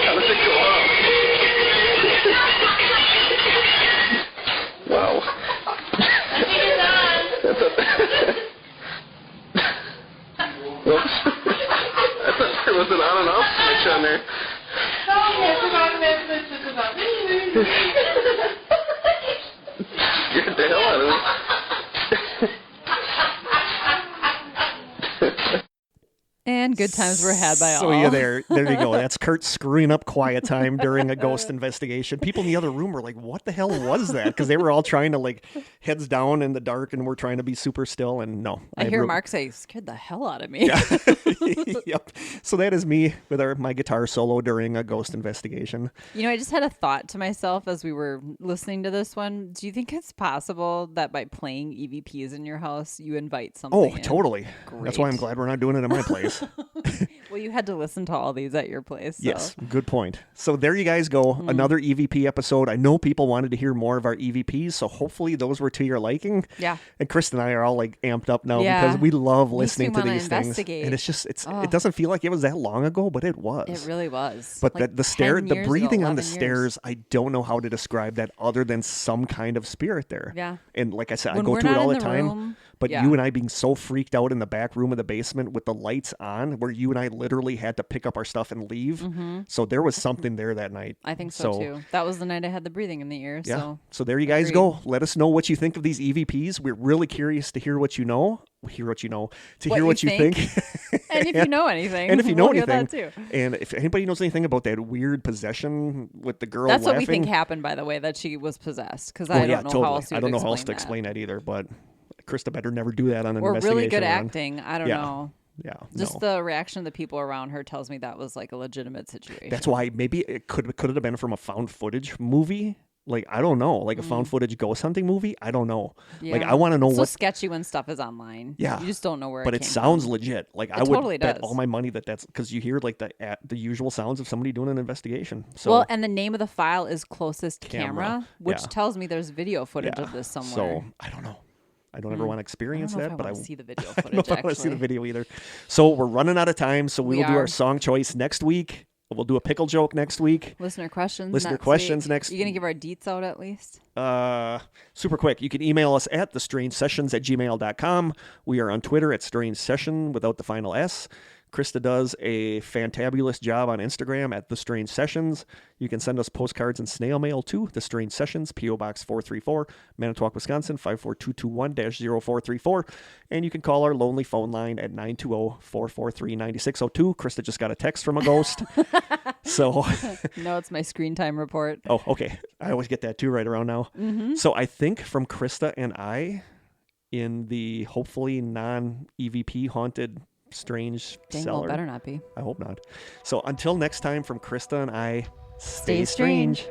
How does it go off? Wow. Whoops. I thought there was an on and off switch on there. Scared the hell out of me. And good times were had by all. So yeah, there you go. That's Kurt screwing up quiet time during a ghost investigation. People in the other room were like, "What the hell was that?" Because they were all trying to like heads down in the dark, and we're trying to be super still. And no, I hear Mark say, "Scared the hell out of me." Yeah. Yep. So that is me with my guitar solo during a ghost investigation. You know, I just had a thought to myself as we were listening to this one. Do you think it's possible that by playing EVPs in your house, you invite something? Oh, in? totally. That's why I'm Great. glad we're not doing it at my place. Well, you had to listen to all these at your place. So. Yes, good point. So there you guys go. Another EVP episode. I know people wanted to hear more of our EVPs, so hopefully those were to your liking. Yeah. And Chris and I are all like amped up now Yeah. because we love Makes me listening to wanna these things. investigate. And it's just it doesn't feel like it was that long ago, but it was. It really was. But Like the 10 years breathing ago, on the 11 years. stairs, I don't know how to describe that other than some kind of spirit there. Yeah. And like I said, When I go we're through it not all in the the time. room, But yeah. you and I being so freaked out in the back room of the basement with the lights on, where you and I literally had to pick up our stuff and leave. Mm-hmm. So there was something there that night. I think so too. That was the night I had the breathing in the ear. Yeah. So there you guys agreed. go. Let us know what you think of these EVPs. We're really curious to hear what you know. Hear what you think. And if you know anything. And if you know we'll hear anything. that too. And if anybody knows anything about that weird possession with the girl That's laughing. what we think happened, by the way, that she was possessed. Because Oh, I yeah, don't know totally. how else I don't know how else to that. explain that either, but Krista better never do that on an Or investigation really good run. acting. I don't Yeah. know. Yeah. Just no. the reaction of the people around her tells me that was like a legitimate situation. That's why maybe it could it have been from a found footage movie. Like, I don't know. Like a found footage ghost hunting movie. I don't know. Like, I want to know it's what. so sketchy when stuff is online. Yeah. You just don't know where But it it came sounds from. legit. Like, I It would totally bet does. all my money that's because you hear like the usual sounds of somebody doing an investigation. So Well, and the name of the file is closest camera, which Yeah. tells me there's video footage yeah. of this somewhere. So I don't know. I don't ever want to experience I don't know that, if but I I want to see the video I footage. don't know if I want to see actually. the video either. So we're running out of time, so we We will do are. our song choice next week. We'll do a pickle joke next week. Listener questions. Listener next questions week. next- You gonna give our deets out at least? Super quick. You can email us at thestrangesessions@gmail.com. We are on Twitter at Strange Session without the final S. Krista does a fantabulous job on Instagram at The Strange Sessions. You can send us postcards and snail mail to The Strange Sessions, P.O. Box 434, Manitowoc, Wisconsin, 54221-0434. And you can call our lonely phone line at 920-443-9602. Krista just got a text from a ghost. So, No, it's my screen time report. oh, okay. I always get that too right around now. Mm-hmm. So I think from Krista and I in the hopefully non-EVP haunted strange Dang, cellar. well, better not be. I hope not. So until next time from Krista and I, Stay strange.